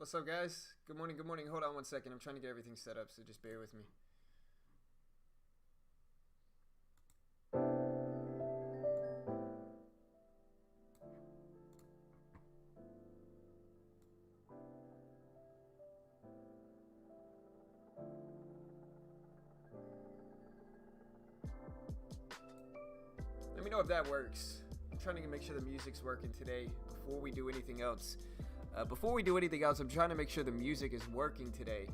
What's up, guys? Good morning, good morning. Hold on one second. I'm trying to get everything set up, so just bear with me. Let me know if that works. I'm trying to make sure the music's working today before we do anything else. I'm trying to make sure the music is working today.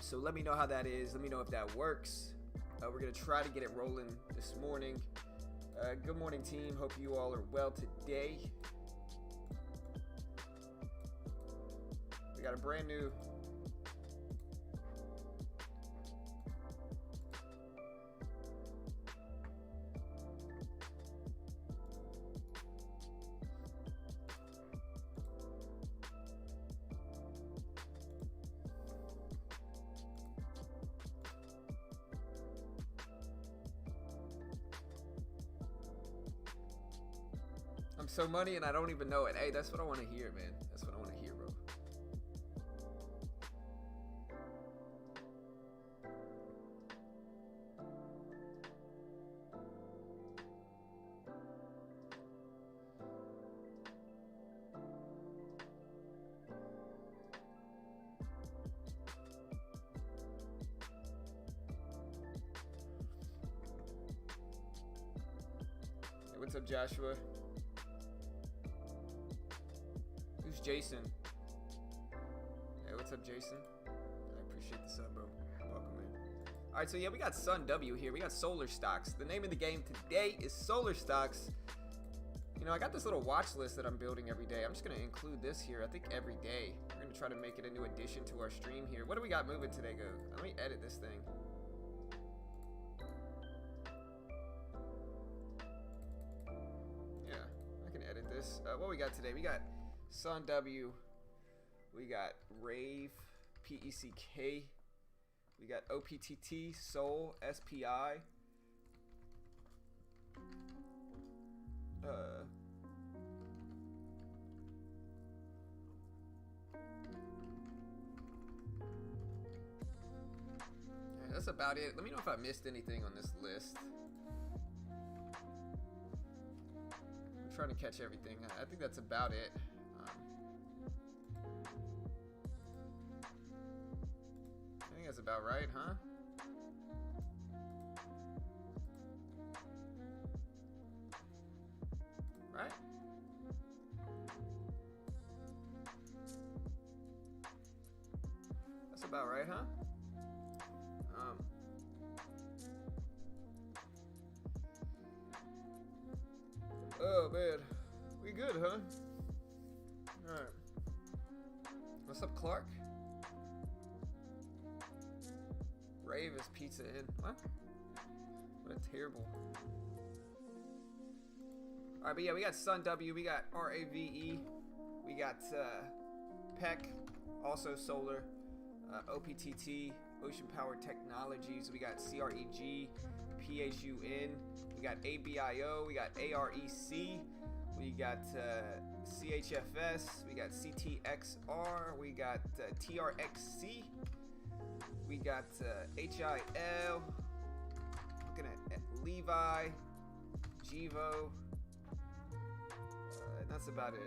So let me know how that is. Let me know if that works. We're going to try to get it rolling this morning. Good morning, team. Hope you all are well today. We got a brand new... I'm so money and I don't even know it. Hey, that's what I want to hear, man. That's what I want to hear, bro. Hey, what's up, Joshua? Who's Jason? Hey, what's up, Jason? I appreciate the sub, bro. Welcome, man. Alright, so yeah, we got Sun W here. We got Solar Stocks. The name of the game today is Solar Stocks. You know, I got this little watch list that I'm building every day. I'm just going to include this here, I think, every day. We're going to try to make it a new addition to our stream here. What do we got moving today, go? Let me edit this thing. Yeah, I can edit this. What we got today? We got Sun W, we got Rave, PECK, we got OPTT, Soul, SPI, yeah, that's about it. Let me know if I missed anything on this list. I'm trying to catch everything. I think that's about it. I think that's about right, huh? Right? That's about right, huh? Oh man, we good, huh? All right. What's up, Clark? Rave is pizza in. What? What a terrible. All right, but yeah, we got Sun W, we got RAVE, we got PEC, also Solar, OPTT, Ocean Power Technologies, we got CREG, PHUN, we got ABIO, we got AREC, we got CHFS, we got CTXR, we got TRXC, we got HIL, looking at Levi, Givo, and that's about it.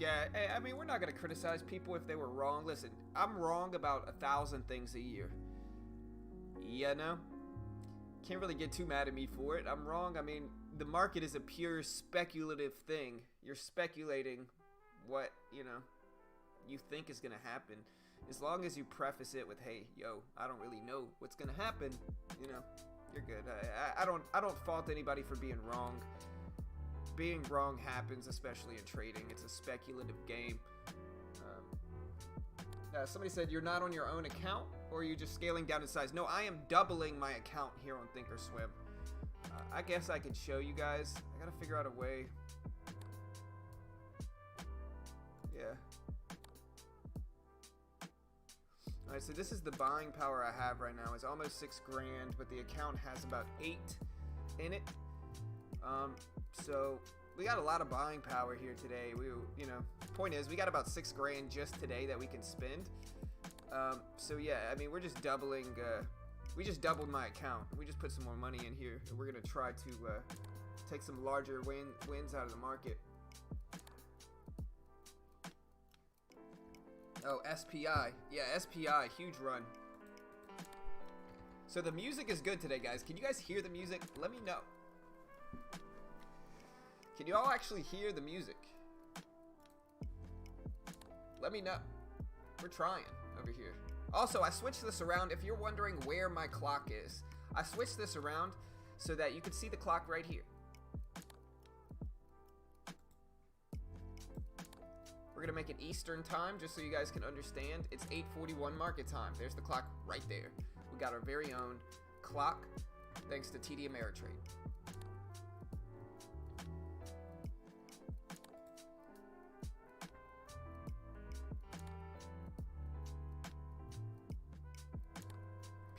Yeah, I mean, we're not going to criticize people if they were wrong. Listen, I'm wrong about 1,000 things a year. You know? Can't really get too mad at me for it. I'm wrong. I mean, the market is a pure speculative thing. You're speculating what, you know, you think is going to happen. As long as you preface it with, hey, yo, I don't really know what's going to happen, you know, you're good. I don't fault anybody for being wrong. Being wrong happens, especially in trading. It's a speculative game. Somebody said you're not on your own account, or are you just scaling down in size? No, I am doubling my account here on Thinkorswim. I guess I could show you guys. I gotta figure out a way. Yeah. Alright, so this is the buying power I have right now. It's almost 6 grand, but the account has about 8 in it. So we got a lot of buying power here today. Point is, we got about 6 grand just today that we can spend. So yeah, I mean, we're just doubling. We just doubled my account. We just put some more money in here, and we're gonna try to take some larger wins out of the market. Oh, SPI. Yeah, SPI, huge run. So the music is good today, guys. Can you guys hear the music? Let me know. Can you all actually hear the music? Let me know. We're trying over here. Also, I switched this around. If you're wondering where my clock is, I switched this around so that you could see the clock right here. We're gonna make it Eastern time just so you guys can understand. It's 8:41 market time. There's the clock right there. We got our very own clock thanks to TD Ameritrade.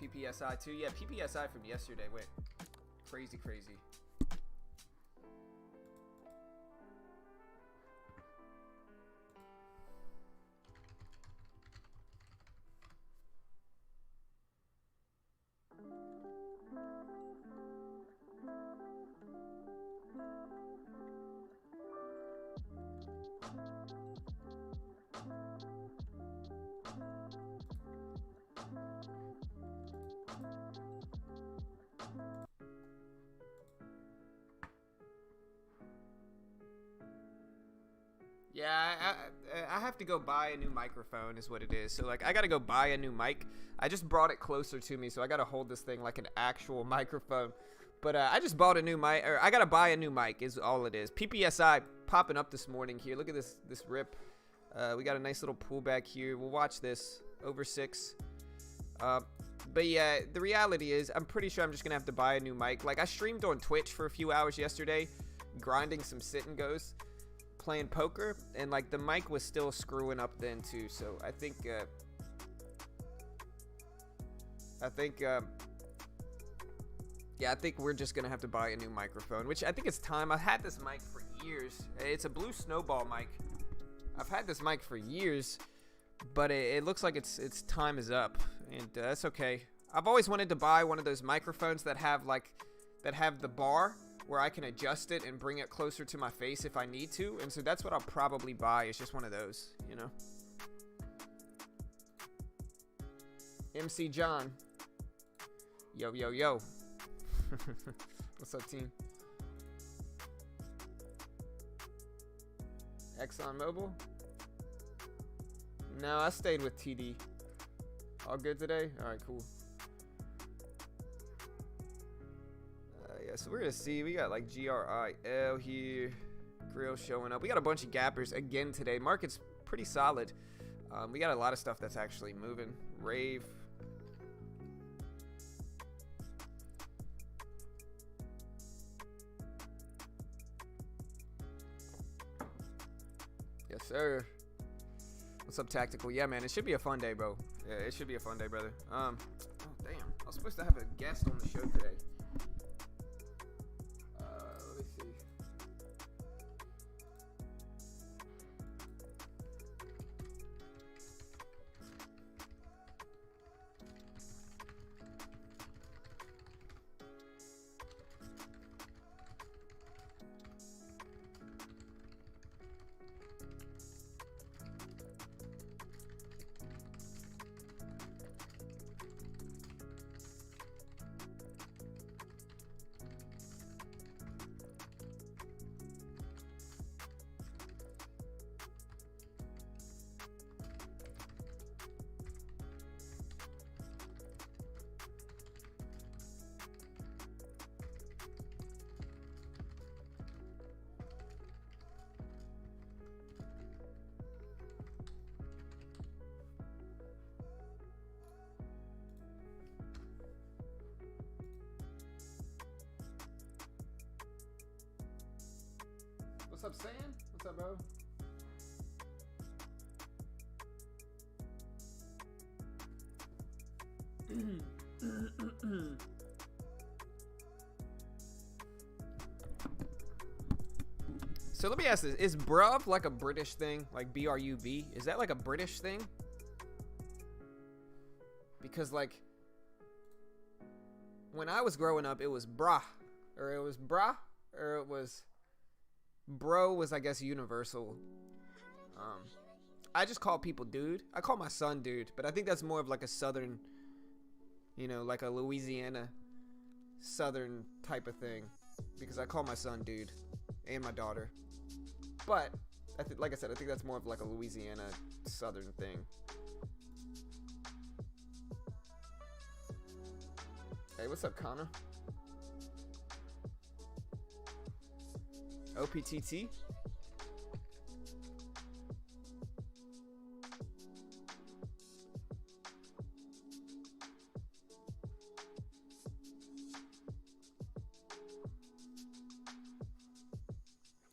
PPSI too. Yeah, PPSI from yesterday went crazy. Yeah, I have to go buy a new microphone is what it is. So like I gotta go buy a new mic. I just brought it closer to me, so I gotta hold this thing like an actual microphone. But I just bought a new mic, or I gotta buy a new mic is all it is. PPSI popping up this morning here. Look at this rip. We got a nice little pullback here. We'll watch this over 6. But yeah, the reality is I'm pretty sure I'm just gonna have to buy a new mic. Like I streamed on Twitch for a few hours yesterday, grinding some sit and goes, playing poker, and like the mic was still screwing up then too. So I think we're just gonna have to buy a new microphone, which I think it's time. I've had this mic for years. It's a Blue Snowball mic. I've had this mic for years, but it looks like its time is up, and that's okay. I've always wanted to buy one of those microphones that have the bar where I can adjust it and bring it closer to my face if I need to. And so that's what I'll probably buy. It's just one of those, you know. MC John. Yo. What's up, team? ExxonMobil? No, I stayed with TD. All good today? All right, cool. Yeah, so we're gonna see. We got like GRIL here, Grill showing up. We got a bunch of gappers again today. Market's pretty solid. We got a lot of stuff that's actually moving. Rave. Yes, sir. What's up, Tactical? Yeah, man, it should be a fun day, bro. Yeah, it should be a fun day, brother. Oh, damn. I was supposed to have a guest on the show today. What's up, Sam? What's up, bro? So let me ask this. Is bruv like a British thing? Like B-R-U-V? Is that like a British thing? Because like when I was growing up, it was brah. Or it was brah. Or it was bro was, I guess, universal. I just call people dude. I call my son dude. But I think that's more of like a southern, you know, like a Louisiana southern type of thing. Because I call my son dude. And my daughter. But, like I said, I think that's more of like a Louisiana southern thing. Hey, what's up, Connor? OPTT?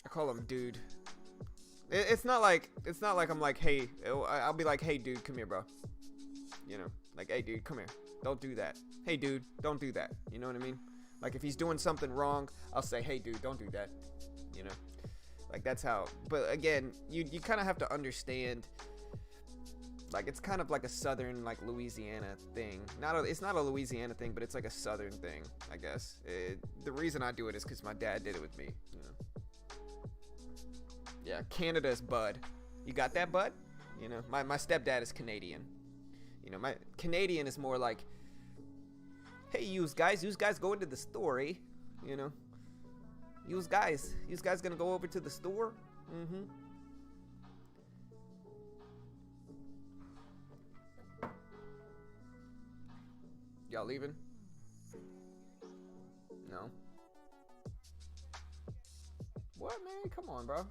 I call him dude. It's not like I'm like, hey, I'll be like, hey dude, come here, bro. You know, like, hey dude, come here. Don't do that. Hey dude, don't do that. You know what I mean? Like if he's doing something wrong, I'll say, hey dude, don't do that. You know, like that's how. But again, you kind of have to understand. Like it's kind of like a southern, like Louisiana thing. It's not a Louisiana thing, but it's like a southern thing, I guess. The reason I do it is because my dad did it with me. You know. Yeah, Canada is bud. You got that, bud? You know, my stepdad is Canadian. You know, my Canadian is more like, hey, you guys go into the store, eh? You know, you guys gonna go over to the store? Mm-hmm. Y'all leaving? No. What, man? Come on, bro.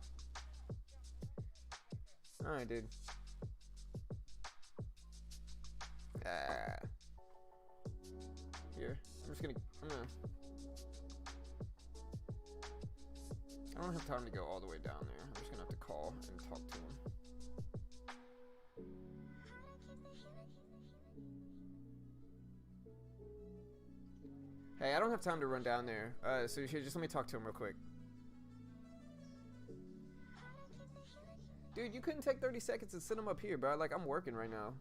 Alright, dude. Here. I don't have time to go all the way down there. I'm just gonna have to call and talk to him. Hey, I don't have time to run down there. So here, just let me talk to him real quick. Dude, you couldn't take 30 seconds and send him up here, bro. Like, I'm working right now.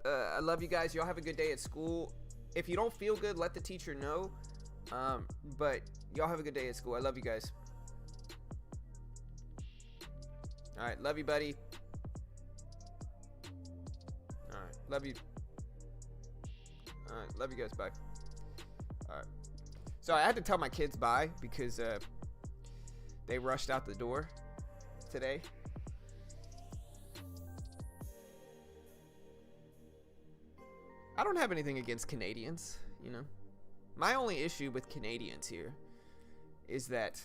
I love you guys. Y'all have a good day at school. If you don't feel good, let the teacher know. But y'all have a good day at school. I love you guys. All right, love you, buddy. All right, love you. All right, love you guys. Bye. All right. So I had to tell my kids bye because they rushed out the door today. I don't have anything against Canadians, you know. My only issue with Canadians here is that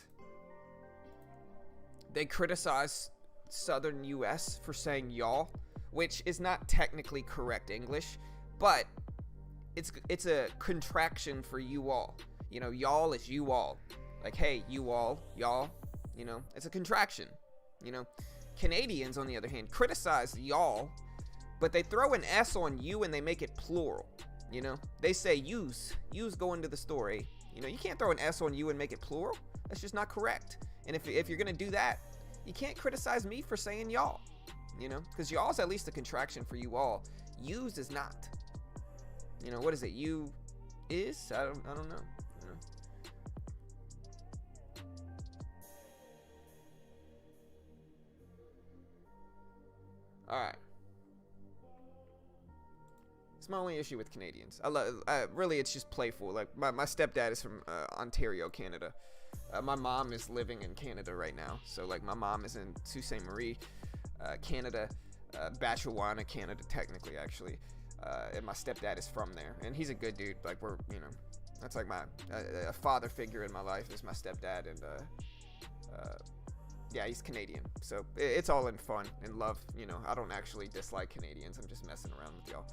they criticize Southern US for saying y'all, which is not technically correct English, but it's a contraction for you all. You know, y'all is you all. Like, hey, you all, y'all, you know, it's a contraction. You know, Canadians, on the other hand, criticize y'all, but they throw an S on you and they make it plural. You know, they say yous go into the story. You know, you can't throw an S on you and make it plural. That's just not correct. And if you're gonna do that, you can't criticize me for saying y'all. You know, because y'all's at least a contraction for you all. Yous is not. You know, what is it? You is? I don't know. You know. All right. It's my only issue with Canadians. Really, it's just playful. Like my stepdad is from Ontario, Canada. My mom is living in Canada right now. So like my mom is in Sault Ste. Marie, Canada. Batchawana, Canada, technically, actually. And my stepdad is from there, and he's a good dude. Like, we're, you know, that's like my a father figure in my life is my stepdad, and yeah, he's Canadian, so it's all in fun and love. You know, I don't actually dislike Canadians. I'm just messing around with y'all.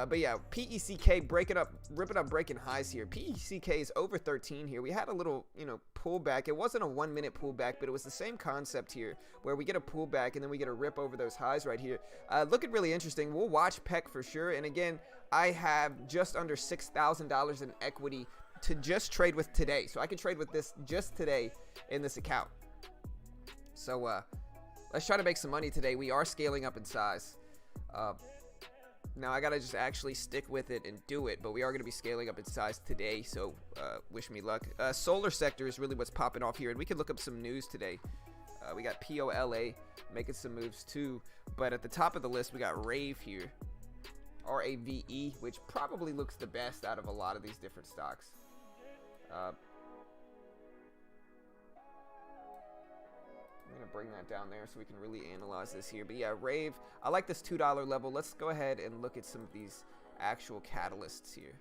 But yeah, PECK ripping up, breaking highs here. PECK is over 13 here. We had a little, you know, pullback. It wasn't a 1 minute pullback, but it was the same concept here, where we get a pullback and then we get a rip over those highs right here. Looking really interesting. We'll watch PEC for sure. And again, I have just under $6,000 in equity to just trade with today, so I can trade with this just today in this account. So let's try to make some money today. We are scaling up in size. Now I gotta just actually stick with it and do it, but we are gonna be scaling up in size today, so wish me luck. Solar sector is really what's popping off here, and we can look up some news today. We got POLA making some moves too, but at the top of the list we got Rave here, RAVE, which probably looks the best out of a lot of these different stocks. I'm going to bring that down there so we can really analyze this here. But yeah, Rave, I like this $2 level. Let's go ahead and look at some of these actual catalysts here.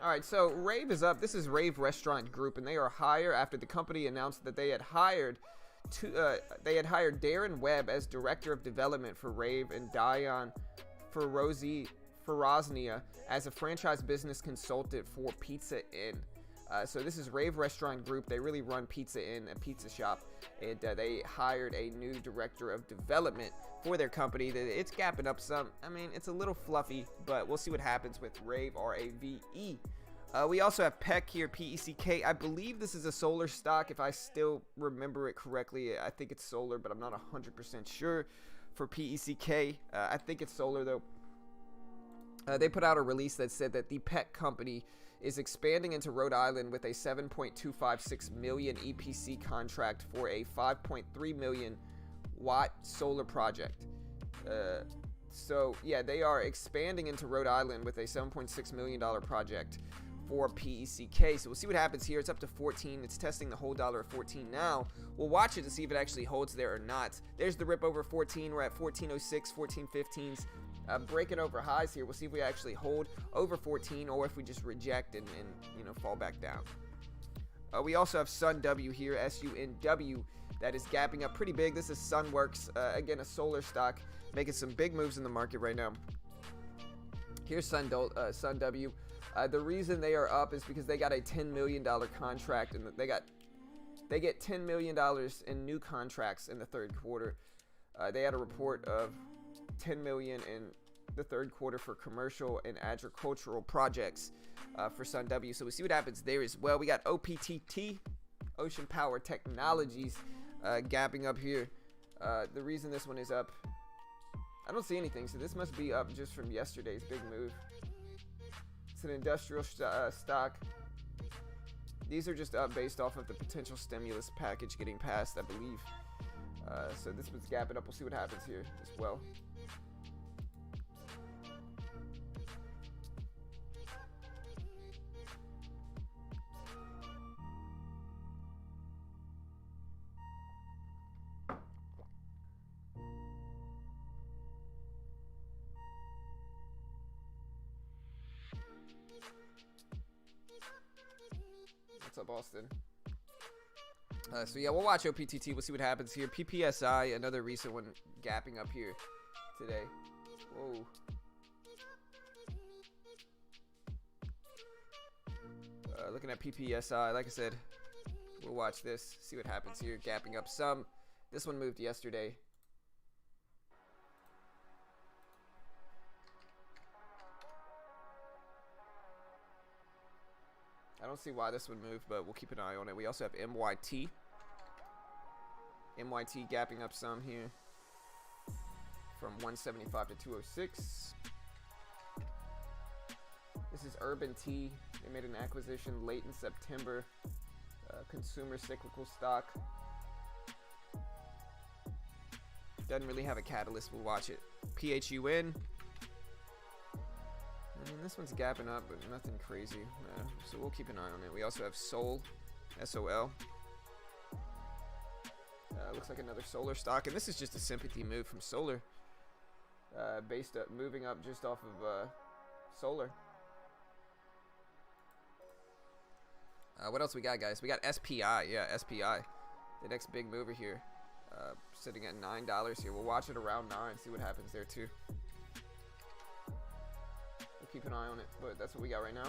All right, so Rave is up. This is Rave Restaurant Group, and they are higher after the company announced that they had hired Darren Webb as Director of Development for Rave and Dion Feroznia as a franchise business consultant for Pizza Inn. So this is Rave Restaurant Group. They really run Pizza Inn, a pizza shop, and they hired a new Director of Development for their company. It's gapping up some. I mean, it's a little fluffy, but we'll see what happens with Rave, R-A-V-E. We also have PEC here, P-E-C-K. I believe this is a solar stock, if I still remember it correctly. I think it's solar, but I'm not 100% sure for P-E-C-K. I think it's solar, though. They put out a release that said that the PEC company is expanding into Rhode Island with a $7.256 million EPC contract for a 5.3 million watt solar project. So yeah, they are expanding into Rhode Island with a $7.6 million project for PECK. So we'll see what happens here. It's up to 14. It's testing the whole dollar at 14 now. We'll watch it to see if it actually holds there or not. There's the rip over 14. We're at 1406, 1415s. Breaking over highs here. We'll see if we actually hold over 14 or if we just reject and you know, fall back down. We also have SunW here, SUNW, that is gapping up pretty big. This is Sunworks, again, a solar stock, making some big moves in the market right now. Here's SunW. The reason they are up is because they got a $10 million contract, and they get $10 million in new contracts in the third quarter. They had a report of $10 million in the third quarter for commercial and agricultural projects for SunW. So we see what happens there as well. We got OPTT, Ocean Power Technologies, gapping up here. The reason this one is up, I don't see anything, so this must be up just from yesterday's big move. It's an industrial stock. These are just up based off of the potential stimulus package getting passed, I believe. So this was gapping up. We'll see what happens here as well. What's up, Austin? So yeah, we'll watch OPTT. We'll see what happens here. PPSI, another recent one, gapping up here today. Whoa. Looking at PPSI, like I said, we'll watch this, see what happens here. Gapping up some. This one moved yesterday. I don't see why this would move, but we'll keep an eye on it. We also have MYT. MYT gapping up some here from 175 to 206. This is Urban Tea. They made an acquisition late in September. Consumer cyclical stock. Doesn't really have a catalyst. We'll watch it. PHUN. mean, this one's gapping up, but nothing crazy. So we'll keep an eye on it. We also have Sol, S-O-L. Looks like another Solar stock, and this is just a sympathy move from Solar. Based up, moving up just off of Solar. What else we got, guys? We got SPI. Yeah, SPI. The next big mover here. Sitting at $9 here. We'll watch it around 9, see what happens there too. We'll keep an eye on it, but that's what we got right now.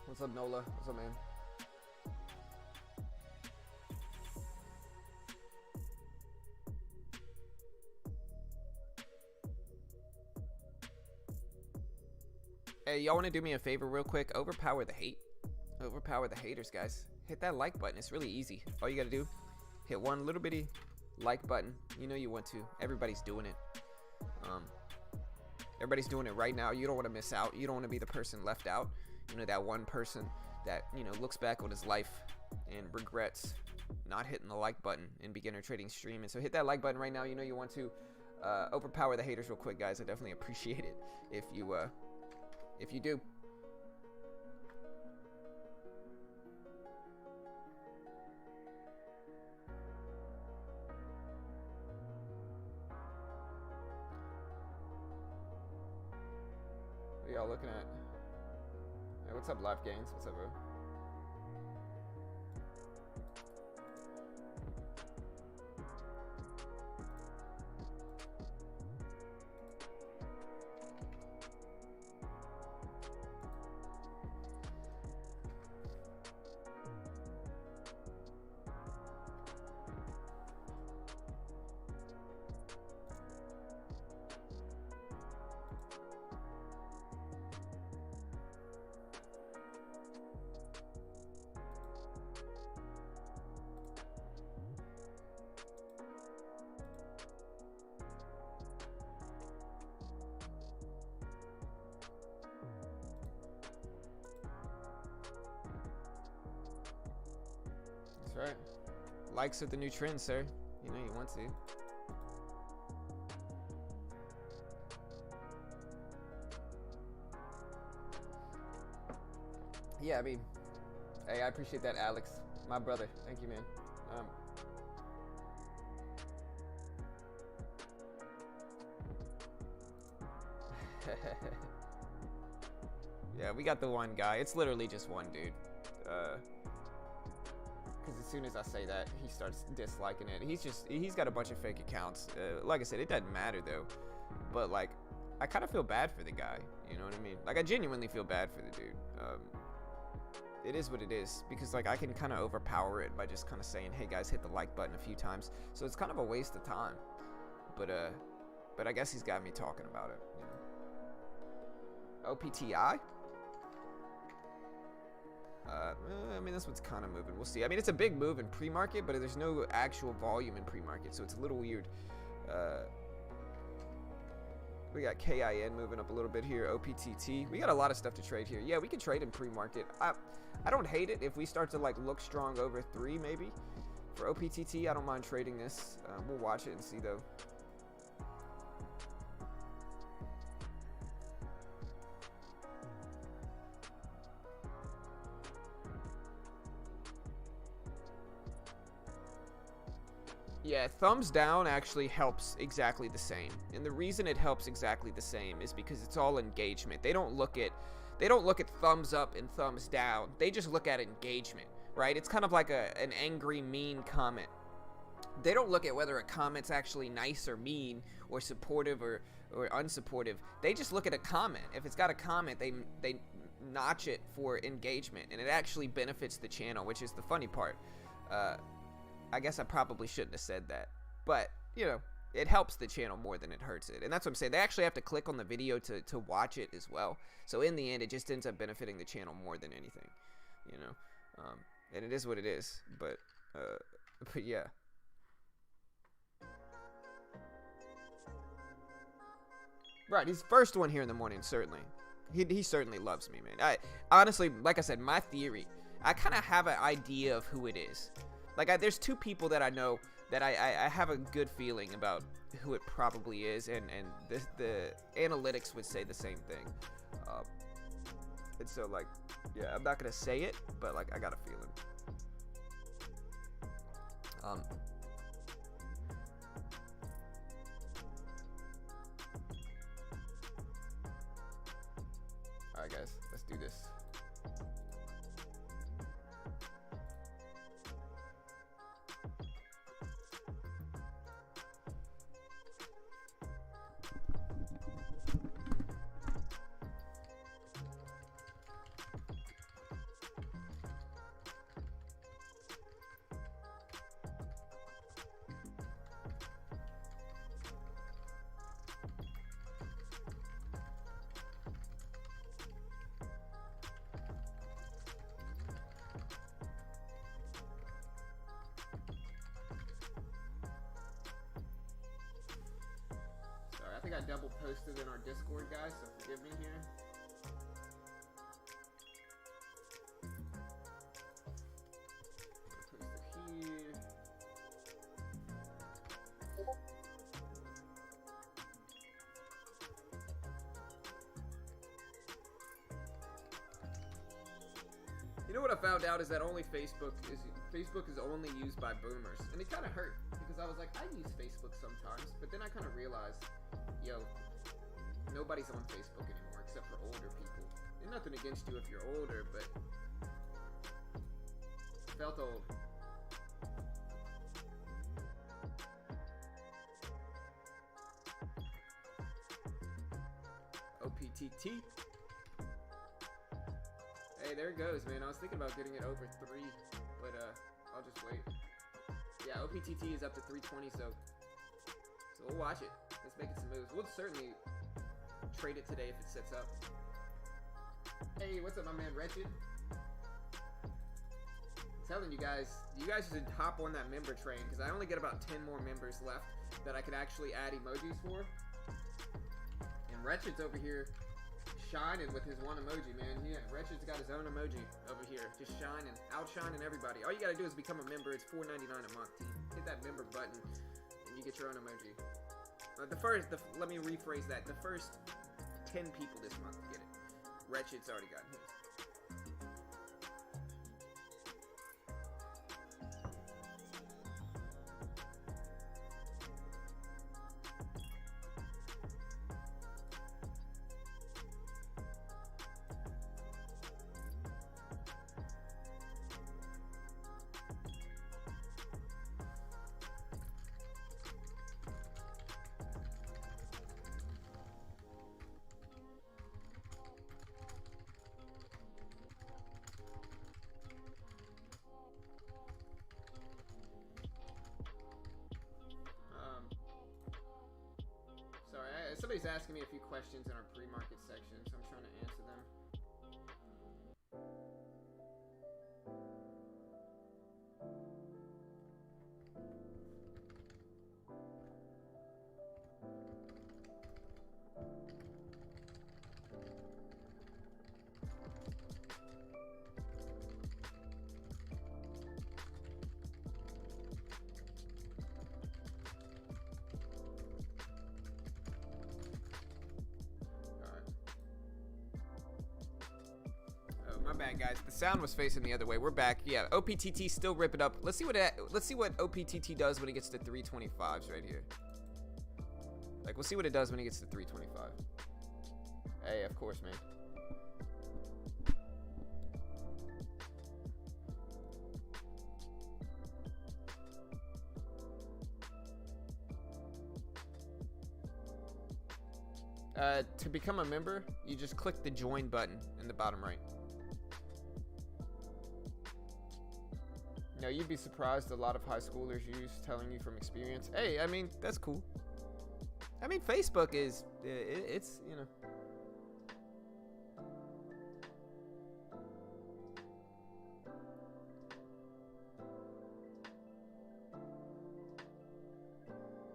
What's up, Nola? What's up, man? Hey, y'all want to do me a favor real quick? Overpower the hate. Overpower the haters, guys. Hit that like button. It's really easy. All you got to do, hit one little bitty like button. You know you want to. Everybody's doing it. Everybody's doing it right now. You don't want to miss out. You don't want to be the person left out. You know, that one person that, you know, looks back on his life and regrets not hitting the like button in beginner trading stream. And so hit that like button right now. You know you want to. Overpower the haters real quick, guys. I definitely appreciate it if you do. What are y'all looking at? Hey, what's up, Life Gains? What's up, bro? Right. Likes are the new trend, sir. You know you want to. Yeah, I mean, hey, I appreciate that, Alex, my brother. Thank you, man. Yeah, we got the one guy. It's literally just one dude. Because as soon as I say that, he starts disliking it. He's got a bunch of fake accounts. Like I said, it doesn't matter though. But like, I kind of feel bad for the guy. You know what I mean? Like, I genuinely feel bad for the dude. It is what it is, because like I can kind of overpower it by just kind of saying, hey guys, hit the like button a few times. So it's kind of a waste of time. But I guess he's got me talking about it. You know? OPTI? I mean, this one's kind of moving. We'll see. I mean, it's a big move in pre-market, but there's no actual volume in pre-market, so it's a little weird. We got KIN moving up a little bit here. OPTT. We got a lot of stuff to trade here. Yeah, we can trade in pre-market. I don't hate it if we start to like look strong over 3 maybe. For OPTT, I don't mind trading this. We'll watch it and see though. Yeah, thumbs down actually helps exactly the same. And the reason it helps exactly the same is because it's all engagement. They don't look at thumbs up and thumbs down. They just look at engagement, right? It's kind of like an angry, mean comment. They don't look at whether a comment's actually nice or mean or supportive or unsupportive. They just look at a comment. If it's got a comment, they notch it for engagement, and it actually benefits the channel, which is the funny part. I guess I probably shouldn't have said that, but you know, it helps the channel more than it hurts it. And that's what I'm saying. They actually have to click on the video to watch it as well. So in the end, it just ends up benefiting the channel more than anything, you know? And it is what it is, but yeah. Right, he's first one here in the morning, certainly. He certainly loves me, man. I honestly, like I said, my theory, I kind of have an idea of who it is. Like, there's two people that I know that I have a good feeling about who it probably is, and the analytics would say the same thing. And so, like, yeah, I'm not gonna say it, but like, I got a feeling. All right, guys, let's do this. I think I double posted in our Discord, guys, so forgive me here. Post it here. You know what I found out is that Facebook is only used by boomers, and it kind of hurt because I was like, I use Facebook sometimes, but then I kind of realized, yo, nobody's on Facebook anymore except for older people. And nothing against you if you're older, but felt old. OPTT. Hey, there it goes, man. I was thinking about getting it over 3, but I'll just wait. Yeah, OPTT is up to 320, so we'll watch it. Let's make it some moves. We'll certainly trade it today if it sets up. Hey, what's up, my man Wretched? I'm telling you guys should hop on that member train, because I only get about 10 more members left that I could actually add emojis for. And Wretched's over here shining with his one emoji, man. Wretched's got his own emoji over here, just shining, outshining everybody. All you gotta do is become a member. It's $4.99 a month. Hit that member button, and you get your own emoji. Let me rephrase that. The first 10 people this month get it. Wretched's already gotten his. Somebody's asking me a few questions in our pre-market section, so I'm trying to answer them. My bad, guys. The sound was facing the other way. We're back. Yeah, OPTT still rip it up. Let's see what OPTT does when he gets to 325s right here. Like, we'll see what it does when he gets to 325. Hey, of course, man. To become a member, you just click the join button in the bottom right. Now, you'd be surprised a lot of high schoolers use, telling you from experience. Hey, I mean, that's cool. I mean, Facebook is, it's, you know.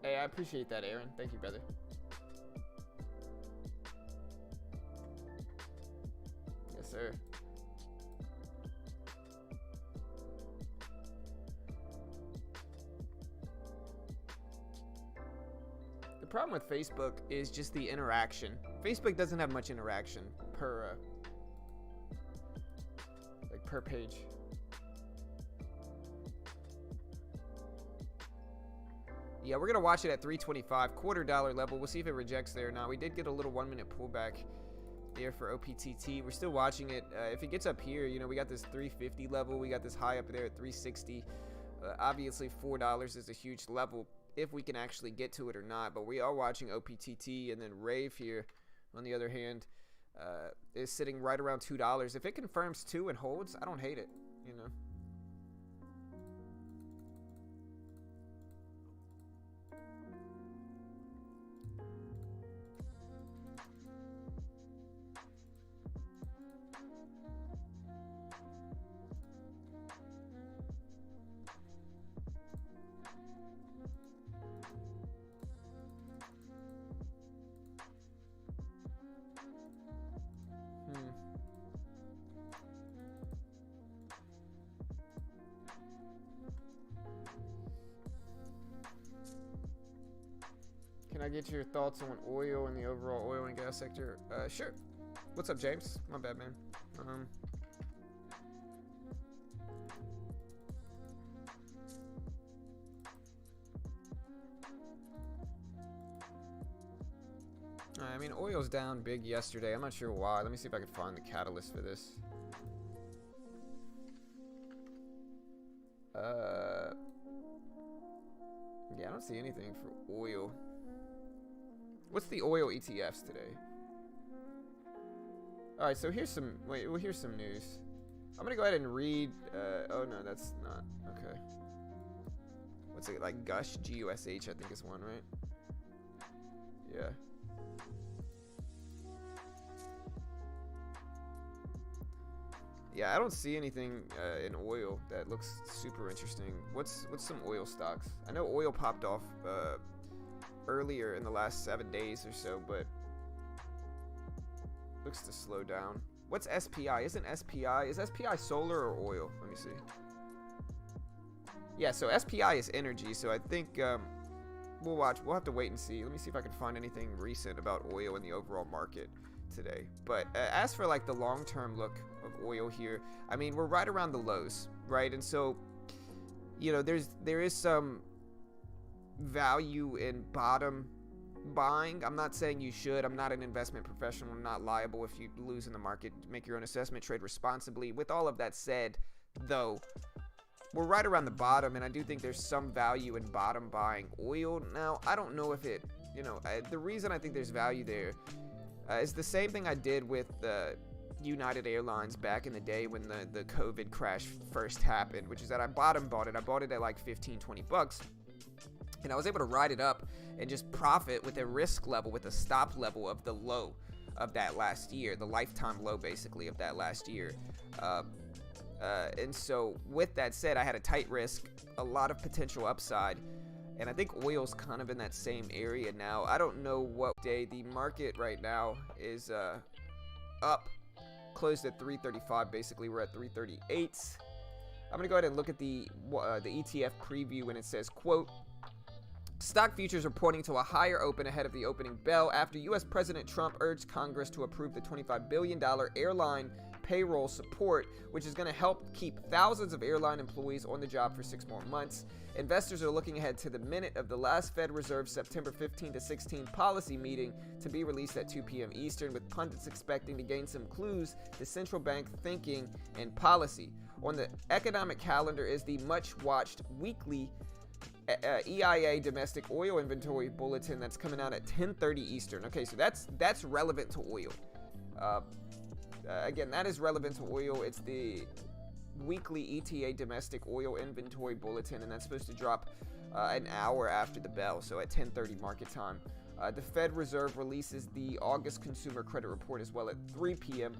Hey, I appreciate that, Aaron. Thank you, brother. problem with Facebook is just the interaction. Facebook doesn't have much interaction per per page. Yeah, we're gonna watch it at 325 $0.25 level. We'll see if it rejects there or not. We did get a little 1 minute pullback there for OPTT. We're still watching it. If it gets up here, you know, we got this 350 level. We got this high up there at 360. Obviously, $4 is a huge level if we can actually get to it or not. But we are watching OPTT, and then Rave here, on the other hand, is sitting right around $2. If it confirms 2 and holds, I don't hate it, you know. Can I get your thoughts on oil and the overall oil and gas sector? Sure. What's up, James? My bad, man. I mean, oil's down big yesterday. I'm not sure why. Let me see if I can find the catalyst for this. Yeah, I don't see anything for oil. What's the oil ETFs today? All right, so here's some. Wait, well, here's some news. I'm gonna go ahead and read. Oh no, that's not okay. What's it like? Gush, Gush, I think is one, right? Yeah. Yeah, I don't see anything in oil that looks super interesting. What's some oil stocks? I know oil popped off earlier in the last 7 days or so, but looks to slow down. What's SPI? Is SPI solar or oil? Let me see. Yeah, so SPI is energy, so I think we'll watch. We'll have to wait and see. Let me see if I can find anything recent about oil in the overall market today. But as for like the long-term look of oil here, I mean, we're right around the lows, right? And so, you know, there is some value in bottom buying. I'm not saying you should. I'm not an investment professional. I'm not liable if you lose in the market. Make your own assessment, trade responsibly. With all of that said, though, we're right around the bottom, and I do think there's some value in bottom buying oil. Now, I don't know if it, you know, the reason I think there's value there is the same thing I did with United Airlines back in the day when the COVID crash first happened, which is that I bottom bought it. I bought it at like 15, 20 bucks. And I was able to ride it up and just profit with a risk level, with a stop level of the low of that last year, the lifetime low basically of that last year. And so with that said, I had a tight risk, a lot of potential upside. And I think oil's kind of in that same area now. I don't know what day. The market right now is up, closed at 335 basically. We're at 338. I'm going to go ahead and look at the Etf Preview, and it says, quote, stock futures are pointing to a higher open ahead of the opening bell after U.S. President Trump urged Congress to approve the $25 billion airline payroll support, which is going to help keep thousands of airline employees on the job for 6 more months. Investors are looking ahead to the minute of the last Fed Reserve September 15 to 16 policy meeting to be released at 2 p.m. Eastern, with pundits expecting to gain some clues to central bank thinking and policy. On the economic calendar is the much-watched weekly EIA domestic oil inventory bulletin that's coming out at 10:30 Eastern. Okay, so that's relevant to oil. Again, that is relevant to oil. It's the weekly ETA domestic oil inventory bulletin, and that's supposed to drop an hour after the bell, so at 10:30 market time. The Fed Reserve releases the August consumer credit report as well at 3 p.m.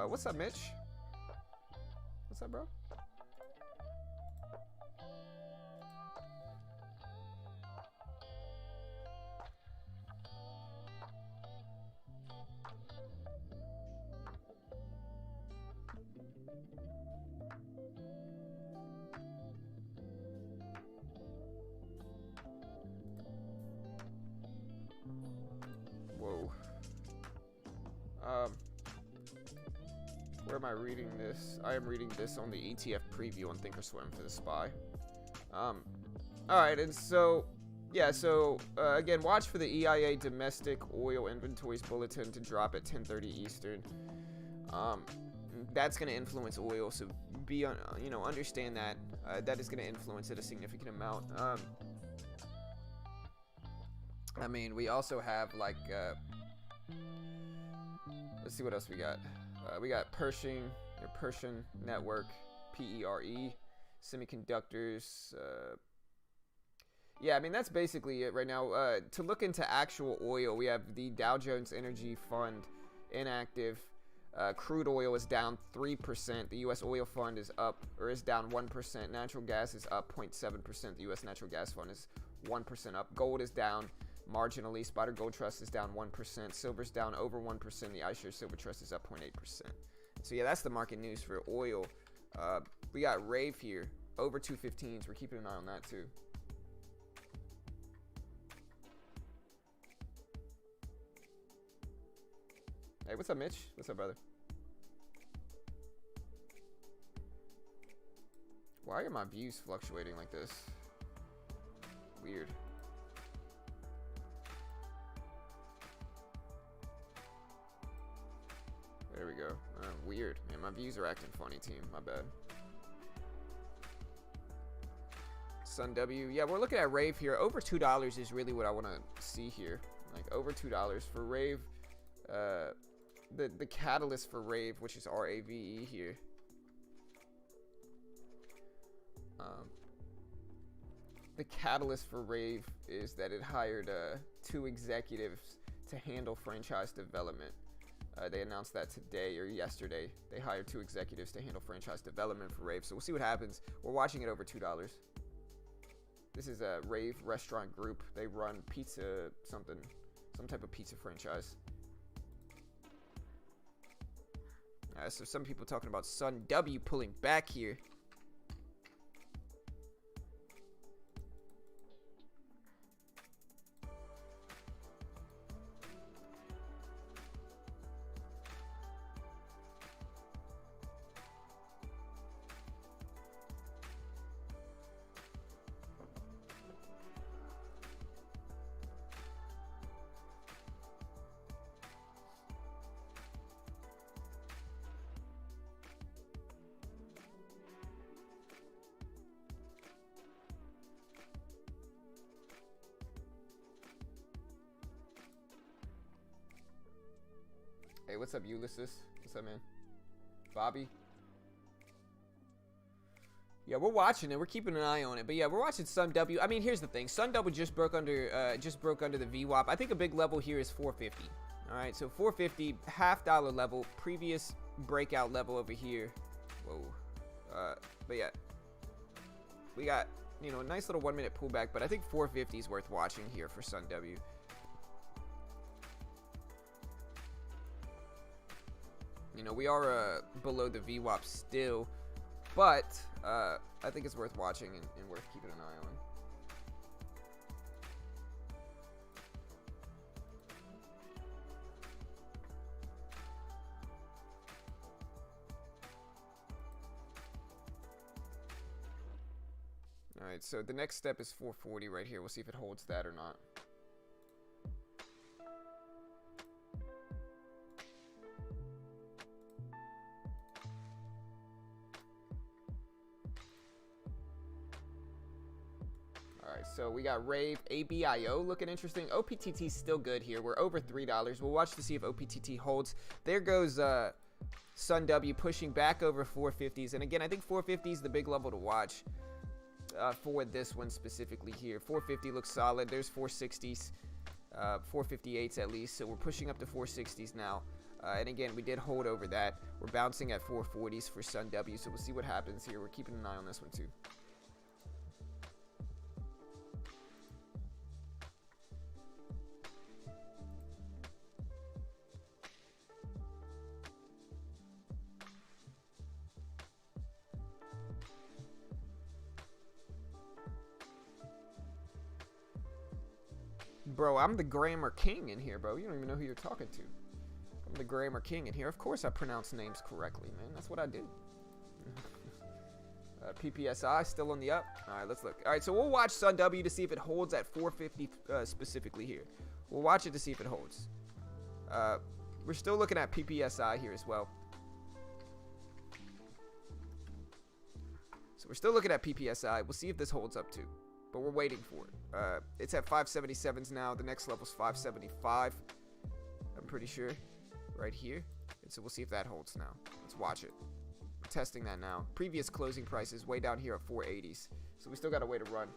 What's up, Mitch? What's up, bro? am I reading this? I am reading this on the ETF Preview on Thinkorswim for the SPY. Alright, and so, yeah, so, again, watch for the EIA Domestic Oil Inventories Bulletin to drop at 10:30 Eastern. That's going to influence oil, so be, understand that. That is going to influence it a significant amount. I mean, we also have, like, let's see what else we got. We got Pershing Network, PERE, semiconductors. Yeah, I mean, that's basically it right now. To look into actual oil, we have the Dow Jones Energy Fund inactive. Crude oil is down 3%. The U.S. Oil Fund is up, or is down 1%. Natural gas is up 0.7%. The U.S. Natural Gas Fund is 1% up. Gold is down marginally. Spider Gold Trust is down 1%. Silver's down over 1%. The iShares Silver Trust is up 0.8%. So yeah, that's the market news for oil. We got Rave here, over 215s. We're keeping an eye on that too. Hey, what's up, Mitch? What's up, brother? Why are my views fluctuating like this? Weird. There we go. Weird. Man, my views are acting funny, team. My bad. Sun W. Yeah, we're looking at Rave here. Over $2 is really what I want to see here. Like, over $2 for Rave. The catalyst for Rave, which is RAVE here. The catalyst for Rave is that it hired 2 executives to handle franchise development. They announced that today or yesterday. They hired 2 executives to handle franchise development for Rave. So we'll see what happens. We're watching it over $2. This is a Rave restaurant group. They run pizza something, some type of pizza franchise. So some people talking about Sun W pulling back here. Hey, what's up, Ulysses? What's up, man? Bobby? Yeah, we're watching it. We're keeping an eye on it. But yeah, we're watching Sun W. I mean, here's the thing. Sun W just broke under the VWAP. I think a big level here is 450. All right, so 450, $0.50 level. Previous breakout level over here. Whoa. But yeah, we got, a nice little 1-minute pullback. But I think 450 is worth watching here for Sun W. We are below the VWAP still, but I think it's worth watching and worth keeping an eye on. All right, so the next step is 440 right here. We'll see if it holds that or not. So we got Rave, ABIO looking interesting. OPTT is still good here. We're over $3. We'll watch to see if OPTT holds. There goes Sun W pushing back over 450s. And again, I think 450 is the big level to watch for this one specifically here. 450 looks solid. There's 460s, 458s at least. So we're pushing up to 460s now. And again, we did hold over that. We're bouncing at 440s for Sun W. So we'll see what happens here. We're keeping an eye on this one too. Bro, I'm the grammar king in here, bro. You don't even know who you're talking to. the grammar king in here. Of course I pronounce names correctly, man. That's what I do. PPSI still on the up. All right, let's look. All right, so we'll watch Sun W to see if it holds at 450 specifically here. We'll watch it to see if it holds. We're still looking at PPSI here as well. So we're still looking at PPSI. We'll see if this holds up too. But we're waiting for it. It's at 577s now. The next level's 575. I'm pretty sure. Right here. And so we'll see if that holds now. Let's watch it. We're testing that now. Previous closing price is way down here at 480s. So we still got a way to run.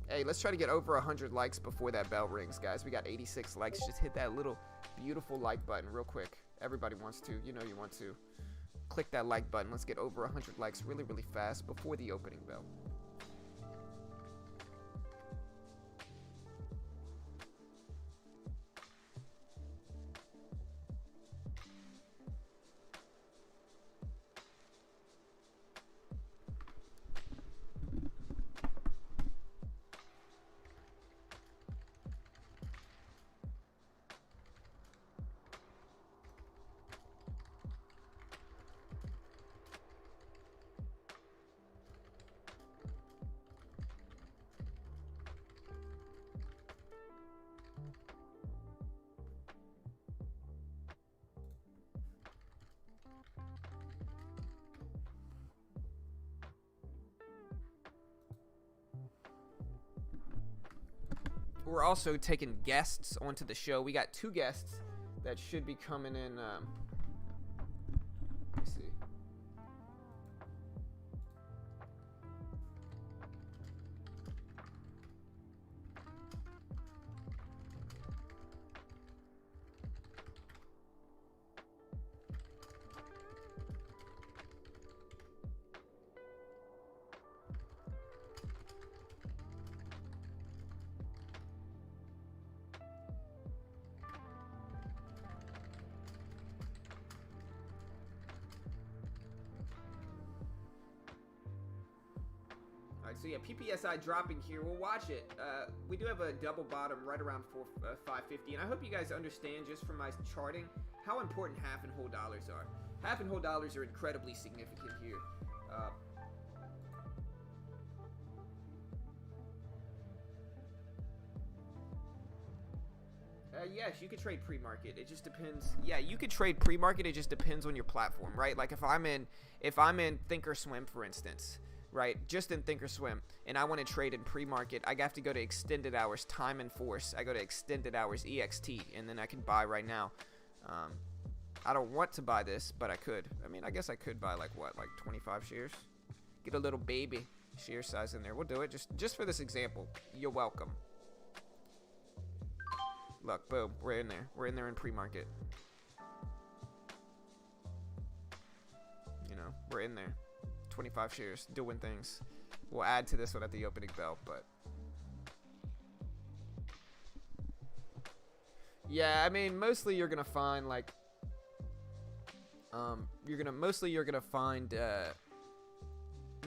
Hey, let's try to get over 100 likes before that bell rings, guys. We got 86 likes. Just hit that little beautiful like button real quick. Everybody wants to. You know you want to. Click that like button. Let's get over 100 likes really, really fast before the opening bell. We're also taking guests onto the show. We got 2 guests that should be coming in. Let's see. So yeah, PPSI dropping here. We'll watch it. We do have a double bottom right around 550, and I hope you guys understand just from my charting how important half and whole dollars are. Half and whole dollars are incredibly significant here. Yes, you could trade pre-market. It just depends. Yeah, you could trade pre-market. It just depends on your platform, right? Like if I'm in Thinkorswim, for instance. Right, just in Thinkorswim, and I want to trade in pre-market, I have to go to extended hours, time and force. I go to extended hours, EXT, and then I can buy right now. I don't want to buy this, but I could. I mean, I guess I could buy like 25 shares. Get a little baby share size in there. We'll do it just for this example. You're welcome. Look, boom, we're in there. We're in there in pre-market. You know, we're in there. 25 shares, doing things. We'll add to this one at the opening bell, but yeah, I mean, mostly you're gonna find like you're gonna find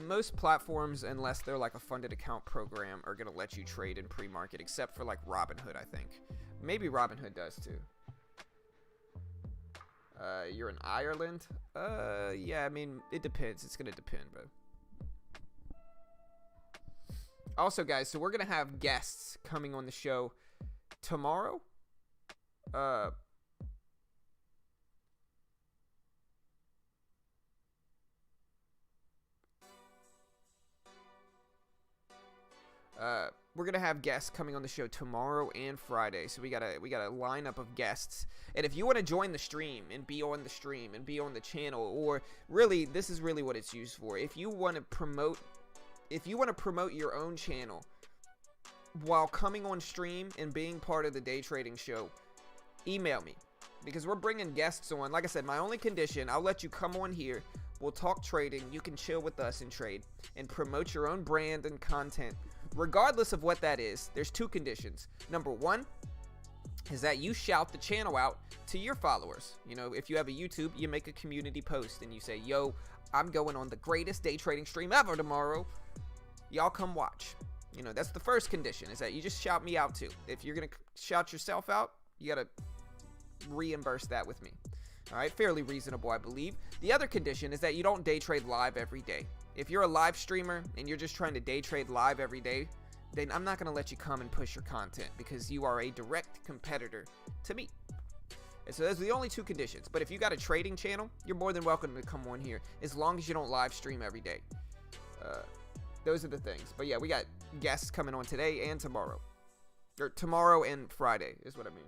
most platforms, unless they're like a funded account program, are gonna let you trade in pre-market, except for like Robinhood, I think. Maybe Robinhood does too. You're in Ireland? Yeah, I mean, it depends. It's gonna depend, bro. Also, guys, so we're gonna have guests coming on the show tomorrow. We're gonna have guests coming on the show tomorrow and Friday, so we got a lineup of guests. And if you want to join the stream and be on the stream and be on the channel, or really, this is really what it's used for. If you want to promote your own channel while coming on stream and being part of the day trading show, email me, because we're bringing guests on. Like I said, my only condition, I'll let you come on here. We'll talk trading. You can chill with us and trade and promote your own brand and content. Regardless of what that is, there's 2 conditions. Number 1 is that you shout the channel out to your followers. You know, if you have a YouTube, you make a community post and you say, yo, I'm going on the greatest day trading stream ever tomorrow. y'all come watch. You know, that's the first condition, is that you just shout me out too. If you're going to shout yourself out, you got to reimburse that with me. All right, fairly reasonable, I believe. The other condition is that you don't day trade live every day. If you're a live streamer and you're just trying to day trade live every day, then I'm not going to let you come and push your content, because you are a direct competitor to me. And so those are the only two conditions. But if you got a trading channel, you're more than welcome to come on here, as long as you don't live stream every day. Those are the things. But yeah, we got guests coming on today and tomorrow. Or tomorrow and Friday is what I mean.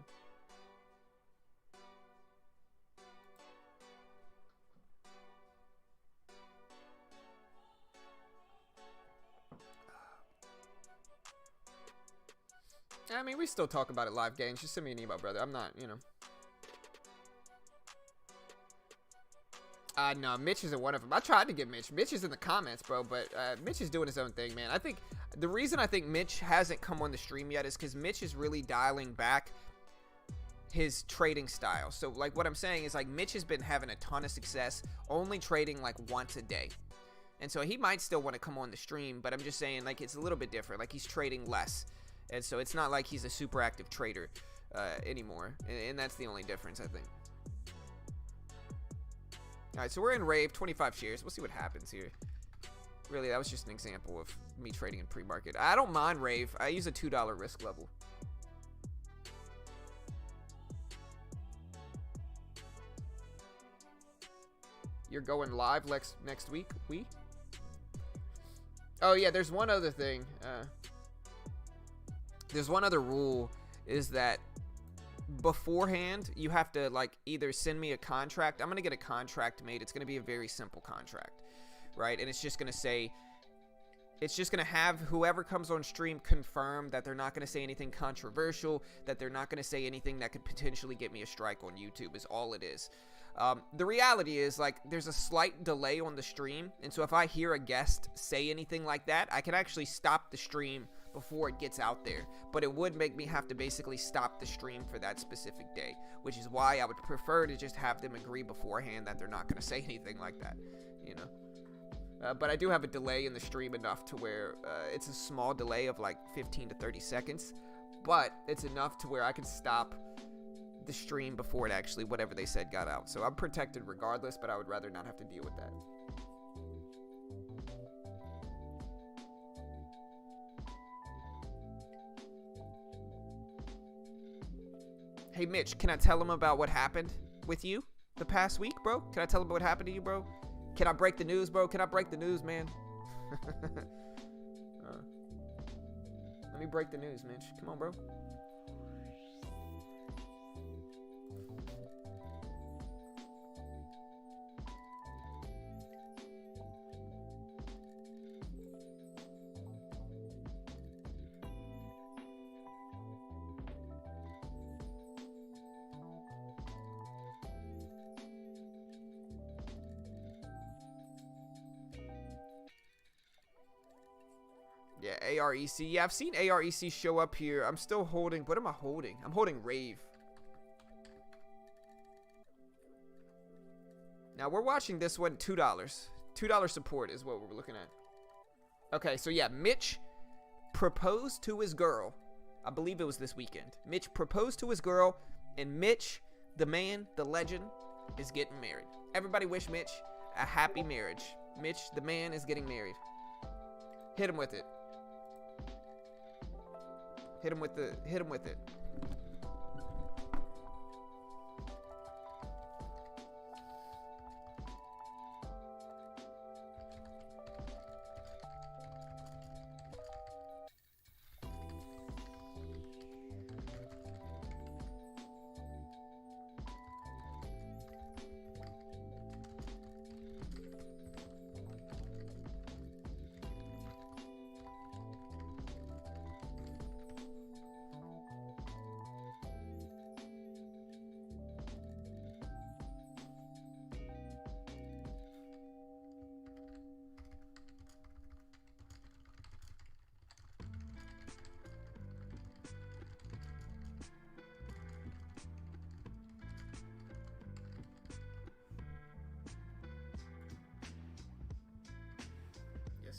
I mean, we still talk about it live games. Just send me an email, brother. I'm not, you know. No, Mitch isn't one of them. I tried to get Mitch. Mitch is in the comments, bro, but Mitch is doing his own thing, man. I think the reason I think Mitch hasn't come on the stream yet is because Mitch is really dialing back his trading style. So, like, what I'm saying is, like, Mitch has been having a ton of success only trading, like, once a day. And so he might still want to come on the stream, but I'm just saying, like, it's a little bit different. Like, he's trading less. And so it's not like he's a super active trader anymore. And that's the only difference, I think. All right, so we're in Rave, 25 shares. We'll see what happens here. Really, that was just an example of me trading in pre-market. I don't mind Rave. I use a $2 risk level. You're going live next week? Oh, yeah, there's one other thing. There's one other rule, is that beforehand you have to, like, either send me a contract. I'm gonna get a contract made. It's gonna be a very simple contract, right? And it's just gonna say, it's just gonna have whoever comes on stream confirm that they're not gonna say anything controversial, that they're not gonna say anything that could potentially get me a strike on YouTube, is all it is. The reality is, like, there's a slight delay on the stream, and so if I hear a guest say anything like that, I can actually stop the stream before it gets out there. But it would make me have to basically stop the stream for that specific day, which is why I would prefer to just have them agree beforehand that they're not going to say anything like that, you know. But I do have a delay in the stream enough to where it's a small delay of like 15 to 30 seconds, but it's enough to where I can stop the stream before it actually, whatever they said, got out. So I'm protected regardless, but I would rather not have to deal with that. Hey, Mitch, can I tell him about what happened with you the past week, bro? Can I tell him what happened to you, bro? Can I break the news, bro? Can I break the news, man? Let me break the news, Mitch. Come on, bro. Yeah, AREC. Yeah, I've seen AREC show up here. I'm still holding. What am I holding? I'm holding Rave. Now, we're watching this one, $2. $2 support is what we're looking at. Okay, so yeah, Mitch proposed to his girl. I believe it was this weekend. Mitch proposed to his girl, and Mitch, the man, the legend, is getting married. Everybody wish Mitch a happy marriage. Mitch, the man, is getting married. Hit him with it. Hit him with it.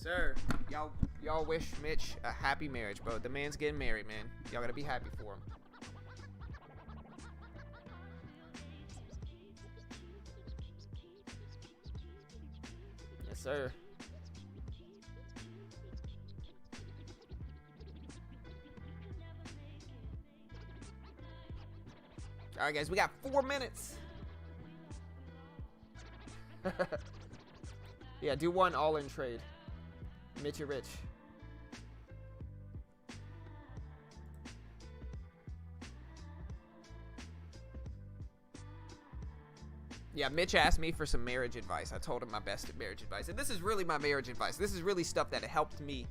Sir, y'all Y'all wish Mitch a happy marriage, bro. The man's getting married, man. Y'all gotta be happy for him. Yes, sir. All right, guys, we got 4 minutes. Yeah, do one all-in trade. Mitch, you're rich. Yeah, Mitch asked me for some marriage advice. I told him my best at marriage advice. And this is really my marriage advice. This is really stuff that helped me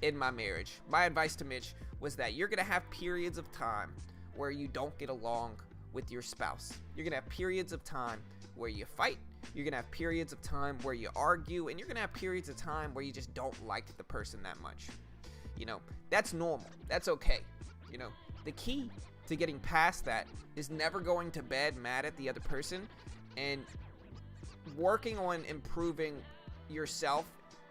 in my marriage. My advice to Mitch was that you're going to have periods of time where you don't get along with your spouse. You're going to have periods of time where you fight. You're going to have periods of time where you argue. And you're going to have periods of time where you just don't like the person that much. You know, that's normal. That's okay. You know, the key to getting past that is never going to bed mad at the other person and working on improving yourself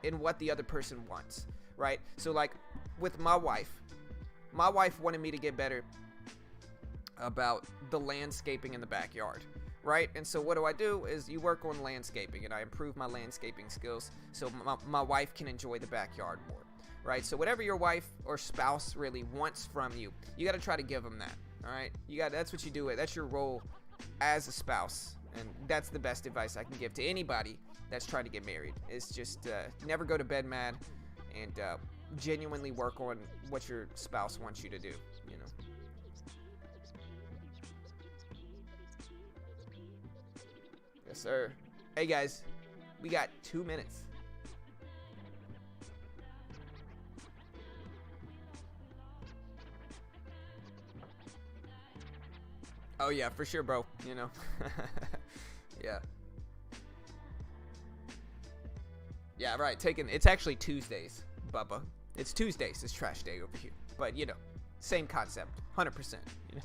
in what the other person wants, right? So like with my wife wanted me to get better about the landscaping in the backyard, right? And so what do is you work on landscaping, and I improve my landscaping skills so my wife can enjoy the backyard more, right? So whatever your wife or spouse really wants from you, you got to try to give them that, all right? That's what you do. That's your role as a spouse. And that's the best advice I can give to anybody that's trying to get married. Is just never go to bed mad, and genuinely work on what your spouse wants you to do, you know. Yes, sir. Hey, guys, we got 2 minutes. Oh, yeah, for sure, bro. You know. Yeah. Yeah, right. It's actually Tuesdays, Bubba. It's Tuesdays. It's trash day over here. But, you know, same concept. 100%. You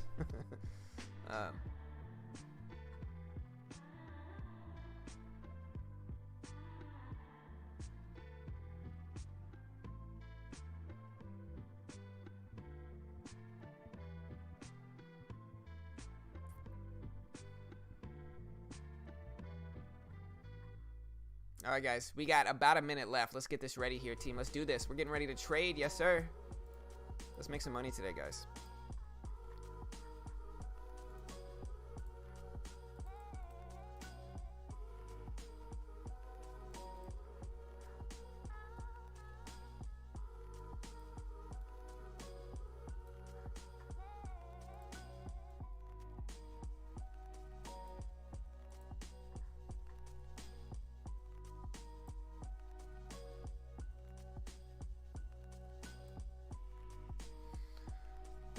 know. All right, guys, we got about a minute left. Let's get this ready here, team. Let's do this. We're getting ready to trade. Yes, sir. Let's make some money today, guys.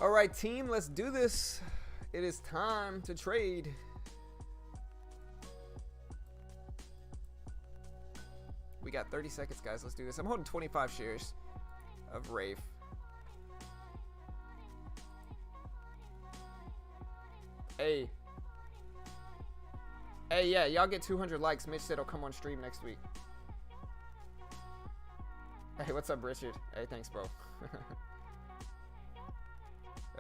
All right, team, let's do this. It is time to trade. We got 30 seconds, guys. Let's do this. I'm holding 25 shares of Rave. Hey. Hey, yeah, y'all get 200 likes. Mitch said he'll come on stream next week. Hey, what's up, Richard? Hey, thanks, bro.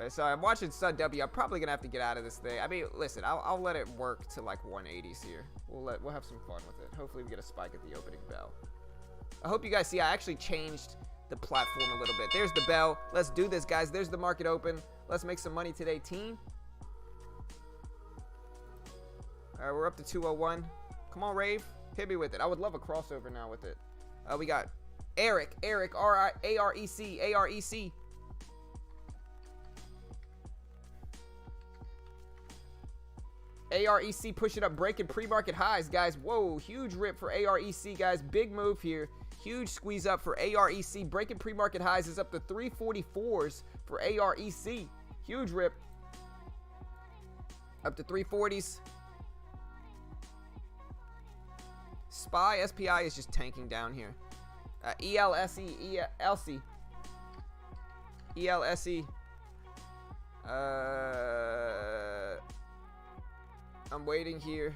So I'm watching Sun W. I'm probably gonna have to get out of this thing. I mean, listen, I'll let it work to like 180s here. We'll have some fun with it. Hopefully we get a spike at the opening bell. I hope you guys see I actually changed the platform a little bit. There's the bell. Let's do this, guys. There's the market open. Let's make some money today, team. All right, we're up to 201. Come on, Rave. Hit me with it. I would love a crossover now with it. We got Eric, A-R-E-C. AREC pushing up, breaking pre-market highs, guys. Whoa, huge rip for AREC, guys. Big move here. Huge squeeze up for AREC. Breaking pre-market highs is up to 344s for AREC. Huge rip. Up to 340s. SPI is just tanking down here. ELSE. I'm waiting here.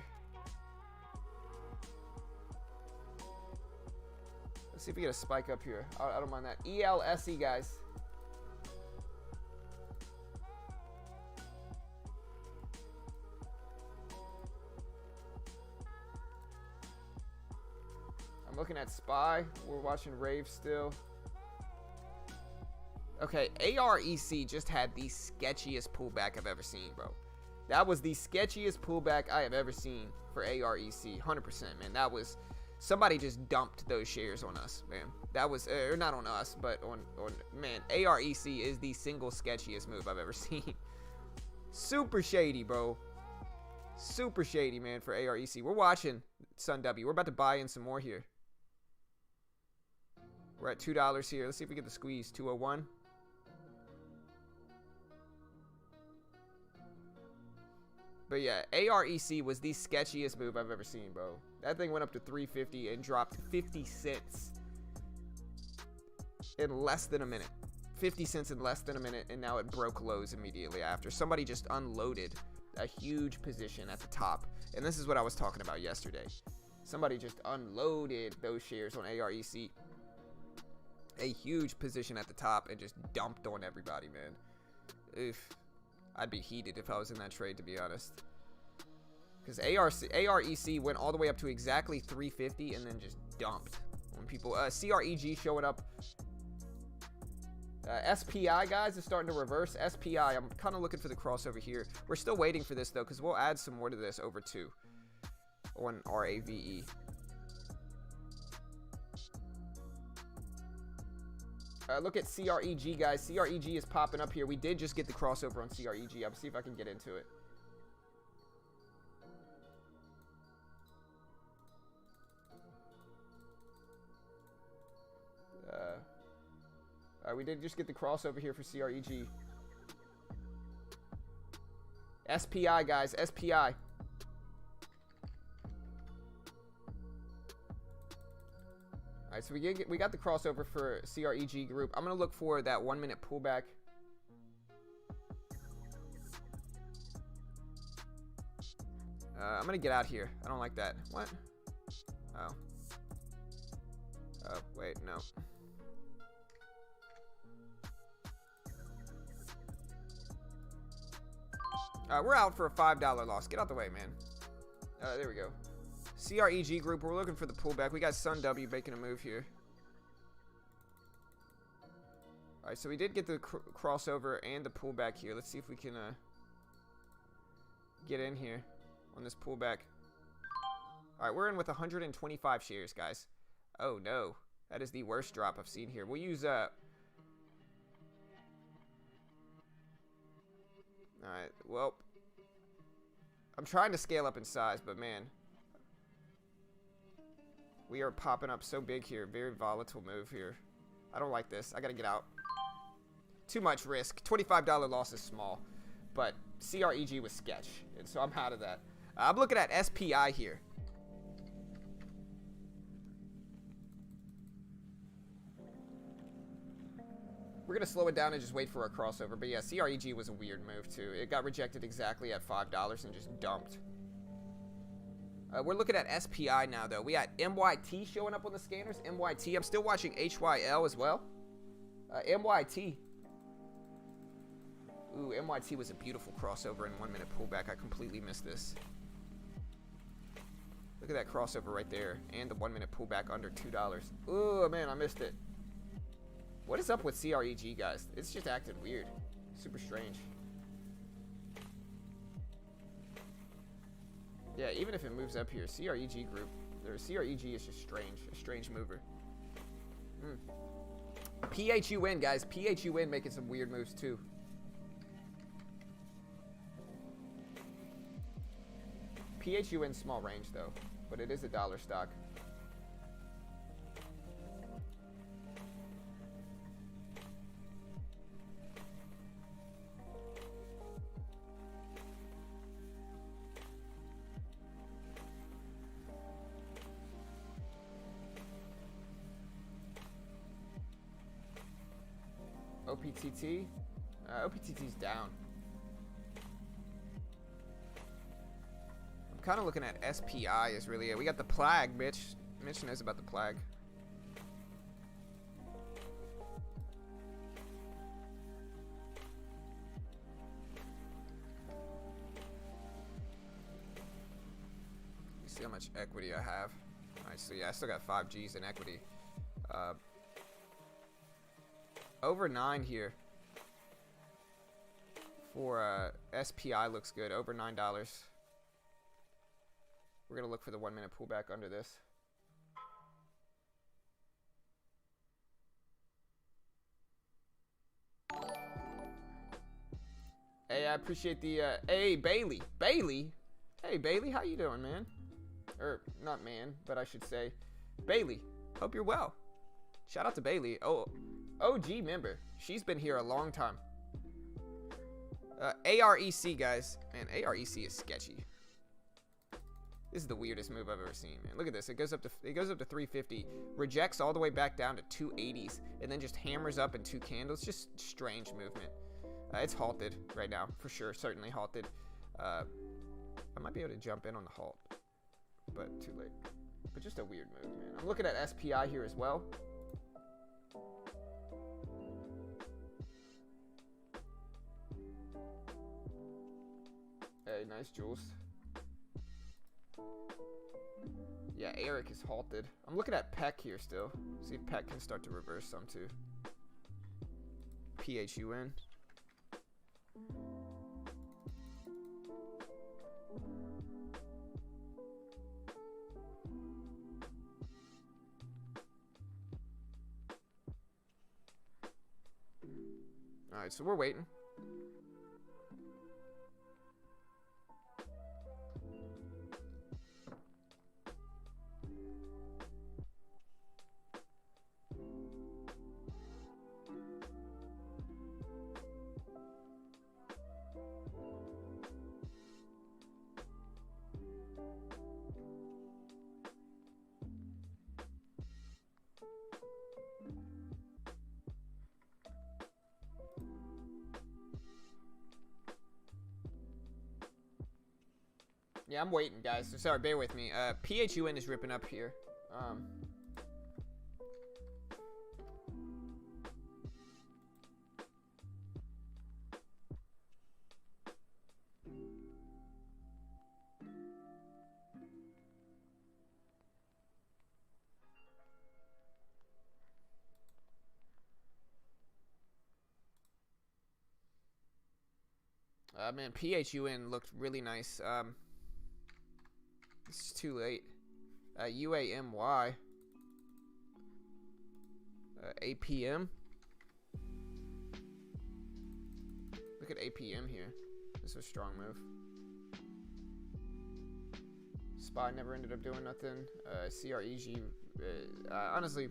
Let's see if we get a spike up here. I don't mind that. ELSE, guys. I'm looking at SPY. We're watching Rave still. Okay, AREC just had the sketchiest pullback I've ever seen, bro. That was the sketchiest pullback I have ever seen for AREC. 100%, man. That was... Somebody just dumped those shares on us, man. That was... or not on us, but on... Man, AREC is the single sketchiest move I've ever seen. Super shady, bro. Super shady, man, for AREC. We're watching Sun W. We're about to buy in some more here. We're at $2 here. Let's see if we get the squeeze. 201. But yeah, AREC was the sketchiest move I've ever seen, bro. That thing went up to 350 and dropped 50 cents in less than a minute. 50 cents in less than a minute, and now it broke lows immediately after. Somebody just unloaded a huge position at the top. And this is what I was talking about yesterday. Somebody just unloaded those shares on AREC. A huge position at the top and just dumped on everybody, man. Oof. I'd be heated if I was in that trade, to be honest. Because AREC went all the way up to exactly 350 and then just dumped on people. CREG showing up. SPI, guys, is starting to reverse. SPI, I'm kind of looking for the crossover here. We're still waiting for this, though, because we'll add some more to this over, too, on RAVE. Look at CREG, guys. CREG is popping up here. We did just get the crossover on CREG. I'll see if I can get into it. We did just get the crossover here for CREG. SPI, guys. SPI. Alright, so we got the crossover for CREG group. I'm going to look for that 1 minute pullback. I'm going to get out here. I don't like that. What? Oh. Oh, wait, no. We're out for a $5 loss. Get out the way, man. There we go. CREG group, we're looking for the pullback. We got Sun W making a move here. Alright, so we did get the crossover and the pullback here. Let's see if we can get in here on this pullback. Alright, we're in with 125 shares, guys. Oh, no. That is the worst drop I've seen here. We'll use... Alright, well... I'm trying to scale up in size, but man... We are popping up so big here. Very volatile move here. I don't like this. I gotta get out. Too much risk. $25 loss is small. But CREG was sketch. And so I'm out of that. I'm looking at SPI here. We're going to slow it down and just wait for a crossover. But yeah, CREG was a weird move too. It got rejected exactly at $5 and just dumped. We're looking at SPI now, though. We got MYT showing up on the scanners. MYT. I'm still watching HYL as well. MYT. Ooh, MYT was a beautiful crossover and 1 minute pullback. I completely missed this. Look at that crossover right there. And the 1 minute pullback under $2. Ooh, man, I missed it. What is up with CREG, guys? It's just acting weird. Super strange. Yeah, even if it moves up here, CREG group, or CREG is just strange, a strange mover. PHUN, guys, PHUN making some weird moves too. PHUN small range though, but it is a dollar stock. OPTT? OPTT's down. I'm kind of looking at SPI is really it. We got the plague, bitch. Mitch knows about the plague. much equity I have. Alright, so yeah, I still got 5 G's in equity. Over 9 here. For SPI looks good. Over $9. We're going to look for the 1 minute pullback under this. Hey, I appreciate the, hey, Bailey. Bailey? Hey, Bailey, how you doing, man? Or, not man, but I should say. Bailey, hope you're well. Shout out to Bailey. Oh, OG member. She's been here a long time. AREC, guys. Man, AREC is sketchy. This is the weirdest move I've ever seen, man. Look at this. It goes up to 350, rejects all the way back down to 280s, and then just hammers up in 2 candles. Just strange movement. It's halted right now, for sure. Certainly halted. I might be able to jump in on the halt, but too late. But just a weird move, man. I'm looking at SPI here as well. Hey, nice, Jules. Yeah, Eric is halted. I'm looking at Peck here still. See if Peck can start to reverse some too. PHUN. Alright, so we're waiting. Yeah, I'm waiting, guys. So sorry, bear with me. PHUN is ripping up here. Man, PHUN looked really nice. It's too late. UAMY. APM. Look at APM here. This is a strong move. SPY never ended up doing nothing. CREG. Honestly,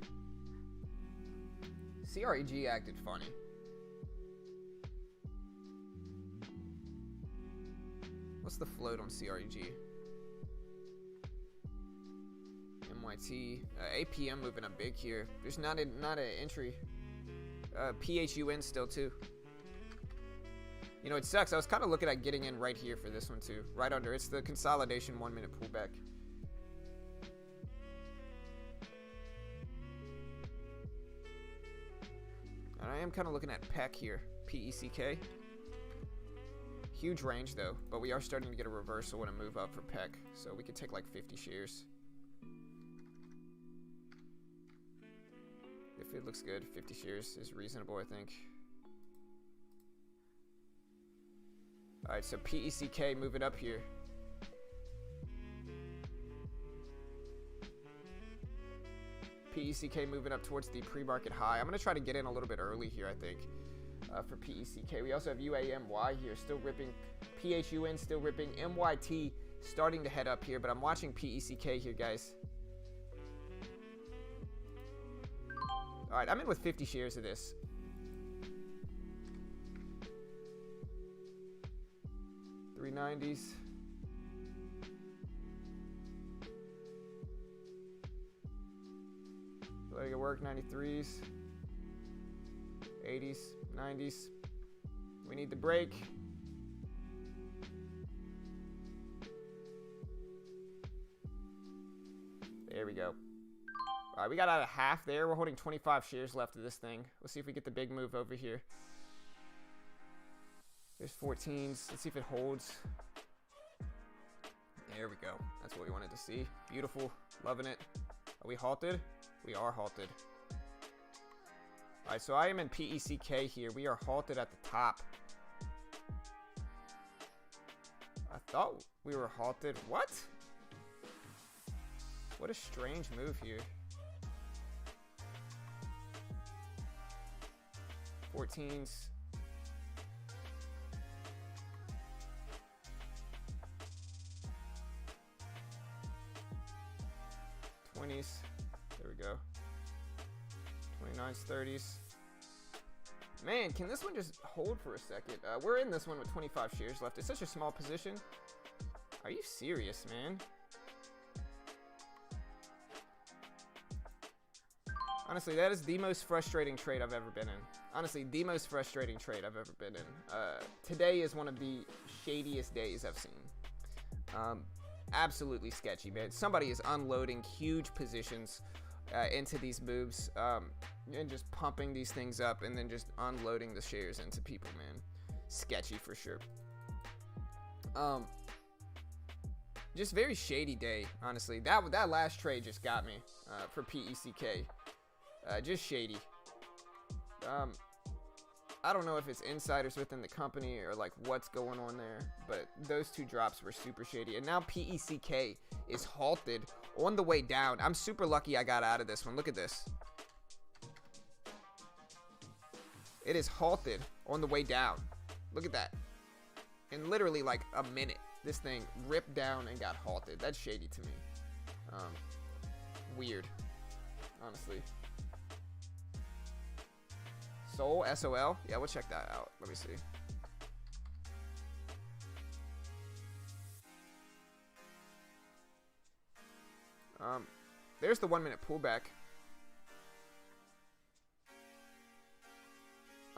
CREG acted funny. What's the float on CREG? MYT, APM moving up big here. There's not an entry. PHUN still too. You know, it sucks. I was kind of looking at getting in right here for this one too. Right under. It's the consolidation 1 minute pullback. And I am kind of looking at PEC here. PECK. Huge range though, but we are starting to get a reversal and a move up for PEC. So we could take like 50 shares. If it looks good, 50 shares is reasonable, I think. Alright, so PECK moving up here. PECK moving up towards the pre-market high. I'm going to try to get in a little bit early here, I think, for PECK. We also have UAMY here, still ripping. PHUN still ripping. MYT starting to head up here, but I'm watching PECK here, guys. All right, I'm in with 50 shares of this. $390s. Let it work. 93s. 80s. 90s. We need the break. There we go. All right, we got out of half there. We're holding 25 shares left of this thing. Let's see if we get the big move over here. There's 14s. Let's see if it holds. There we go. That's what we wanted to see. Beautiful. Loving it. Are we halted? We are halted. Alright, so I am in PECK here. We are halted at the top. I thought we were halted. What? What a strange move here. 14s. 20s. There we go. 29s, 30s. Man, can this one just hold for a second? We're in this one with 25 shares left. It's such a small position. Are you serious, man? Honestly, that is the most frustrating trade I've ever been in. Honestly, the most frustrating trade I've ever been in. Today is one of the shadiest days I've seen. Absolutely sketchy, man. Somebody is unloading huge positions into these moves and just pumping these things up and then just unloading the shares into people, man. Sketchy for sure. Just very shady day, honestly. That last trade just got me for PECK. Just shady. I don't know if it's insiders within the company or like what's going on there, but those two drops were super shady. And now PECK is halted on the way down. I'm super lucky I got out of this one. Look at this. It is halted on the way down. Look at that. In literally like a minute, this thing ripped down and got halted. That's shady to me. Weird, honestly. Sol, SOL. Yeah, we'll check that out. Let me see. There's the 1 minute pullback.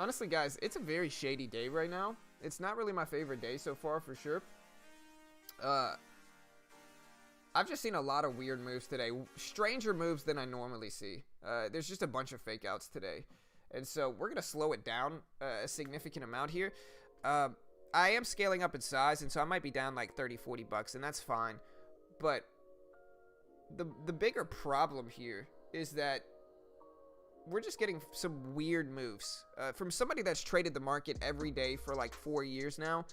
Honestly, guys, it's a very shady day right now. It's not really my favorite day so far, for sure. I've just seen a lot of weird moves today. Stranger moves than I normally see. There's just a bunch of fake outs today. And so we're going to slow it down a significant amount here. I am scaling up in size, and so I might be down like 30, 40 bucks, and that's fine. But the bigger problem here is that we're just getting some weird moves. From somebody that's traded the market every day for like 4 years now,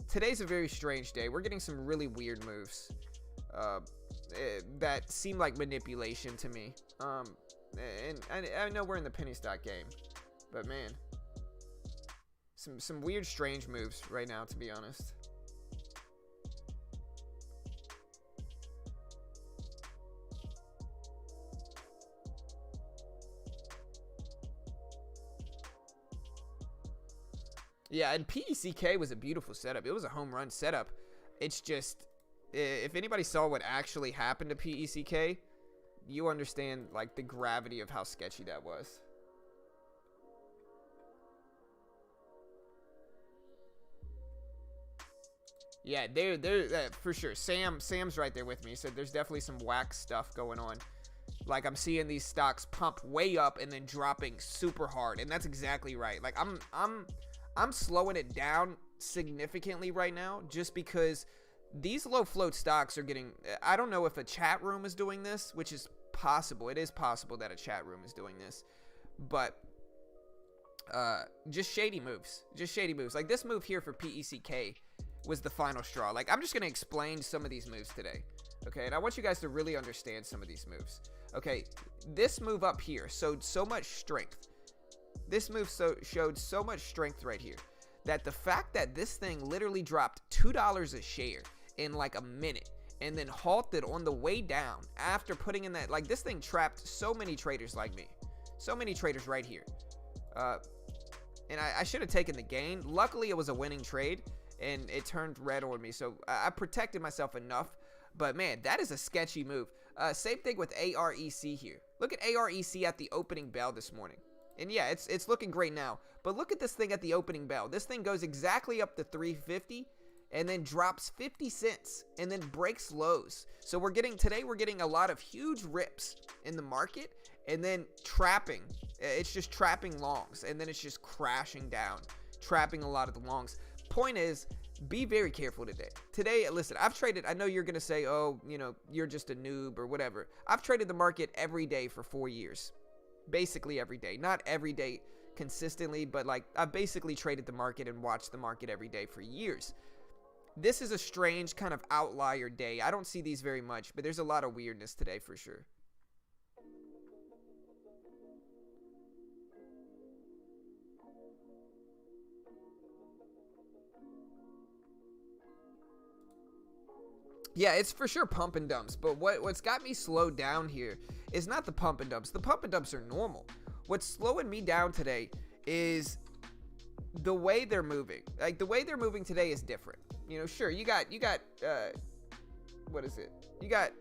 today's a very strange day. We're getting some really weird moves that seem like manipulation to me. And I know we're in the penny stock game, but man, some weird, strange moves right now, to be honest. Yeah, and PECK was a beautiful setup. It was a home run setup. It's just, if anybody saw what actually happened to PECK, you understand like the gravity of how sketchy that was. Yeah, they're for sure. Sam's right there with me. He said there's definitely some whack stuff going on. Like I'm seeing these stocks pump way up and then dropping super hard, and that's exactly right. Like I'm slowing it down significantly right now just because these low float stocks are getting, I don't know if a chat room is doing this, which is possible. It is possible that a chat room is doing this, but just shady moves. Like this move here for PECK was the final straw. Like I'm just going to explain some of these moves today. Okay. And I want you guys to really understand some of these moves. Okay. This move up here showed so much strength. This move showed so much strength right here that the fact that this thing literally dropped $2 a share in like a minute and then halted on the way down after putting in that, like this thing trapped so many traders like me, so many traders right here. And I should have taken the gain. Luckily it was a winning trade and it turned red on me. So I protected myself enough, but man, that is a sketchy move. Same thing with AREC here. Look at AREC at the opening bell this morning. And yeah, it's looking great now. But look at this thing at the opening bell. This thing goes exactly up to 350 and then drops 50 cents and then breaks lows. So today we're getting a lot of huge rips in the market and then trapping. It's just trapping longs and then it's just crashing down, trapping a lot of the longs. Point is, be very careful today. Today, listen, I've traded, I know you're going to say, oh, you know, you're just a noob or whatever. I've traded the market every day for 4 years. Basically every day. Not every day consistently, but like I've basically traded the market and watched the market every day for years. This is a strange kind of outlier day. I don't see these very much, but there's a lot of weirdness today for sure. Yeah, it's for sure pump and dumps, but what's got me slowed down here is not the pump and dumps. The pump and dumps are normal. What's slowing me down today is the way they're moving. Like, the way they're moving today is different. You know, sure, you got what is it? You got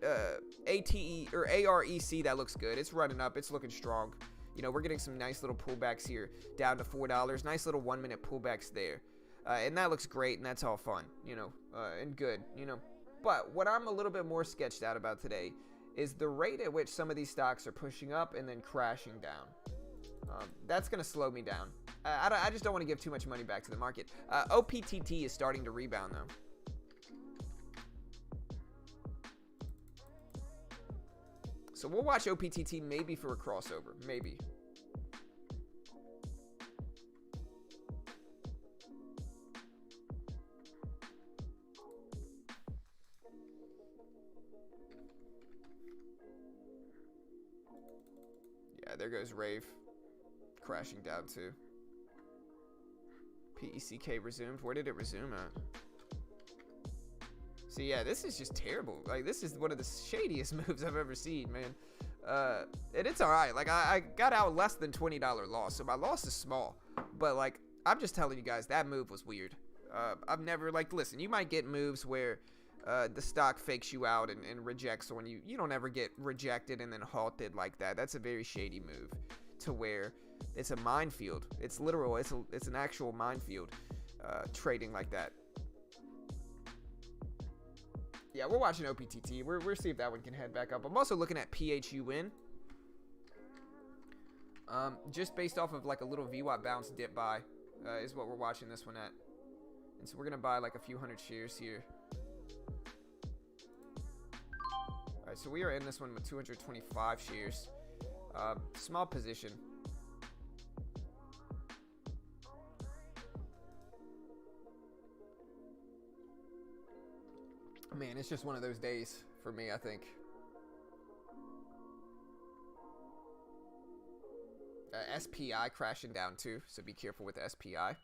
ATE or AREC that looks good. It's running up. It's looking strong. You know, we're getting some nice little pullbacks here down to $4. Nice little 1 minute pullbacks there. And that looks great, and that's all fun, you know, and good, you know. But what I'm a little bit more sketched out about today is the rate at which some of these stocks are pushing up and then crashing down. That's going to slow me down. I just don't want to give too much money back to the market. OPTT is starting to rebound, though. So we'll watch OPTT maybe for a crossover. Maybe. There goes Rave, crashing down too. PECK resumed. Where did it resume at? So yeah, this is just terrible. Like, this is one of the shadiest moves I've ever seen, man. And it's all right. Like, I got out less than $20 loss, so my loss is small. But like, I'm just telling you guys, that move was weird. I've never, like, listen, you might get moves where the stock fakes you out and rejects on you. You don't ever get rejected and then halted like that. That's a very shady move, to where it's a minefield. It's literal. It's an actual minefield, trading like that. Yeah, we're watching OPTT. We're see if that one can head back up. I'm also looking at PHUN. Just based off of like a little VWAP bounce dip buy, is what we're watching this one at. And so we're gonna buy like a few hundred shares here. Alright, so we are in this one with 225 shares. Small position. Man, it's just one of those days for me, I think. SPI crashing down too, so be careful with SPI.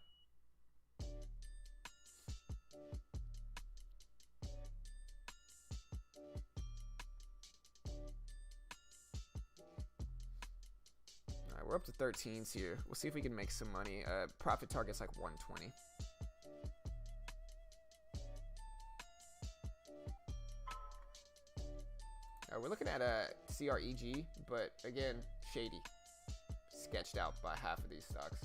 We're up to 13s here. We'll see if we can make some money. Profit target's like 120. We're looking at a CREG, but again, shady. Sketched out by half of these stocks.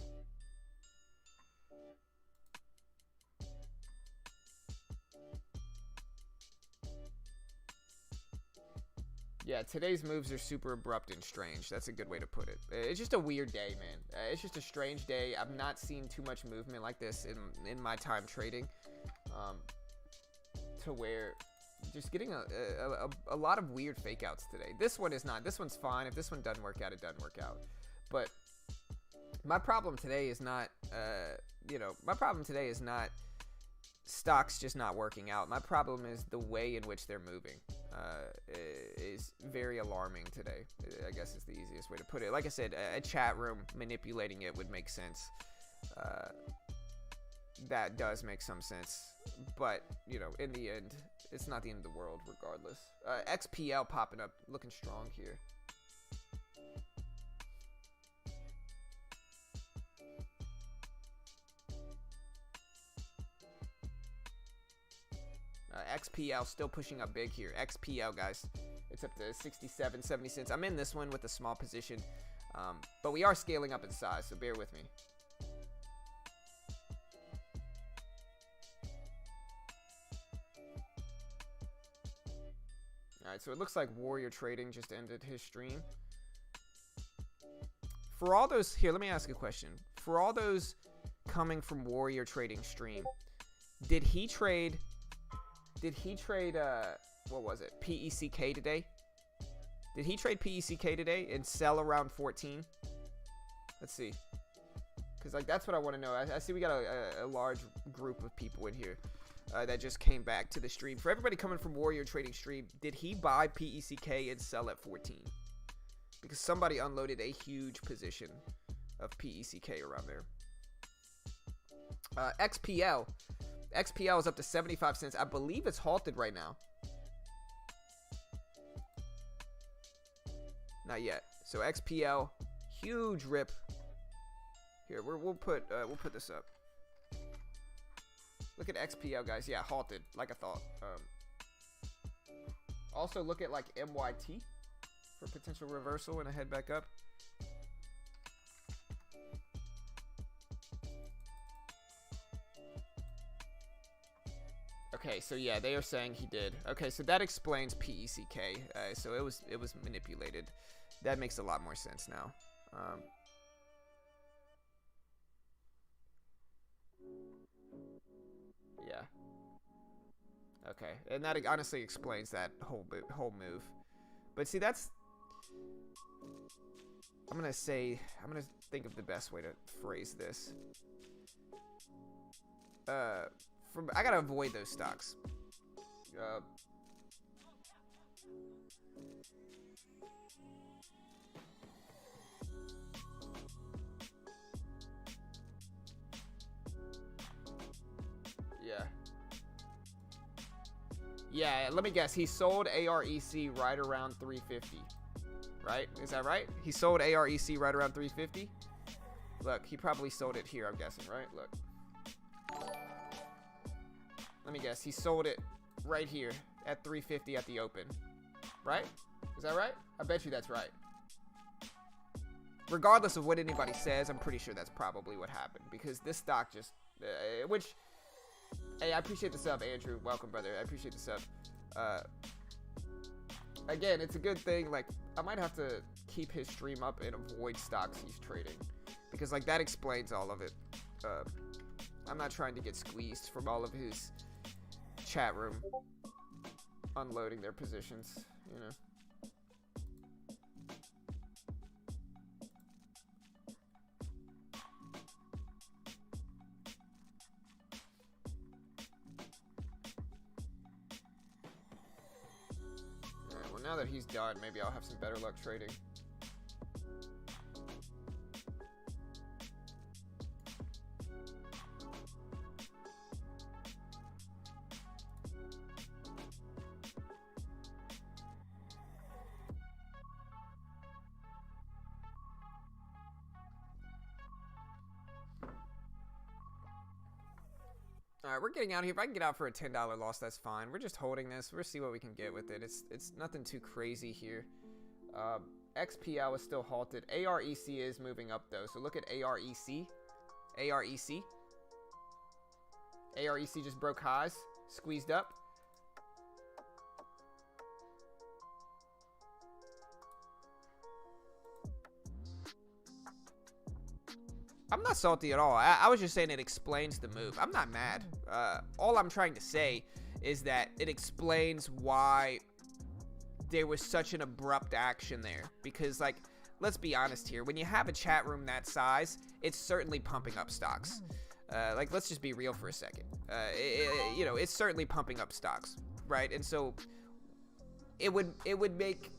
Yeah, today's moves are super abrupt and strange. That's a good way to put it. It's just a weird day, man. It's just a strange day. I've not seen too much movement like this in my time trading. To where just getting a lot of weird fake outs today. This one is not. This one's fine. If this one doesn't work out, it doesn't work out. But my problem today is not, my problem today is not stocks just not working out. My problem is the way in which they're moving. Is very alarming today, I guess is the easiest way to put it. Like I said, a chat room manipulating it would make sense. That does make some sense. But, in the end, it's not the end of the world regardless. XPL popping up, looking strong here. XPL still pushing up big here. XPL, guys. It's up to 67, 70 cents. I'm in this one with a small position. But we are scaling up in size, so bear with me. Alright, so it looks like Warrior Trading just ended his stream. For all those... Here, let me ask a question. For all those coming from Warrior Trading stream, Did he trade what was it? PECK today? Did he trade PECK today and sell around 14? Let's see. Because, like, that's what I want to know. I see we got a large group of people in here that just came back to the stream. For everybody coming from Warrior Trading stream, did he buy PECK and sell at 14? Because somebody unloaded a huge position of PECK around there. XPL. XPL is up to 75 cents. I believe it's halted right now. Not yet. So XPL, huge rip. Here, we'll put this up. Look at XPL, guys. Yeah, halted, like I thought. Also, look at like MYT for potential reversal and a head back up. Okay, so yeah, they are saying he did. Okay, so that explains PECK. So it was manipulated. That makes a lot more sense now. Yeah. Okay, and that honestly explains that whole move. But see, that's... I'm gonna think of the best way to phrase this. I gotta avoid those stocks. Yeah, let me guess. He sold AREC right around 350. Right? Is that right? He sold AREC right around 350? Look, he probably sold it here, I'm guessing, right? Look. Let me guess. He sold it right here at 350 at the open. Right? Is that right? I bet you that's right. Regardless of what anybody says, I'm pretty sure that's probably what happened. Because this stock just... Hey, I appreciate the sub, Andrew. Welcome, brother. I appreciate the sub. Again, it's a good thing. Like, I might have to keep his stream up and avoid stocks he's trading. Because, like, that explains all of it. I'm not trying to get squeezed from all of his chat room unloading their positions, you know. Alright, well, now that he's done, maybe I'll have some better luck trading. Alright, we're getting out of here. If I can get out for a $10 loss, that's fine. We're just holding this. We'll see what we can get with it. It's nothing too crazy here. XPL is still halted. AREC is moving up, though. So look at AREC. AREC. AREC just broke highs. Squeezed up. I'm not salty at all. I was just saying it explains the move. I'm not mad. All I'm trying to say is that it explains why there was such an abrupt action there. Because, like, let's be honest here. When you have a chat room that size, it's certainly pumping up stocks. Like, let's just be real for a second. You know, it's certainly pumping up stocks, right? And so it would make...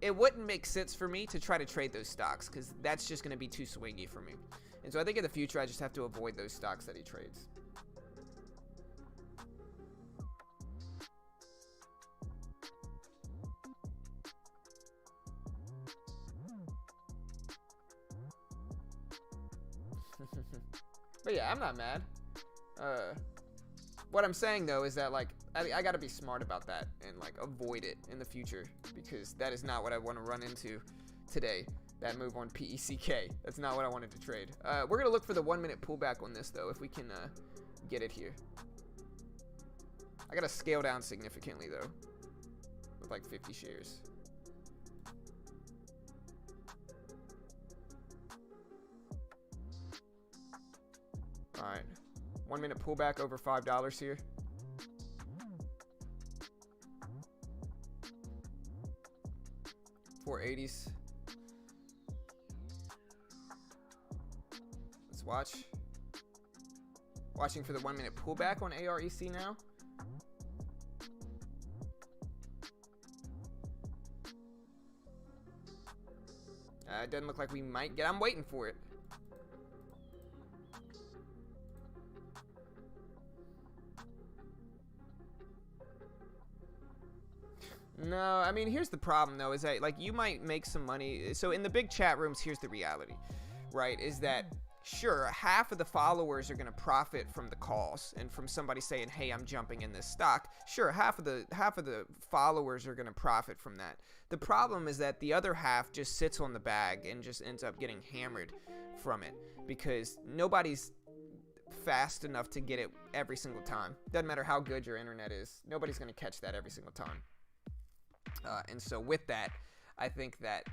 it wouldn't make sense for me to try to trade those stocks because that's just going to be too swingy for me. And so I think in the future, I just have to avoid those stocks that he trades. But yeah, I'm not mad. What I'm saying, though, is that, like, I gotta be smart about that and, like, avoid it in the future because that is not what I want to run into today. That move on PECK. That's not what I wanted to trade. We're gonna look for the 1 minute pullback on this, though, if we can get it here. I gotta scale down significantly, though, with like 50 shares. All right. 1 minute pullback over $5 here. $4.80s. Let's watch. Watching for the 1 minute pullback on AREC now. It doesn't look like we might get. I'm waiting for it. No, I mean, here's the problem though, is that like you might make some money. So in the big chat rooms, here's the reality, right? Is that sure, half of the followers are going to profit from the calls and from somebody saying, "Hey, I'm jumping in this stock." Sure, half of the followers are going to profit from that. The problem is that the other half just sits on the bag and just ends up getting hammered from it because nobody's fast enough to get it every single time. Doesn't matter how good your internet is. Nobody's going to catch that every single time. And so with that, I think that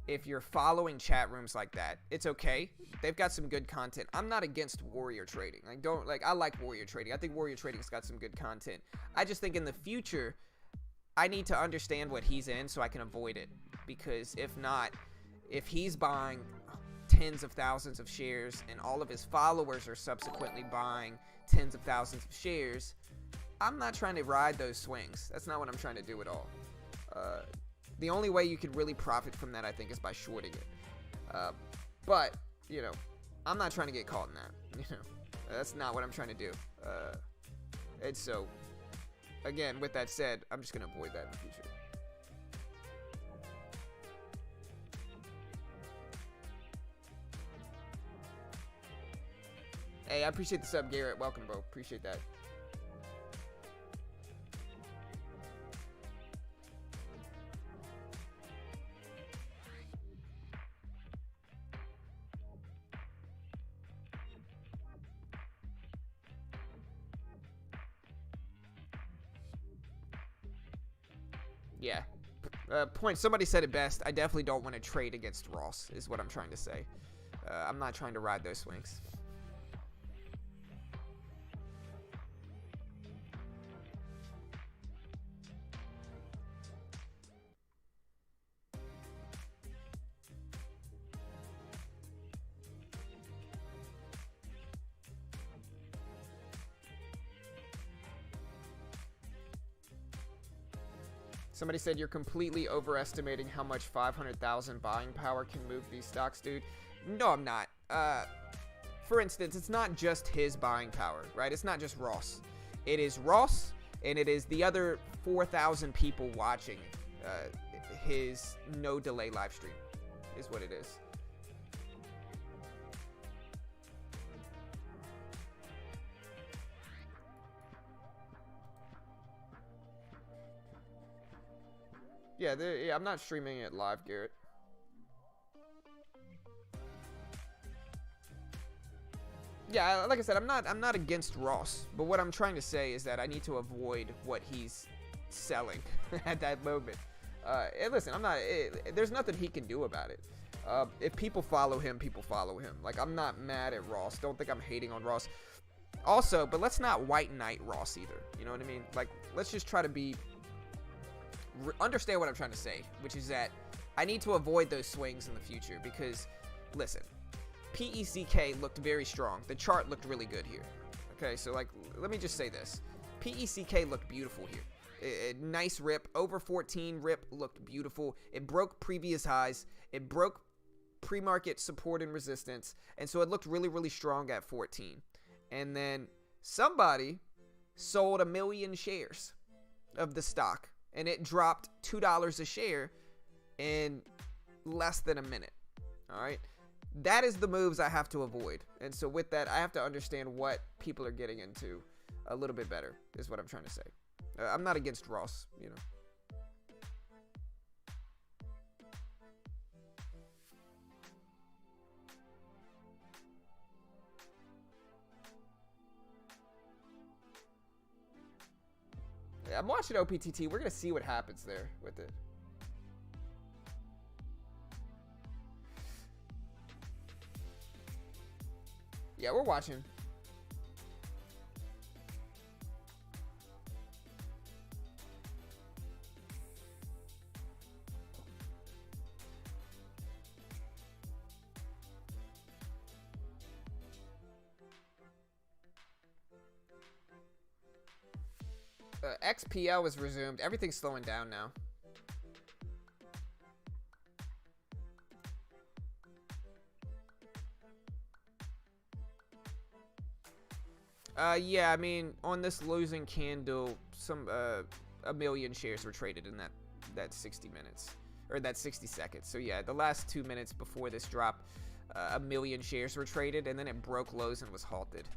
if you're following chat rooms like that, it's okay. They've got some good content. I'm not against warrior trading. I like warrior trading. I think warrior trading's got some good content. I just think in the future, I need to understand what he's in so I can avoid it. Because if not, if he's buying tens of thousands of shares and all of his followers are subsequently buying tens of thousands of shares, I'm not trying to ride those swings. That's not what I'm trying to do at all. The only way you could really profit from that, I think, is by shorting it. But, you know, I'm not trying to get caught in that. You know, that's not what I'm trying to do. And so, again, with that said, I'm just going to avoid that in the future. Hey, I appreciate the sub, Garrett. Welcome, bro. Appreciate that. Yeah. Point. Somebody said it best. I definitely don't want to trade against Ross, is what I'm trying to say. I'm not trying to ride those swings. Somebody said you're completely overestimating how much 500,000 buying power can move these stocks, dude. No, I'm not. For instance, it's not just his buying power, right? It's not just Ross. It is Ross, and it is the other 4,000 people watching his no delay live stream, is what it is. Yeah, I'm not streaming it live, Garrett. Yeah, like I said, I'm not against Ross, but what I'm trying to say is that I need to avoid what he's selling at that moment. And listen, there's nothing he can do about it. If people follow him, people follow him. Like, I'm not mad at Ross. Don't think I'm hating on Ross. Also, but let's not white knight Ross either. You know what I mean? Like, let's just try to understand what I'm trying to say, which is that I need to avoid those swings in the future because, listen, PECK looked very strong. The chart looked really good here. Okay, so like, let me just say this. PECK looked beautiful here. Nice rip. Over 14 rip looked beautiful. It broke previous highs. It broke pre-market support and resistance. And so it looked really, really strong at 14. And then somebody sold 1 million shares of the stock. And it dropped $2 a share in less than a minute. All right. That is the moves I have to avoid. And so with that, I have to understand what people are getting into a little bit better, is what I'm trying to say. I'm not against Ross, you know. I'm watching OPTT. We're going to see what happens there with it. Yeah, we're watching. XPL was resumed. Everything's slowing down now. Yeah, I mean, on this losing candle, a million shares were traded in that 60 minutes, or that 60 seconds. So yeah, the last 2 minutes before this drop, a million shares were traded, and then it broke lows and was halted.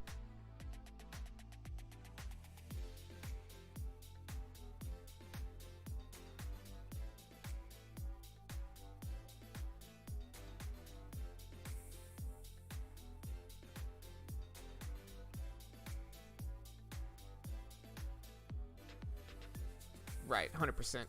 Right, 100%.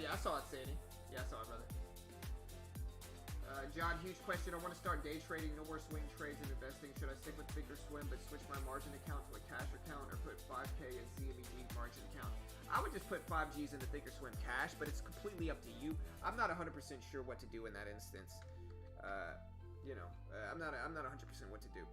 Yeah, I saw it, Sandy. Yeah, I saw it, brother. John, huge question. I want to start day trading. No more swing trades and investing. Should I stick with Thinkorswim but switch my margin account to a cash account, or put 5K in CME margin account? I would just put 5Gs into Thinkorswim cash, but it's completely up to you. I'm not 100% sure what to do in that instance. I'm not 100% what to do.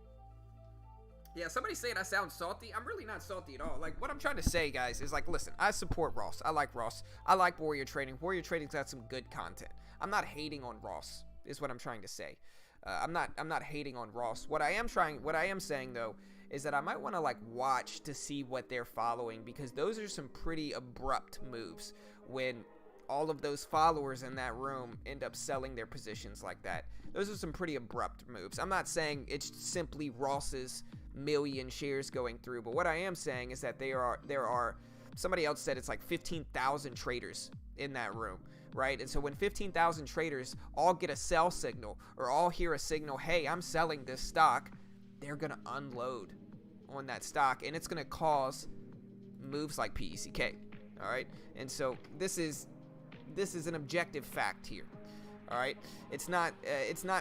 Yeah, somebody saying I sound salty. I'm really not salty at all. Like, what I'm trying to say, guys, is like, listen, I support Ross. I like Ross. I like Warrior Trading. Warrior Trading's got some good content. I'm not hating on Ross, is what I'm trying to say. I'm not hating on Ross. What I am saying though, is that I might want to like watch to see what they're following, because those are some pretty abrupt moves when all of those followers in that room end up selling their positions like that. Those are some pretty abrupt moves. I'm not saying it's simply Ross's million shares going through, but what I am saying is that there are somebody else said it's like 15,000 traders in that room, right? And so when 15,000 traders all get a sell signal, or all hear a signal, hey, I'm selling this stock, they're gonna unload on that stock, and it's gonna cause moves like PECK. All right, and so this is an objective fact here. All right, it's not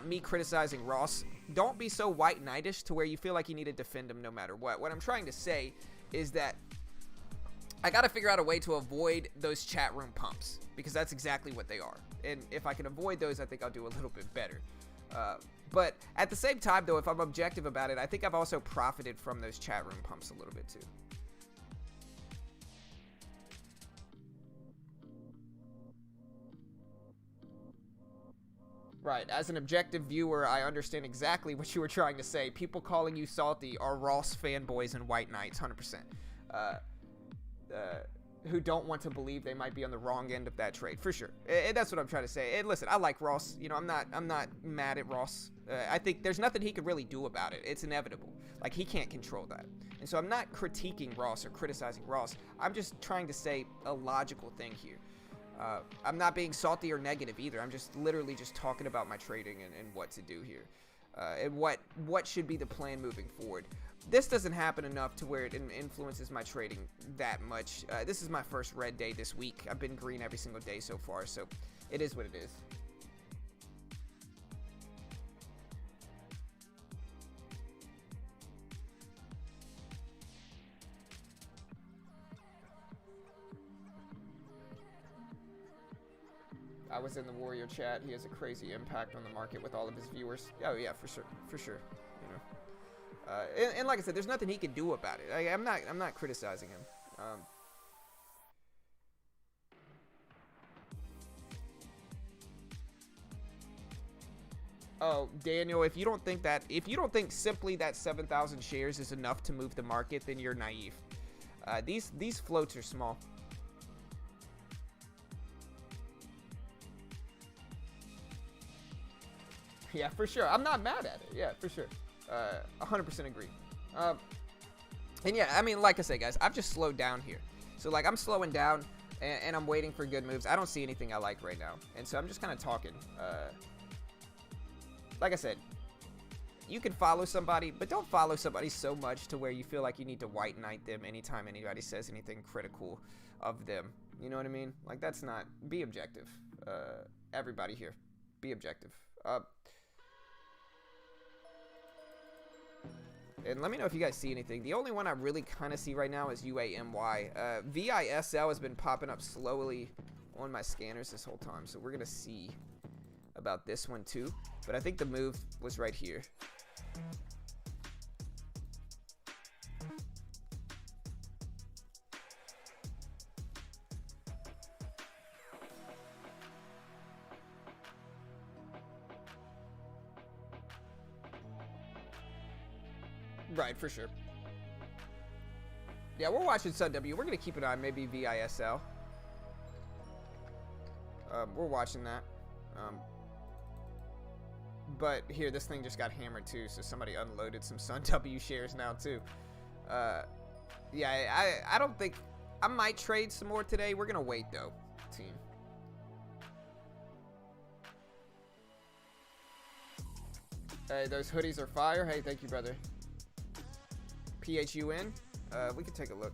me criticizing Ross. Don't be so white knightish to where you feel like you need to defend him no matter what. What I'm trying to say is that I got to figure out a way to avoid those chat room pumps, because that's exactly what they are. And if I can avoid those, I think I'll do a little bit better. But at the same time, though, if I'm objective about it, I think I've also profited from those chat room pumps a little bit too. Right, as an objective viewer, I understand exactly what you were trying to say. People calling you salty are Ross fanboys and white knights, 100%. Who don't want to believe they might be on the wrong end of that trade, for sure. And that's what I'm trying to say. And listen, I like Ross. You know, I'm not mad at Ross. I think there's nothing he could really do about it. It's inevitable. Like, he can't control that. And so I'm not critiquing Ross or criticizing Ross. I'm just trying to say a logical thing here. I'm not being salty or negative either. I'm just literally just talking about my trading and what to do here, and what should be the plan moving forward. This doesn't happen enough to where it influences my trading that much. This is my first red day this week. I've been green every single day so far, so it is what it is. I was in the Warrior chat. He has a crazy impact on the market with all of his viewers. Oh yeah, for sure, you know. And like I said, there's nothing he can do about it. I'm not criticizing him. Oh, Daniel, if you don't think simply that 7,000 shares is enough to move the market, then you're naive. These floats are small. Yeah, for sure. I'm not mad at it. Yeah, for sure. 100% agree. And yeah, I mean, like I said, guys, I've just slowed down here. So, like, I'm slowing down, and I'm waiting for good moves. I don't see anything I like right now. And so I'm just kind of talking. Like I said, you can follow somebody, but don't follow somebody so much to where you feel like you need to white knight them anytime anybody says anything critical of them. You know what I mean? Like, that's not... Be objective. Everybody here. Be objective. And let me know if you guys see anything. The only one I really kind of see right now is UAMY. VISL has been popping up slowly on my scanners this whole time. So we're going to see about this one too. But I think the move was right here. Right, for sure. Yeah, we're watching Sun W. We're going to keep an eye on maybe VISL. We're watching that. But here, this thing just got hammered too, so somebody unloaded some Sun W shares now too. Yeah, I don't think... I might trade some more today. We're going to wait though, team. Hey, those hoodies are fire. Hey, thank you, brother. PHUN, we could take a look.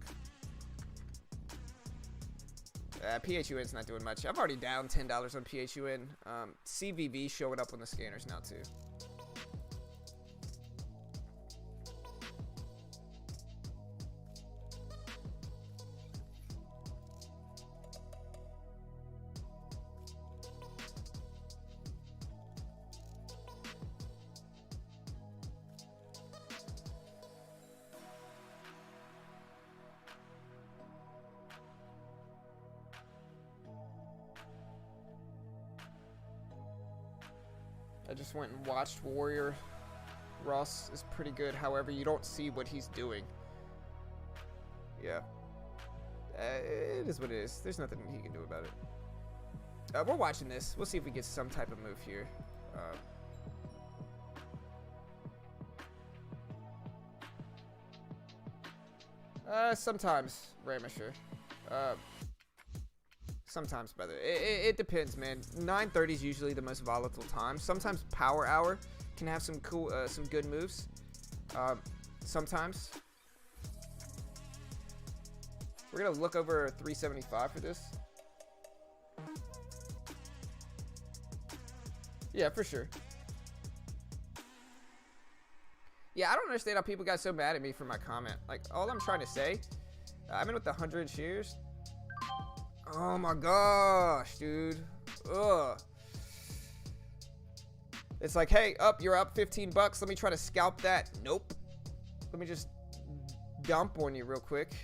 PHUN's not doing much. I'm already down $10 on PHUN. CVV showing up on the scanners now too. I just went and watched Warrior. Ross is pretty good. However, you don't see what he's doing. Yeah. It is what it is. There's nothing he can do about it. We're watching this. We'll see if we get some type of move here. Sometimes, Ramasher. Sometimes, brother. It depends, man. 9:30 is usually the most volatile time. Sometimes Power Hour can have some cool, some good moves. Sometimes. We're gonna look over 375 for this. Yeah, for sure. Yeah, I don't understand how people got so mad at me for my comment. Like, all I'm trying to say, I'm in with 100 shares. Oh my gosh, dude. Ugh. It's like, hey, you're up 15 bucks. Let me try to scalp that. Nope. Let me just dump on you real quick.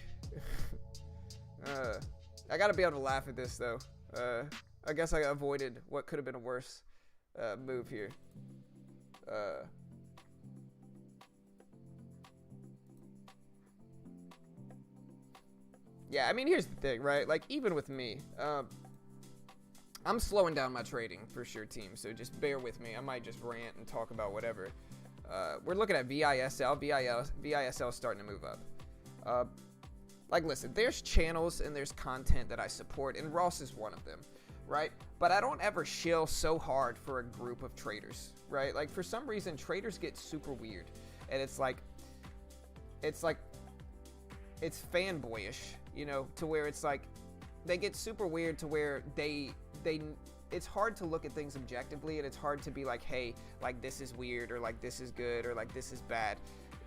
I gotta be able to laugh at this though. I guess I avoided what could have been a worse move here. Yeah, I mean, here's the thing, right? Like, even with me, I'm slowing down my trading for sure, team. So just bear with me. I might just rant and talk about whatever. We're looking at VISL. VISL is starting to move up. Like, listen, there's channels and there's content that I support, and Ross is one of them, right? But I don't ever shill so hard for a group of traders, right? Like, for some reason, traders get super weird, and it's fanboyish, you know, to where it's like they get super weird to where it's hard to look at things objectively, and it's hard to be like, hey, like, this is weird, or like, this is good, or like, this is bad.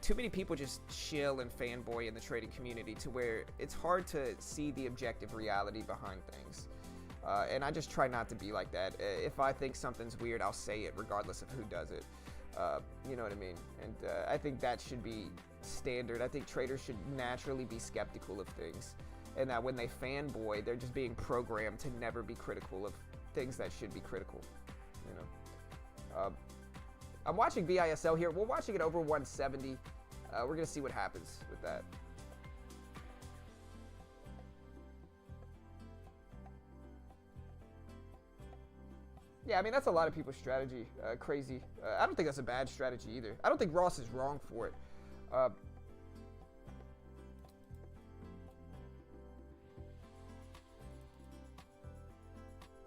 Too many people just chill and fanboy in the trading community to where it's hard to see the objective reality behind things. And I just try not to be like that. If I think something's weird, I'll say it regardless of who does it. You know what I mean? And I think that should be standard. I think traders should naturally be skeptical of things, and that when they fanboy, they're just being programmed to never be critical of things that should be critical. You know, I'm watching VISL here. We're watching it over 170. We're gonna see what happens with that. Yeah, I mean, that's a lot of people's strategy. Crazy. I don't think that's a bad strategy either. I don't think Ross is wrong for it.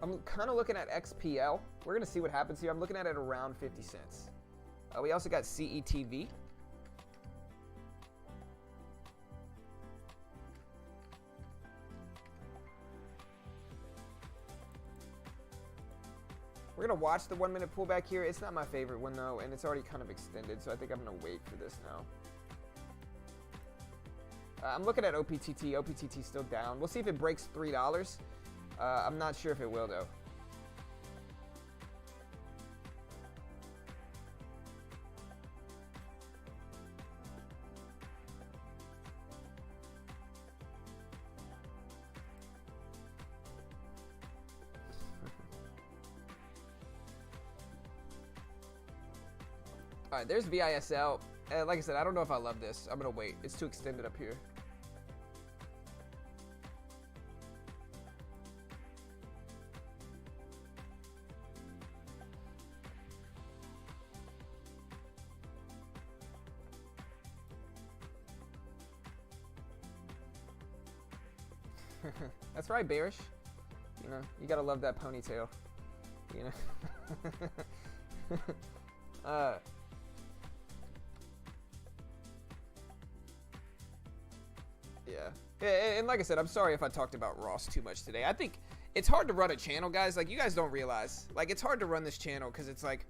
I'm kind of looking at XPL. We're going to see what happens here. I'm looking at it around 50 cents. We also got CETV. We're going to watch the 1 minute pullback here. It's not my favorite one though, and it's already kind of extended, so I think I'm going to wait for this now. I'm looking at OPTT. OPTT still down. We'll see if it breaks $3. I'm not sure if it will though. All right, there's VISL. Like I said, I don't know if I love this. I'm going to wait. It's too extended up here. That's right, bearish. You know, you got to love that ponytail. You know. Yeah, and like I said, I'm sorry if I talked about Ross too much today. I think it's hard to run a channel, guys. Like, you guys don't realize. Like, it's hard to run this channel because it's like,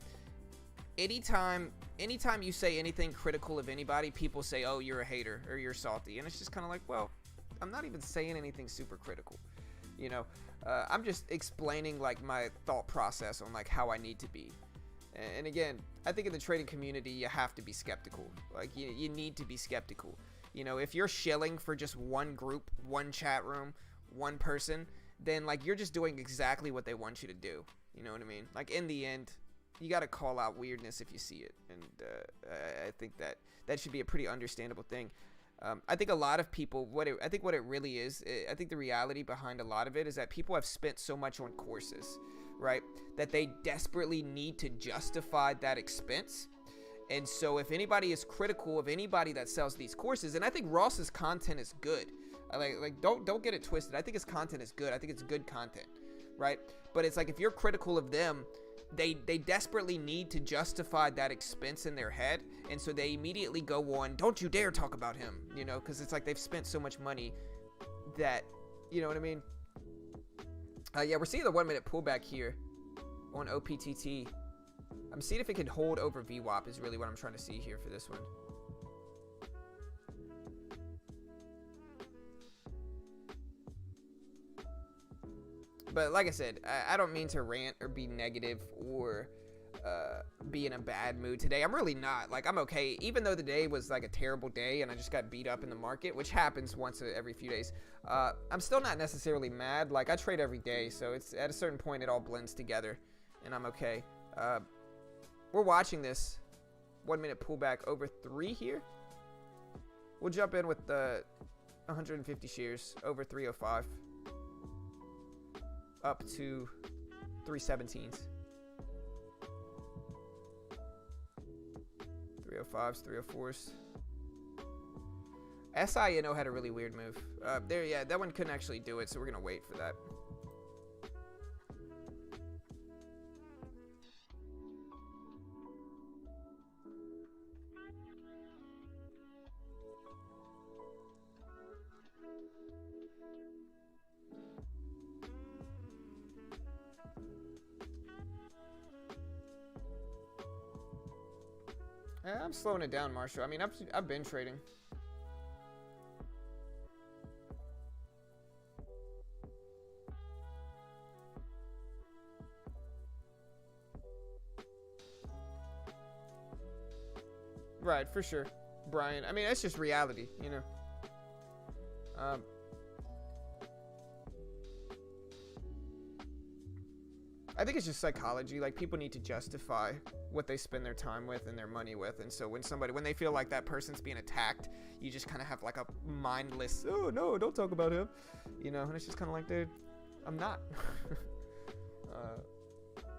anytime you say anything critical of anybody, people say, oh, you're a hater or you're salty. And it's just kind of like, well, I'm not even saying anything super critical. You know, I'm just explaining, like, my thought process on, like, how I need to be. And again, I think in the trading community, you have to be skeptical. Like, you need to be skeptical. You know, if you're shilling for just one group, one chat room, one person, then, like, you're just doing exactly what they want you to do. You know what I mean? Like, in the end, you got to call out weirdness if you see it. And I think that should be a pretty understandable thing. I think a lot of people, what it really is, I think the reality behind a lot of it is that people have spent so much on courses, right, that they desperately need to justify that expense. And so if anybody is critical of anybody that sells these courses, and I think Ross's content is good. Like don't get it twisted. I think his content is good. I think it's good content, right? But it's like, if you're critical of them, they desperately need to justify that expense in their head, and so they immediately go on, don't you dare talk about him, you know, because it's like they've spent so much money that, you know what I mean? Yeah, we're seeing the 1 minute pullback here on OPTT. I'm seeing if it can hold over VWAP is really what I'm trying to see here for this one. But like I said, I don't mean to rant or be negative or be in a bad mood today. I'm really not. Like, I'm okay. Even though the day was like a terrible day and I just got beat up in the market, which happens once every few days, I'm still not necessarily mad. Like, I trade every day, so it's at a certain point it all blends together and I'm okay. We're watching this 1 minute pullback over 3 here. We'll jump in with the 150 shares over 305 up to 317s. 305s, 304s. SINO had a really weird move. Yeah, that one couldn't actually do it, so we're gonna wait for that. I'm slowing it down, Marshall. I mean, I've been trading. Right, for sure, Brian. I mean, that's just reality, you know. I think it's just psychology. Like, people need to justify what they spend their time with and their money with. And so when they feel like that person's being attacked, you just kind of have like a mindless, oh no, don't talk about him, you know. And it's just kind of like, dude, I'm not.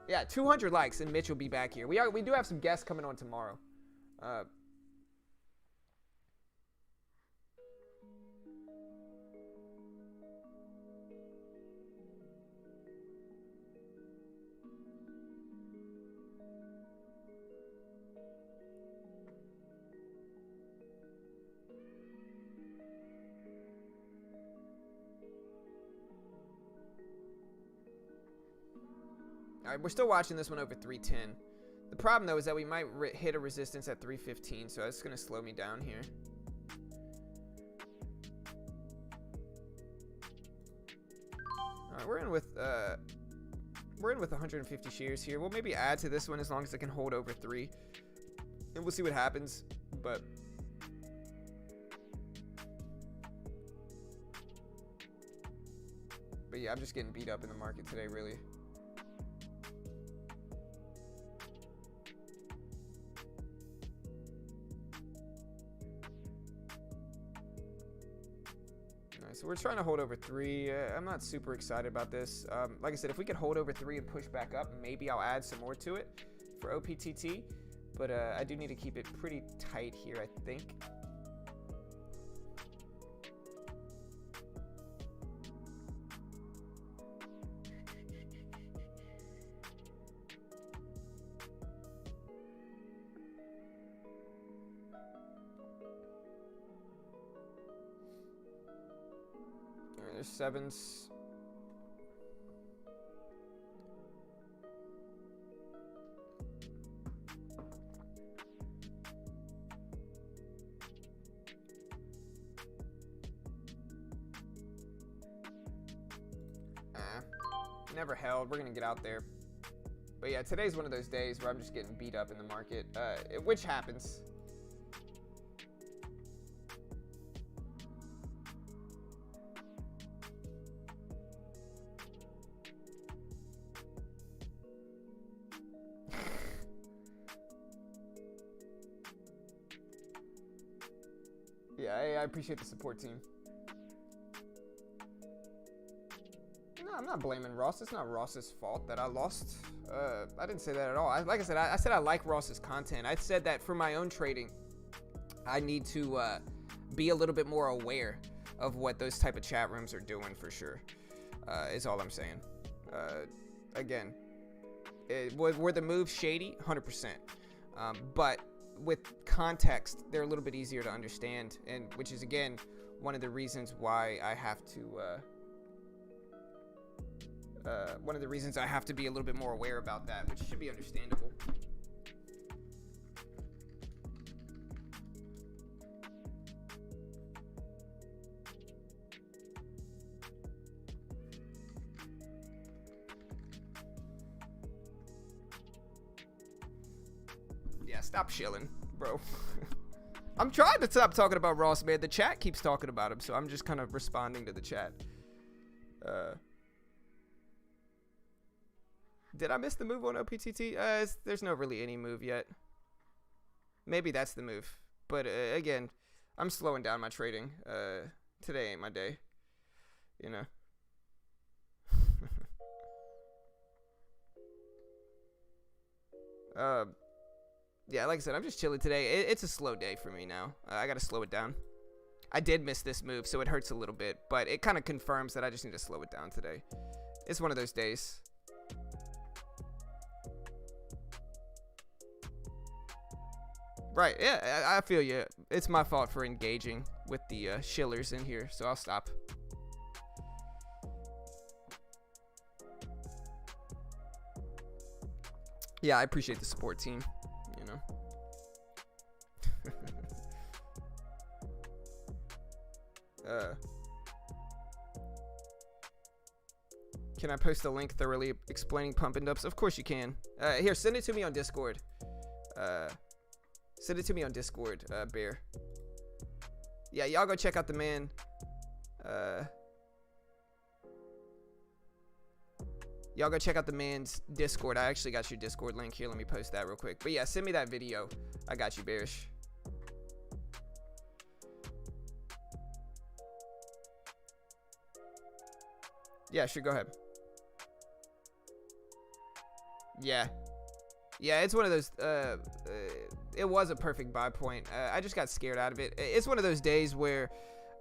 Yeah, 200 likes and Mitch will be back here. We do have some guests coming on tomorrow. All right, we're still watching this one over 310. The problem, though, is that we might hit a resistance at 315, so that's going to slow me down here. All right, we're in with 150 shares here. We'll maybe add to this one as long as it can hold over 3, and we'll see what happens. But yeah, I'm just getting beat up in the market today, really. So we're trying to hold over 3. I'm not super excited about this. Like I said, if we could hold over 3 and push back up, maybe I'll add some more to it for OPTT. But I do need to keep it pretty tight here, I think. There's 7s. Never held. We're gonna get out there. But yeah, today's one of those days where I'm just getting beat up in the market, which happens. Yeah, I appreciate the support, team. No, I'm not blaming Ross. It's not Ross's fault that I lost. I didn't say that at all. Like I said, I said I like Ross's content. I said that for my own trading, I need to be a little bit more aware of what those type of chat rooms are doing for sure, is all I'm saying. Again, were the moves shady? 100%. But with context, they're a little bit easier to understand, and which is again one of the reasons why I have to be a little bit more aware about that, which should be understandable. Yeah, stop shilling, bro. I'm trying to stop talking about Ross, man. The chat keeps talking about him, so I'm just kind of responding to the chat. Did I miss the move on OPTT? There's no really any move yet. Maybe that's the move. But again, I'm slowing down my trading. Today ain't my day. You know. Yeah, like I said, I'm just chilling today. It's a slow day for me now. I got to slow it down. I did miss this move, so it hurts a little bit. But it kind of confirms that I just need to slow it down today. It's one of those days. Right, yeah, I feel you. It's my fault for engaging with the shillers in here, so I'll stop. Yeah, I appreciate the support, team. You know. Can I post a link thoroughly explaining pump and dumps? Of course you can. Here, send it to me on Discord. Send it to me on Discord, Bear. Yeah, y'all go check out the man. Y'all go check out the man's Discord. I actually got your Discord link here. Let me post that real quick. But yeah, send me that video. I got you, Bearish. Yeah, sure, go ahead. Yeah. Yeah, it's one of those, it was a perfect buy point. I just got scared out of it. It's one of those days where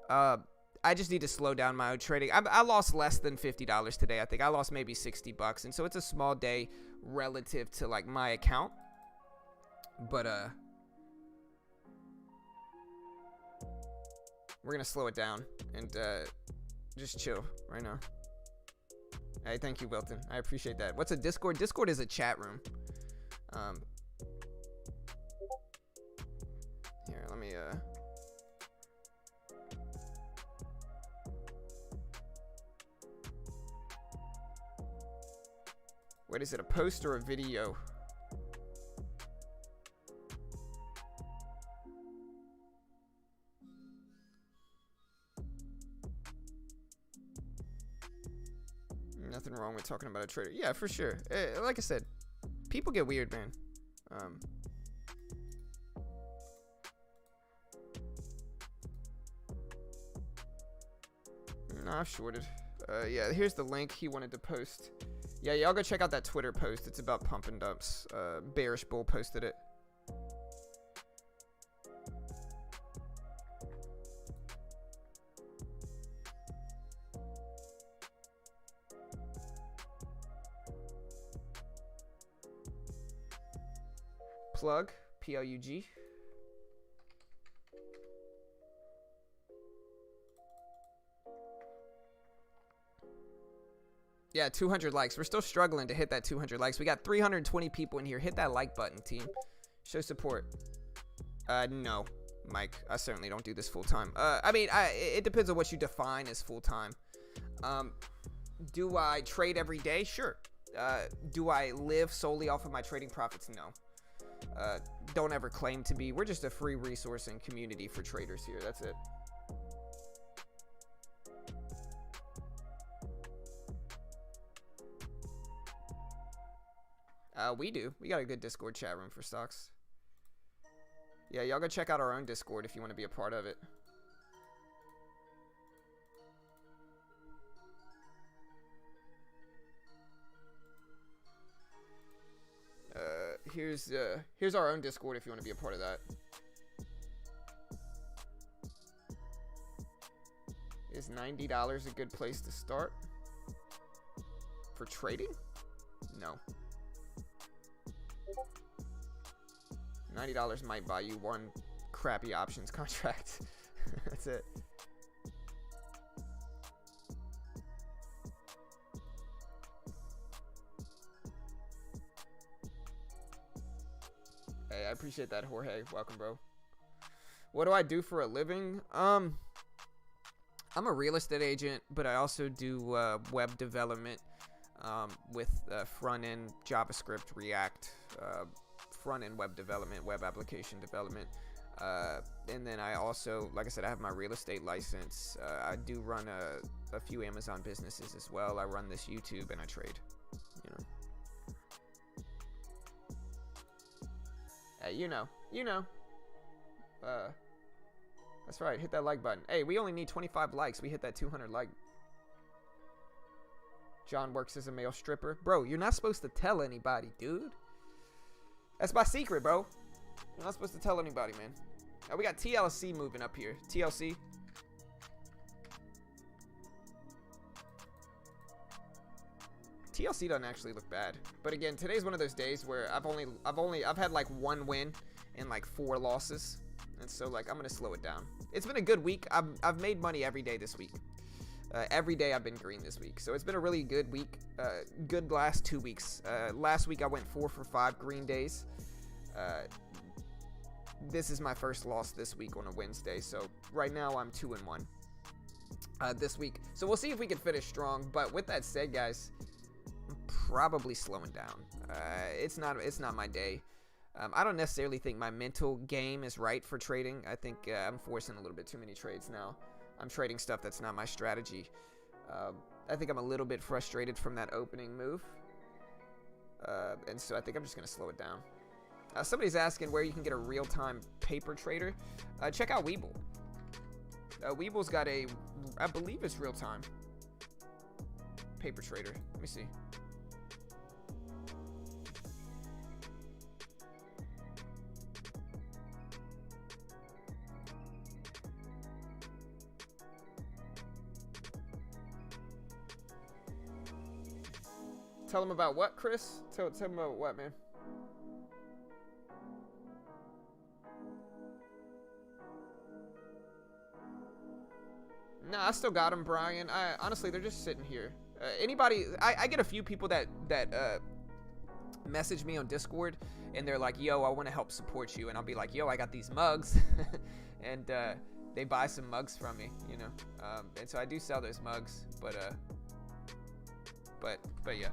I just need to slow down my own trading. I lost less than $50 today. I think I lost maybe $60. And so it's a small day relative to like my account. But we're going to slow it down and just chill right now. Hey, thank you, Wilton. I appreciate that. What's a Discord? Discord is a chat room. Here, let me Wait, is it a post or a video? Nothing wrong with talking about a trader. Yeah, for sure. Like I said, people get weird, man. Nah, I've shorted. Yeah, here's the link he wanted to post. Yeah, y'all go check out that Twitter post. It's about pump and dumps. Bearish Bull posted it. Plug, P-L-U-G. Yeah, 200 likes. We're still struggling to hit that 200 likes. We got 320 people in here. Hit that like button, team. Show support. No, Mike. I certainly don't do this full time. I mean, it depends on what you define as full time. Do I trade every day? Sure. Do I live solely off of my trading profits? No. Don't ever claim to be. We're just a free resource and community for traders here. That's it. We do. We got a good Discord chat room for stocks. Yeah, y'all go check out our own Discord if you want to be a part of it. Here's our own Discord if you want to be a part of that. Is $90 a good place to start for trading? No. $90 might buy you one crappy options contract. That's it. Hey, I appreciate that, Jorge. Welcome, bro. What do I do for a living? I'm a real estate agent, but I also do web development with front-end JavaScript, React, front-end web development, web application development. And then I also, like I said, I have my real estate license. I do run a few Amazon businesses as well. I run this YouTube and I trade, you know. Hey, you know. That's right. Hit that like button. Hey, we only need 25 likes. We hit that 200 like. John works as a male stripper. Bro, you're not supposed to tell anybody, dude. That's my secret, bro. You're not supposed to tell anybody, man. We got TLC moving up here. TLC. TLC doesn't actually look bad. But again, today's one of those days where I've had like one win and like 4 losses. And so like I'm gonna slow it down. It's been a good week. I've made money every day this week. Every day I've been green this week. So it's been a really good week. Good last 2 weeks. Last week I went 4 for 5 green days. This is my first loss this week on a Wednesday. So right now I'm 2-1 this week. So we'll see if we can finish strong. But with that said, guys, I'm probably slowing down. It's not my day. I don't necessarily think my mental game is right for trading. I think I'm forcing a little bit too many trades now. I'm trading stuff that's not my strategy. I think I'm a little bit frustrated from that opening move. And so I think I'm just going to slow it down. Somebody's asking where you can get a real-time paper trader. Check out Webull. Webull's got I believe it's real-time paper trader. Let me see. Tell them about what, Chris? Tell them about what, man? No, I still got them, Brian. Honestly, they're just sitting here. Anybody, I get a few people that message me on Discord, and they're like, yo, I want to help support you, and I'll be like, yo, I got these mugs, and they buy some mugs from me, you know, and so I do sell those mugs, but yeah.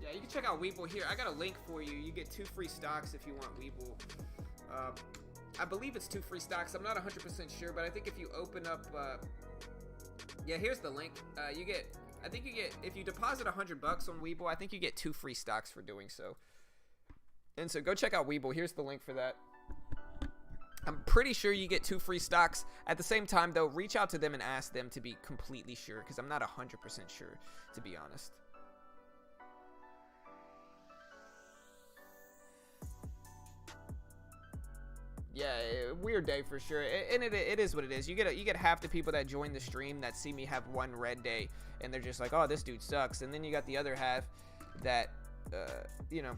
Yeah, you can check out Weeble here. I got a link for you. You get 2 free stocks if you want Weeble. I believe it's 2 free stocks. I'm not 100% sure, but I think if you open up, yeah, here's the link. I think you get, if you deposit $100 on Weeble, I think you get 2 free stocks for doing so. And so go check out Weeble. Here's the link for that. I'm pretty sure you get 2 free stocks. At the same time, though, reach out to them and ask them to be completely sure, because I'm not 100% sure, to be honest. Yeah, weird day for sure, and it is what it is. You get half the people that join the stream that see me have one red day, and they're just like, oh, this dude sucks. And then you got the other half that, you know,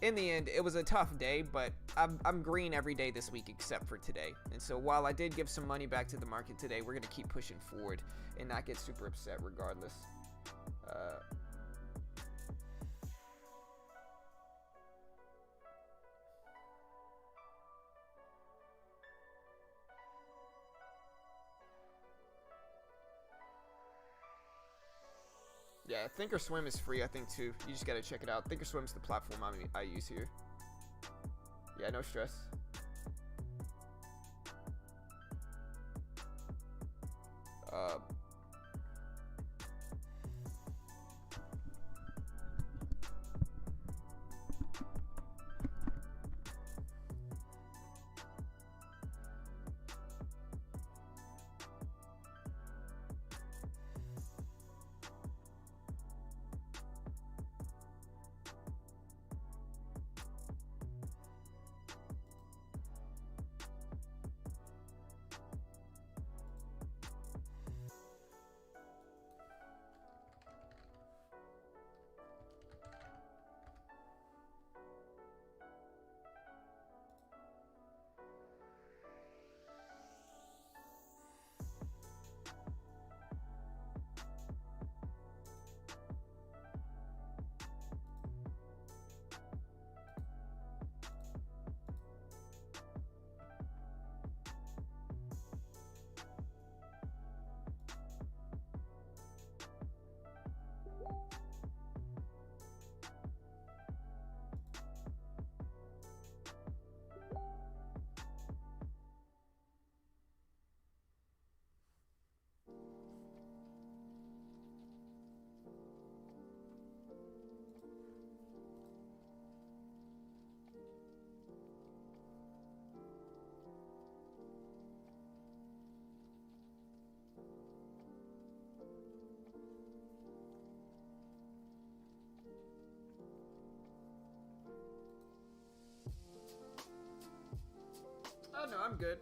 in the end, it was a tough day, but I'm green every day this week except for today. And so while I did give some money back to the market today, we're gonna keep pushing forward and not get super upset regardless. Yeah, Thinkorswim is free, I think, too. You just gotta check it out. Thinkorswim's the platform I use here. Yeah, no stress. Oh, no, I'm good.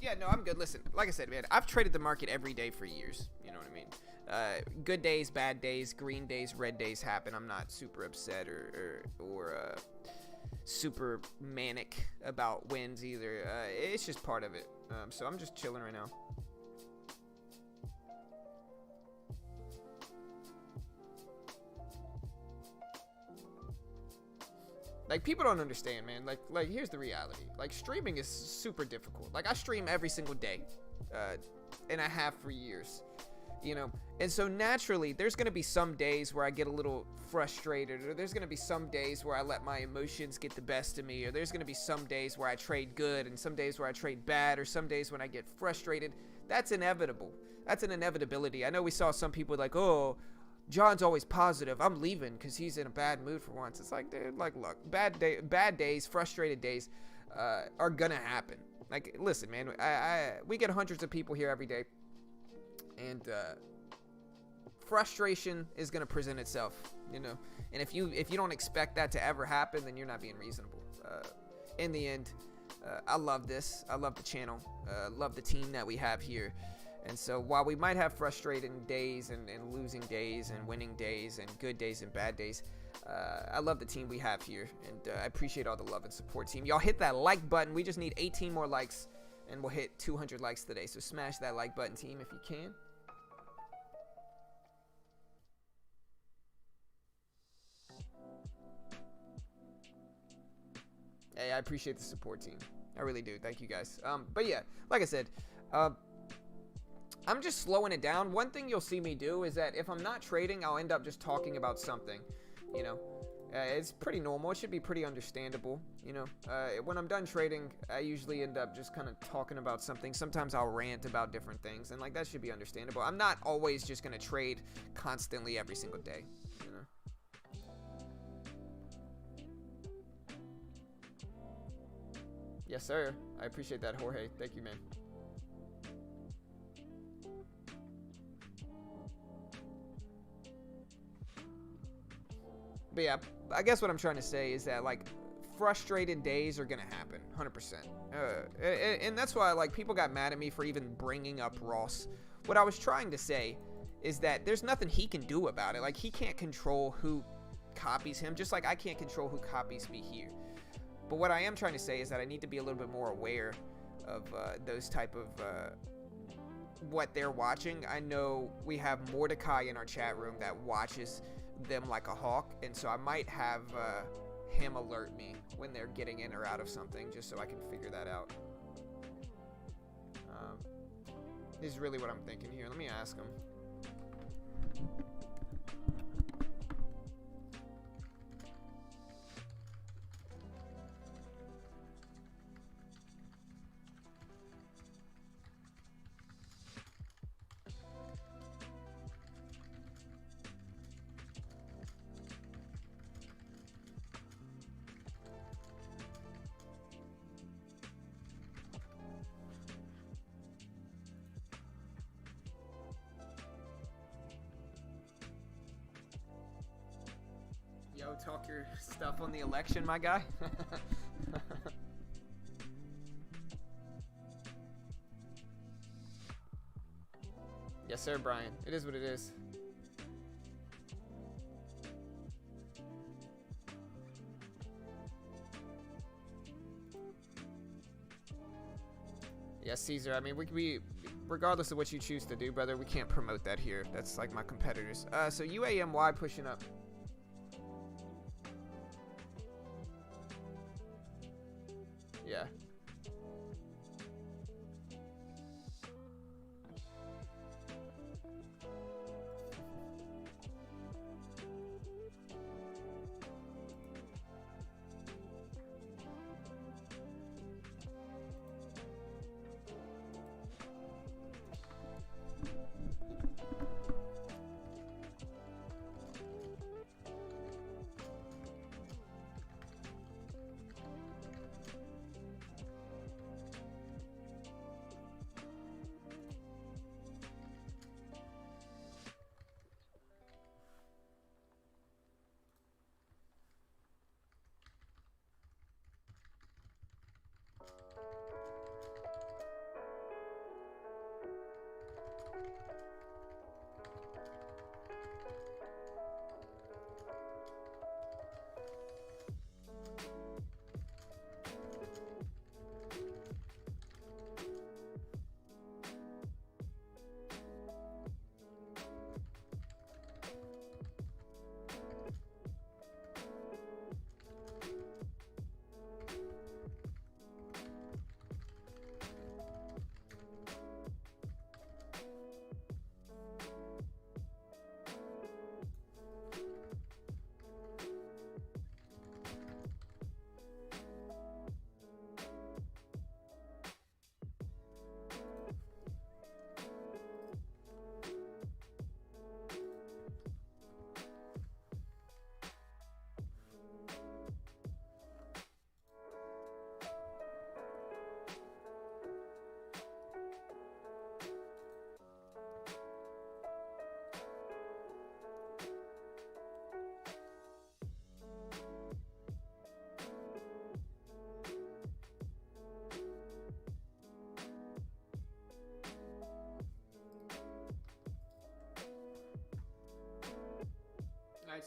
Yeah, no, I'm good. Listen, like I said, man, I've traded the market every day for years. You know what I mean? Good days, bad days, green days, red days happen. I'm not super upset or super manic about wins either. It's just part of it. So I'm just chilling right now. Like, people don't understand, man. Like here's the reality. Like, streaming is super difficult. Like, I stream every single day, and I have for years. you know. And so naturally, there's going to be some days where I get a little frustrated, or there's going to be some days where I let my emotions get the best of me, or there's going to be some days where I trade good and some days where I trade bad, or some days when I get frustrated. That's inevitable. That's an inevitability. I know we saw some people like, oh, John's always positive. I'm leaving because he's in a bad mood for once. It's like, dude, like, look, bad days, frustrated days are going to happen. Like, listen, man, we get hundreds of people here every day, and frustration is going to present itself, you know. And if you don't expect that to ever happen, then you're not being reasonable. In the end, I love this. I love the channel. Love the team that we have here. And so while we might have frustrating days and losing days and winning days and good days and bad days, I love the team we have here. And I appreciate all the love and support, team. Y'all hit that like button. We just need 18 more likes, and we'll hit 200 likes today. So smash that like button, team, if you can. Hey, I appreciate the support, team. I really do. Thank you, guys. But yeah, like I said, I'm just slowing it down. One thing you'll see me do is that if I'm not trading, I'll end up just talking about something, you know. It's pretty normal. It should be pretty understandable, you know. When I'm done trading, I usually end up just kind of talking about something. Sometimes I'll rant about different things, and like that should be understandable. I'm not always just going to trade constantly every single day, you know. Yes, sir. I appreciate that, Jorge. Thank you, man. But yeah, I guess what I'm trying to say is that, like, frustrated days are gonna happen, 100%. And that's why, like, people got mad at me for even bringing up Ross. What I was trying to say is that there's nothing he can do about it. Like, he can't control who copies him, just like I can't control who copies me here. But what I am trying to say is that I need to be a little bit more aware of those type of what they're watching. I know we have Mordecai in our chat room that watches them like a hawk, and so I might have him alert me when they're getting in or out of something, just so I can figure that out. This is really what I'm thinking here. Let me ask him. Yo, talk your stuff on the election, my guy. Yes, sir, Brian. It is what it is. Yes, Caesar. I mean, we regardless of what you choose to do, brother, we can't promote that here. That's like my competitors. So UAMY pushing up. Yeah.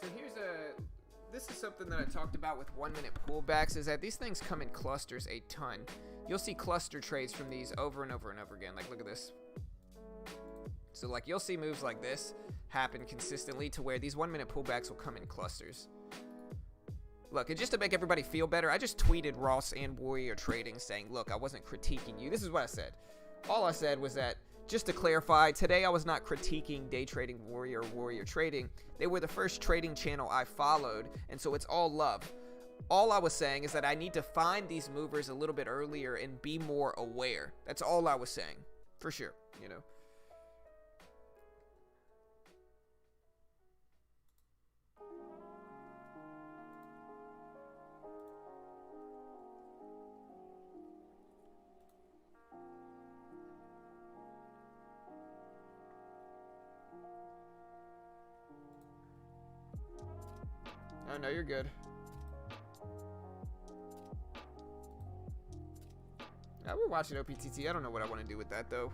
so this is something that I talked about with 1 minute pullbacks, is that these things come in clusters a ton. You'll see cluster trades from these over and over and over again. Like, look at this. So like, you'll see moves like this happen consistently to where these 1 minute pullbacks will come in clusters. Look, and just to make everybody feel better, I just tweeted Ross and Warrior Trading saying, look, I wasn't critiquing you. This is what I said. All I said was that, just to clarify, today I was not critiquing Day Trading Warrior or Warrior Trading. They were the first trading channel I followed, and so it's all love. All I was saying is that I need to find these movers a little bit earlier and be more aware. That's all I was saying, for sure, you know. Oh, no, you're good. We're watching OPTT. I don't know what I want to do with that, though.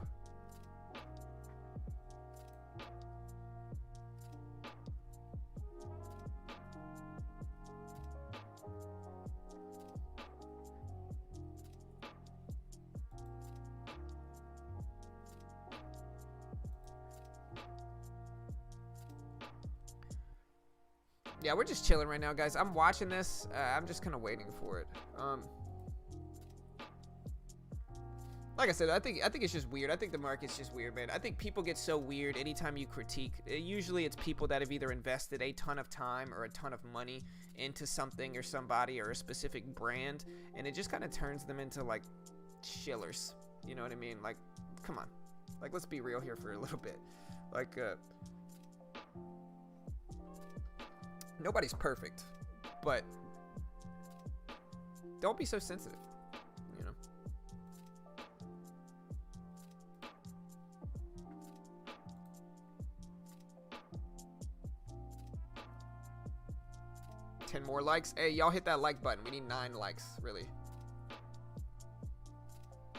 Yeah, we're just chilling right now, guys. I'm watching this. I'm just kind of waiting for it. Like I said, I think it's just weird. I think the market's just weird, man. I think people get so weird anytime you critique. Usually it's people that have either invested a ton of time or a ton of money into something or somebody or a specific brand, and it just kind of turns them into, like, shillers. You know what I mean? Like, come on. Like, let's be real here for a little bit. Like, nobody's perfect, but don't be so sensitive, you know. Ten more likes. Hey, y'all hit that like button. We need 9 likes, really.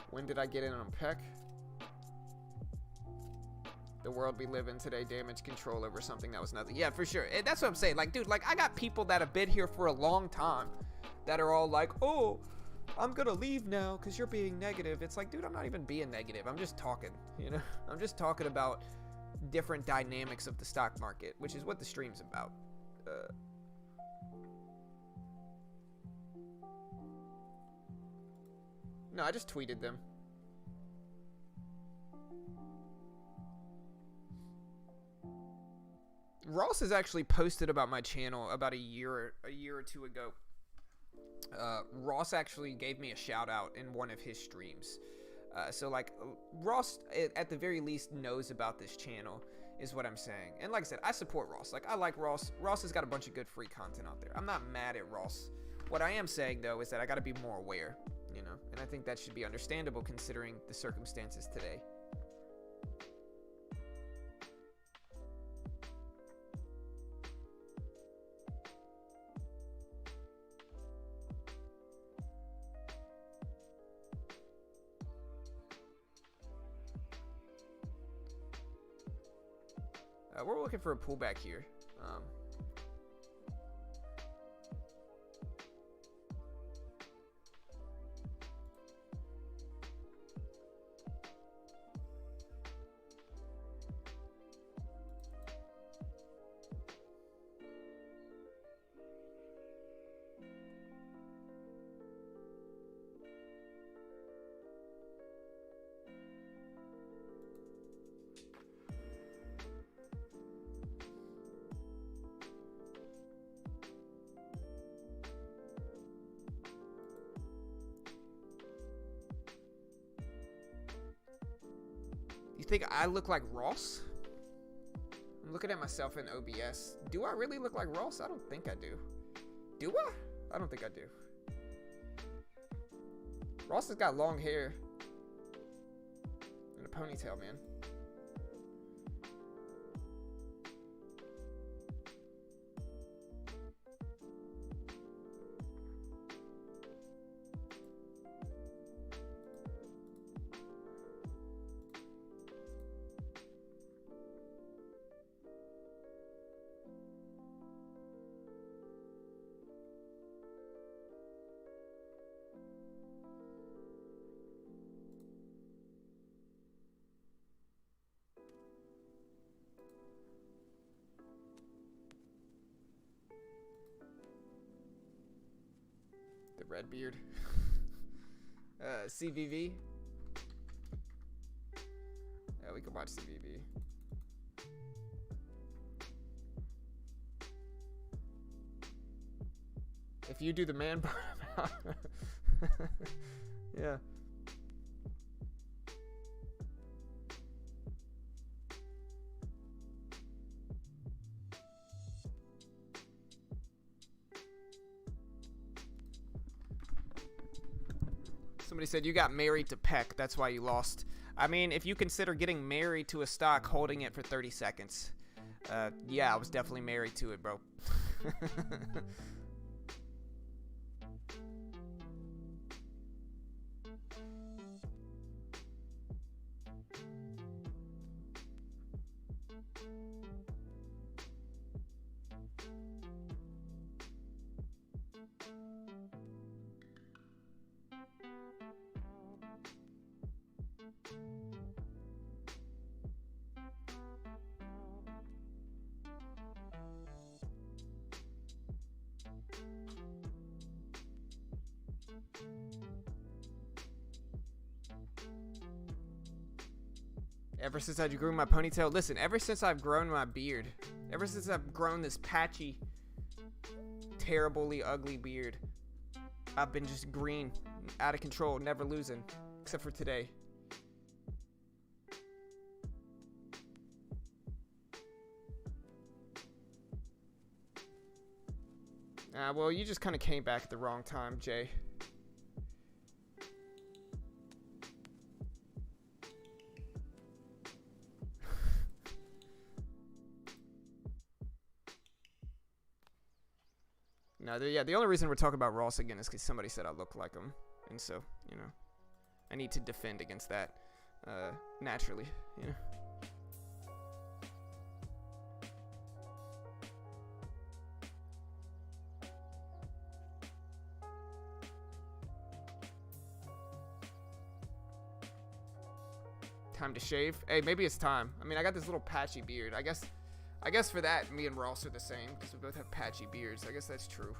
When did I get in on Peck? The world we live in today, damage control over something that was nothing. Yeah, for sure. And that's what I'm saying. Like, dude, like, I got people that have been here for a long time that are all like, oh, I'm gonna leave now because you're being negative. It's like, dude, I'm not even being negative. I'm just talking, you know? I'm just talking about different dynamics of the stock market, which is what the stream's about. No, I just tweeted them. Ross has actually posted about my channel about a year or two ago. Ross actually gave me a shout out in one of his streams. So like, Ross at the very least knows about this channel, is what I'm saying. And like I said, I support Ross. Like, I like Ross. Ross has got a bunch of good free content out there. I'm not mad at Ross. What I am saying though is that I got to be more aware, you know, and I think that should be understandable considering the circumstances today. We're looking for a pullback here. You think I look like Ross? I'm looking at myself in OBS. Do I really look like Ross? I don't think I do. Do I? I don't think I do. Ross has got long hair and a ponytail, man. The red beard. CVV. Yeah, we can watch CVV. If you do the man part. Yeah. Somebody said you got married to Peck, that's why you lost. I mean, if you consider getting married to a stock holding it for 30 seconds. Yeah, I was definitely married to it, bro. Ever since I grew my ponytail. Listen, ever since I've grown my beard. Ever since I've grown this patchy, terribly ugly beard. I've been just green, out of control, never losing. Except for today. Well, you just kind of came back at the wrong time, Jay. No, the only reason we're talking about Ross again is because somebody said I look like him. And so, you know, I need to defend against that, naturally, you know. Time to shave? Hey, maybe it's time. I mean, I got this little patchy beard. I guess for that, me and Ross are the same, because we both have patchy beards. I guess that's true.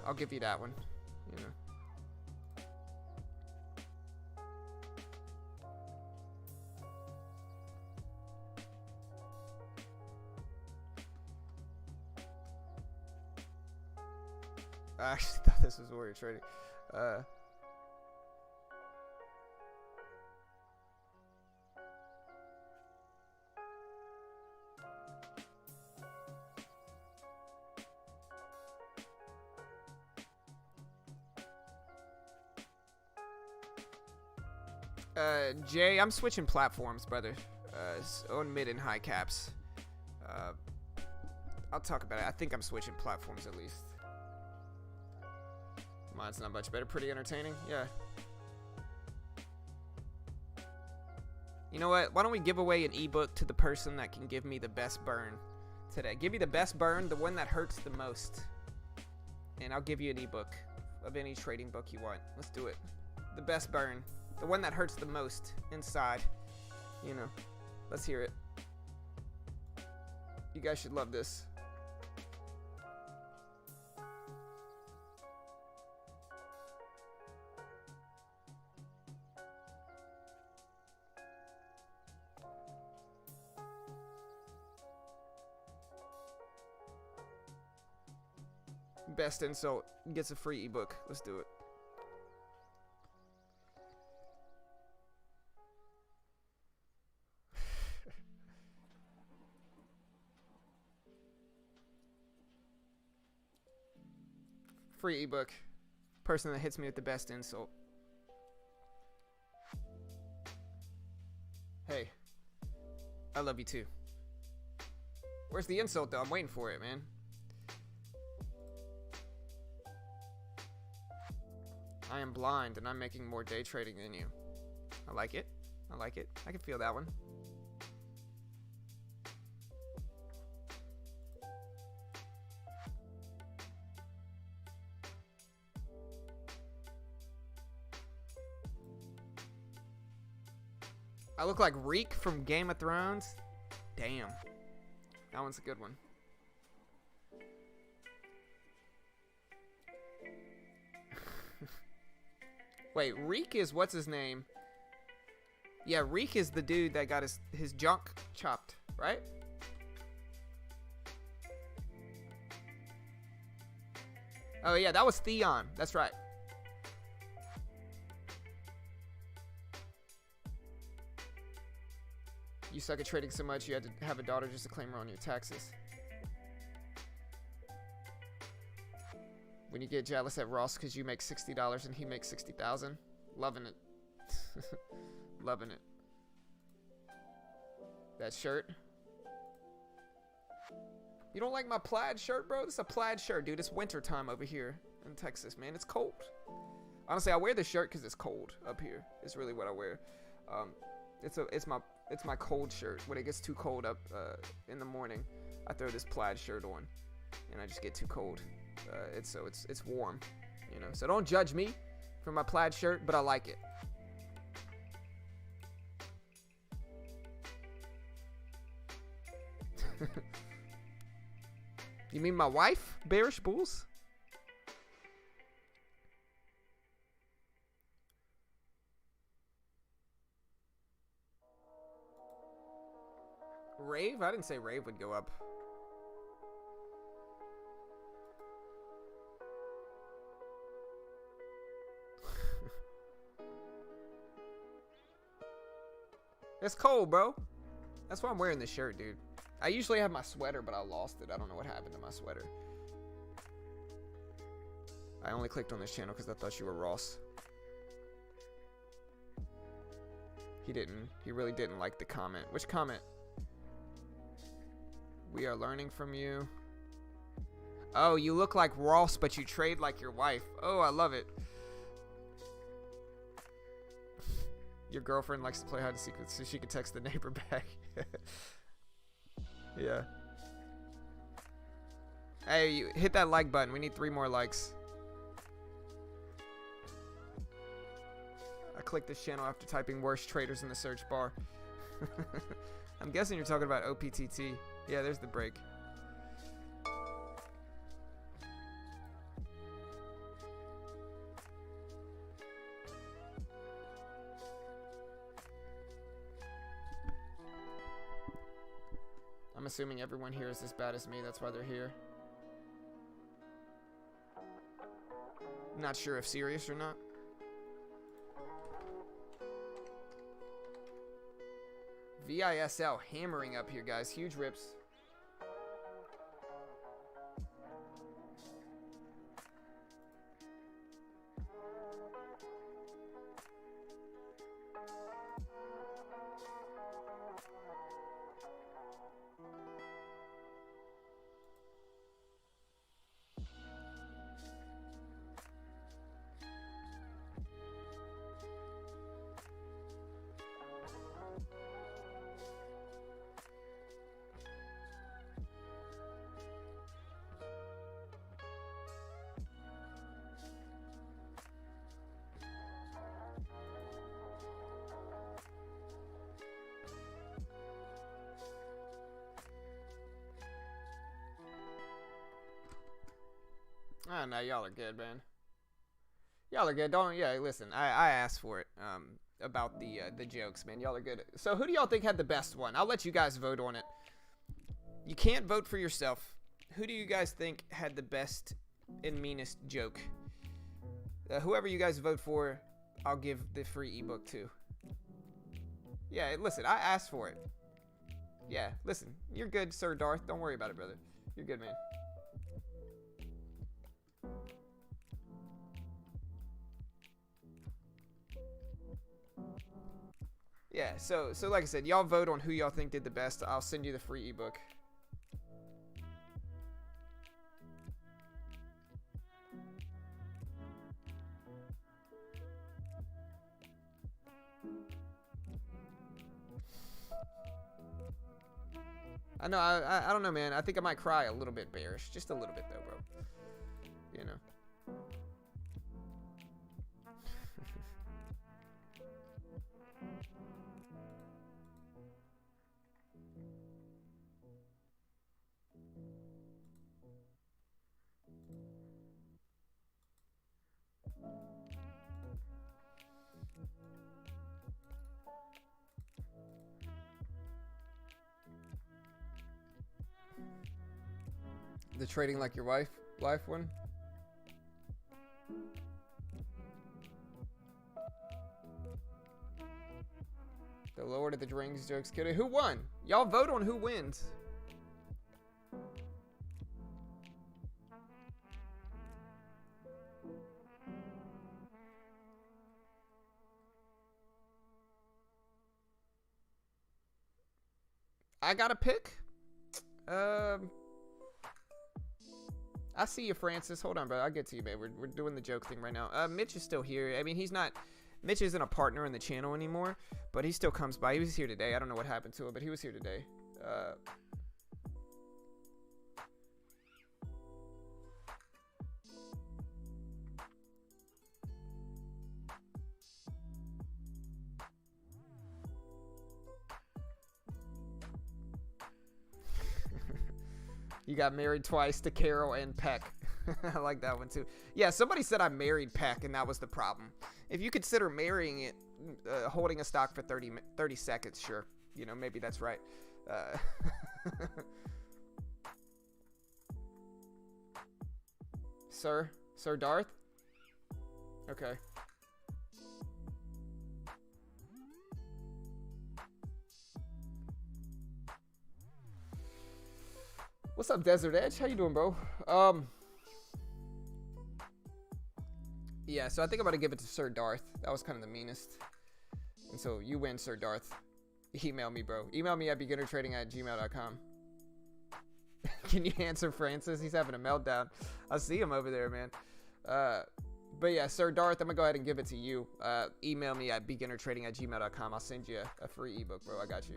I'll give you that one, you know. I actually thought this was warrior trading. Jay, I'm switching platforms, brother. On mid and high caps. I'll talk about it. I think I'm switching platforms at least. Mine's not much better. Pretty entertaining. Yeah. You know what? Why don't we give away an ebook to the person that can give me the best burn today? Give me the best burn, the one that hurts the most. And I'll give you an ebook of any trading book you want. Let's do it. The best burn. The one that hurts the most inside. You know. Let's hear it. You guys should love this. Best insult gets a free ebook. Let's do it. Free ebook. Person that hits me with the best insult. Hey, I love you too. Where's the insult though? I'm waiting for it, man. I am blind and I'm making more day trading than you. I like it. I like it. I can feel that one. I look like Reek from Game of Thrones. Damn. That one's a good one. Wait, Reek is what's his name? Yeah, Reek is the dude that got his junk chopped, right? Oh yeah, that was Theon. That's right. You suck at trading so much you had to have a daughter just to claim her on your taxes. When you get jealous at Ross because you make $60 and he makes $60,000. Loving it. Loving it. That shirt. You don't like my plaid shirt, bro? This is a plaid shirt, dude. It's winter time over here in Texas, man. It's cold. Honestly, I wear this shirt because it's cold up here. It's really what I wear. It's my cold shirt. When it gets too cold up in the morning, I throw this plaid shirt on, and I just get too cold. It's warm, you know. So don't judge me for my plaid shirt, but I like it. You mean my wife, Bearish Bulls? Rave? I didn't say Rave would go up. It's cold, bro. That's why I'm wearing this shirt, dude. I usually have my sweater, but I lost it. I don't know what happened to my sweater. I only clicked on this channel because I thought you were Ross. He didn't. He really didn't like the comment. Which comment? We are learning from you. Oh, you look like Ross, but you trade like your wife. Oh, I love it. Your girlfriend likes to play hide and seek so she can text the neighbor back. Yeah. Hey, you hit that like button. We need 3 more likes. I clicked this channel after typing worst traders in the search bar. I'm guessing you're talking about OPTT. Yeah, there's the break. I'm assuming everyone here is as bad as me. That's why they're here. Not sure if serious or not. VISL hammering up here, guys. Huge rips. Oh, no, y'all are good, man. Y'all are good. Don't, yeah, listen, I asked for it, about the jokes, man. Y'all are good. So who do y'all think had the best one? I'll let you guys vote on it. You can't vote for yourself. Who do you guys think had the best and meanest joke? Whoever you guys vote for, I'll give the free ebook to. Yeah, listen, I asked for it. Yeah, listen, you're good, Sir Darth. Don't worry about it, brother. You're good, man. Yeah, so like I said, y'all vote on who y'all think did the best. I'll send you the free ebook. I know, I don't know, man. I think I might cry a little bit, Bearish. Just a little bit, though, bro. You know. The trading like your wife life one. The Lord of the Rings jokes, kiddo. Who won? Y'all vote on who wins. I got a pick. I see you, Francis. Hold on, bro. I'll get to you, man. We're doing the joke thing right now. Mitch is still here. I mean, he's not... Mitch isn't a partner in the channel anymore, but he still comes by. He was here today. I don't know what happened to him, but he was here today. You got married twice to Carol and Peck. I like that one too. Yeah, somebody said I married Peck, and that was the problem. If you consider marrying it, holding a stock for 30 seconds, sure. You know, maybe that's right. Sir Darth? Okay. What's up, Desert Edge? How you doing, bro? Yeah, so I think I'm going to give it to Sir Darth. That was kind of the meanest. And so you win, Sir Darth. Email me, bro. Email me at beginnertrading@gmail.com. Can you answer Francis? He's having a meltdown. I see him over there, man. But yeah, Sir Darth, I'm going to go ahead and give it to you. Email me at beginnertrading@gmail.com. I'll send you a free ebook, bro. I got you.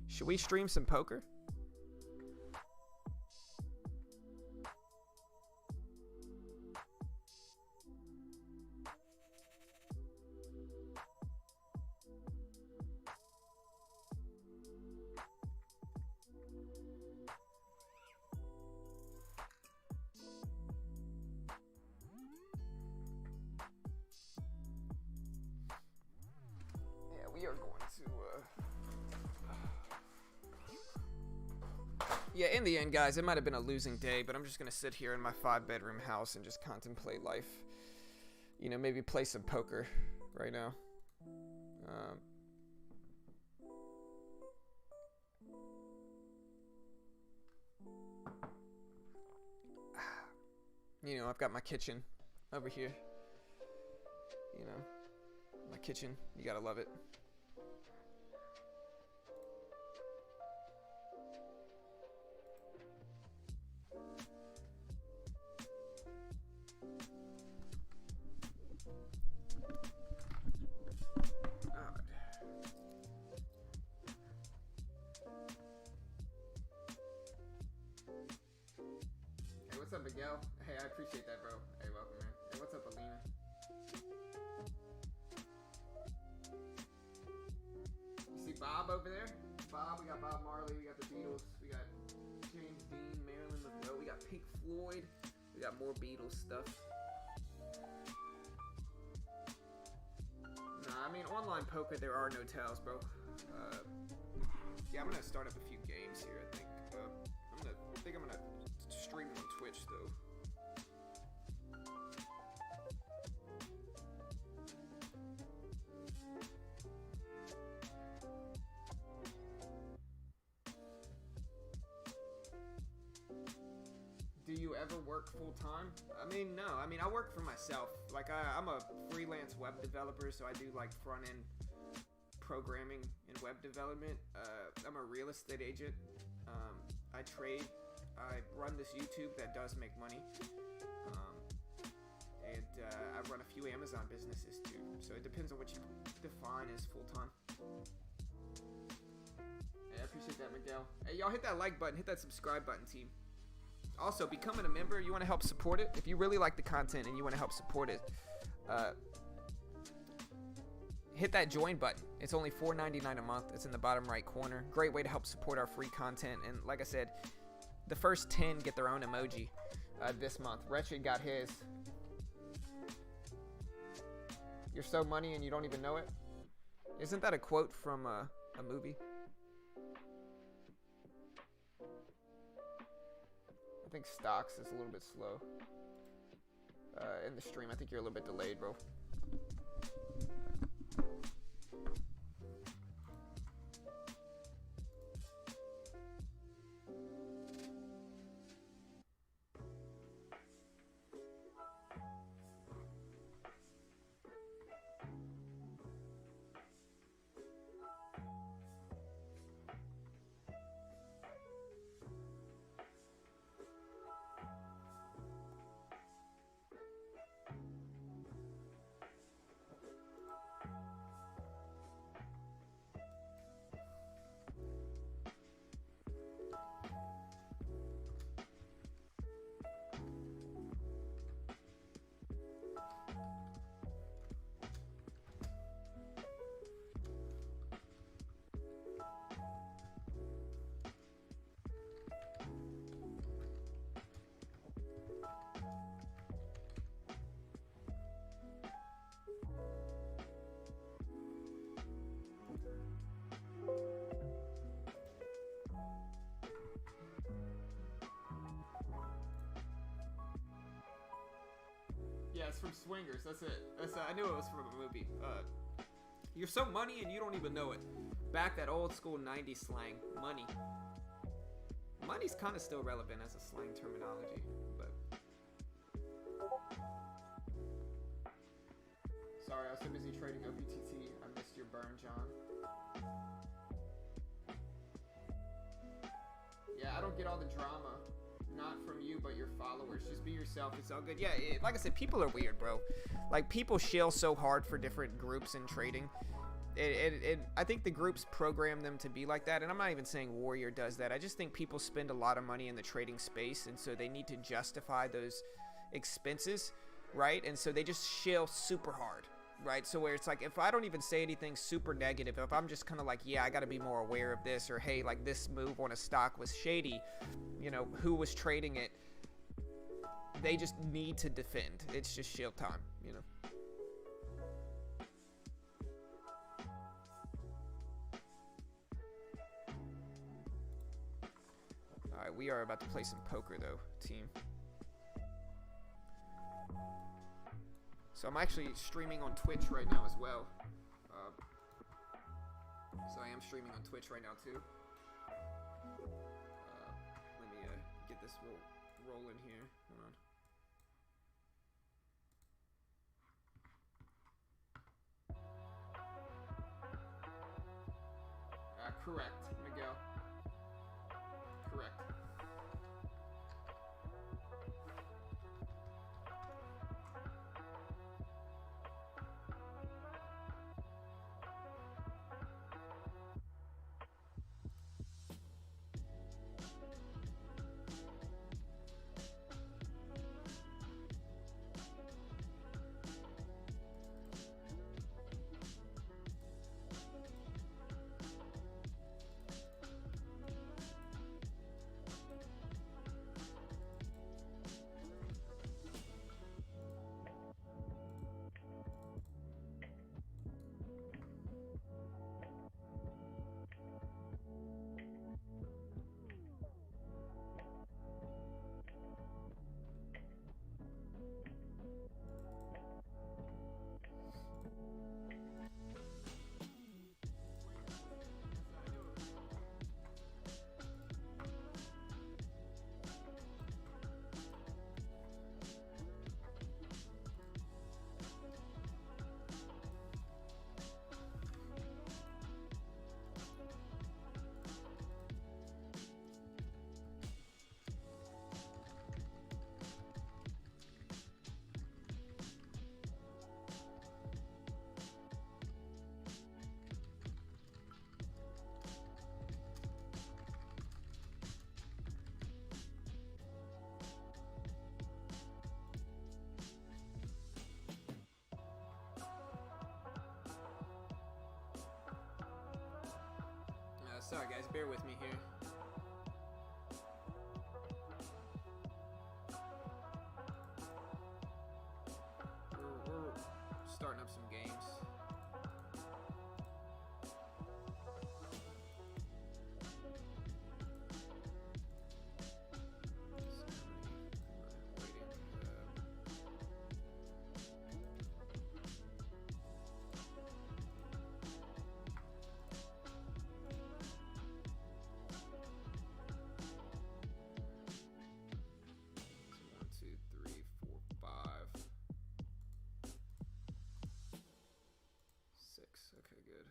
Should we stream some poker? Yeah, we are going to... Yeah, in the end, guys, it might have been a losing day, but I'm just going to sit here in my 5-bedroom house and just contemplate life. You know, maybe play some poker right now. You know, I've got my kitchen over here. You know, my kitchen. You got to love it. What's up, Miguel? Hey, I appreciate that, bro. Hey, welcome, man. Hey, what's up, Alina? You see Bob over there? Bob, we got Bob Marley, we got the Beatles, we got James Dean, Marilyn Monroe, we got Pink Floyd, we got more Beatles stuff. Nah, I mean, online poker, there are no tells, bro. Yeah, I'm gonna start up a few games here, I think. I think I'm gonna stream on Twitch, though. Do you ever work full time? I mean, no. I mean, I work for myself. Like, I'm a freelance web developer, so I do like front end programming and web development. I'm a real estate agent. I trade. I run this YouTube that does make money. And I run a few Amazon businesses too. So it depends on what you define as full time. Hey, I appreciate that, Miguel. Hey, y'all hit that like button, hit that subscribe button, team. Also, becoming a member, you want to help support it? If you really like the content and you want to help support it, hit that join button. It's only $4.99 a month. It's in the bottom right corner. Great way to help support our free content. And like I said, the first 10 get their own emoji this month. Wretched got his. You're so money and you don't even know it. Isn't that a quote from a movie? I think stocks is a little bit slow in the stream. I think you're a little bit delayed, bro. Yeah, it's from Swingers. That's it. I knew it was from a movie. You're so money and you don't even know it. Back that old school 90s slang. Money. Money's kind of still relevant as a slang terminology, but... Sorry, I was so busy trading OPTT. I missed your burn, John. Yeah, I don't get all the drama. Not from you, but your followers. Just be yourself. It's all good. Yeah, like I said, people are weird, bro. Like, people shill so hard for different groups in trading. I think the groups program them to be like that, and I'm not even saying Warrior does that. I just think people spend a lot of money in the trading space, and so they need to justify those expenses, right? And so they just shill super hard, right? So where it's like, if I don't even say anything super negative, if I'm just kind of like, yeah, I got to be more aware of this, or hey, like this move on a stock was shady, you know, who was trading it, they just need to defend. It's just shield time, you know. All right, we are about to play some poker though, team. So I'm actually streaming on Twitch right now as well. So I am streaming on Twitch right now too. Let me get this rolling here. Hold on. Correct, Miguel. Correct. Sorry guys, bear with me here. We're starting up some games. Okay, good.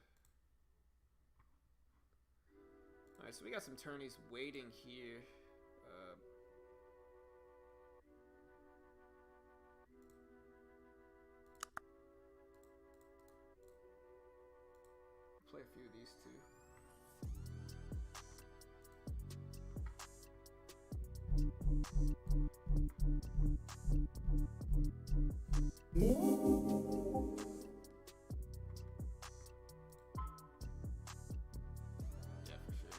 Alright, so we got some tourneys waiting here. Play a few of these too. Yeah, for sure.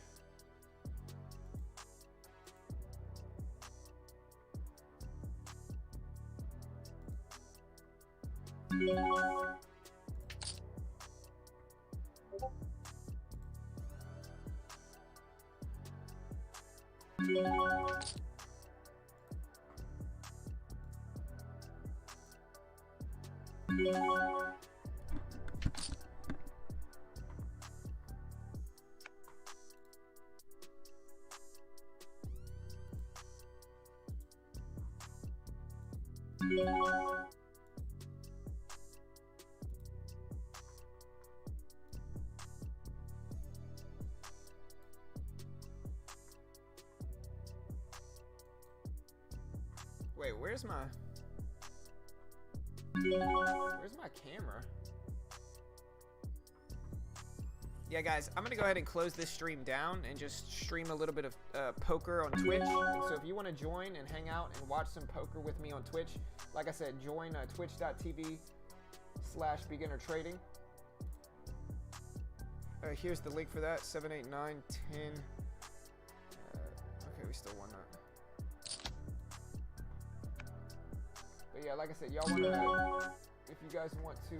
Wait, where's my camera? Yeah, guys, I'm gonna go ahead and close this stream down and just stream a little bit of poker on Twitch. And so if you want to join and hang out and watch some poker with me on Twitch, like I said, join twitch.tv/beginner trading. Here's the link for that, 7, 8, 9, 10. Okay, we still won that. But yeah, like I said, y'all want to, if you guys want to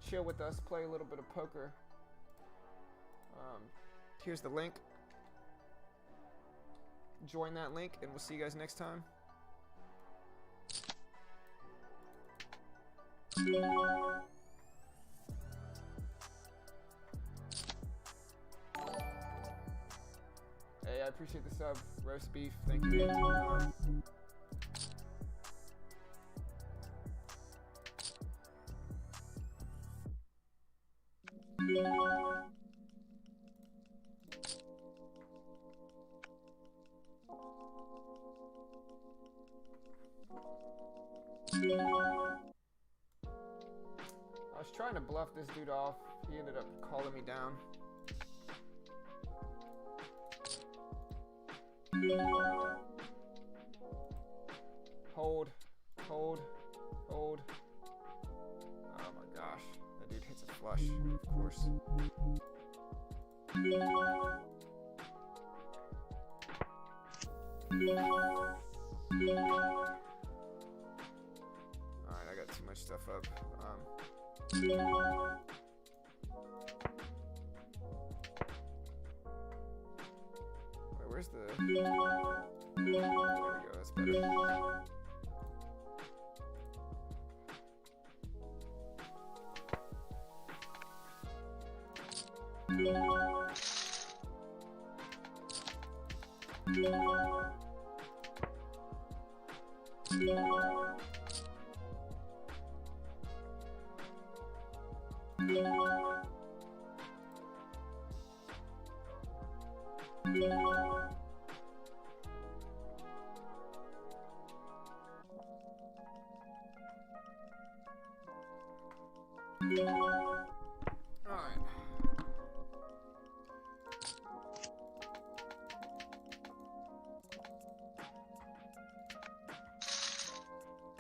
chill with us, play a little bit of poker, here's the link. Join that link, and we'll see you guys next time. Hey, I appreciate the sub. Roast beef, thank you. I was trying to bluff this dude off. He ended up calling me down. Hold, hold, hold. Oh my gosh, that dude hits a flush, of course. Alright, I got too much stuff up. Wait, where's the... There we go, that's better.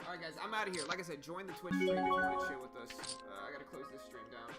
Alright guys, I'm out of here. Like I said, join the Twitch stream if you want to chill with us. I gotta close this stream down.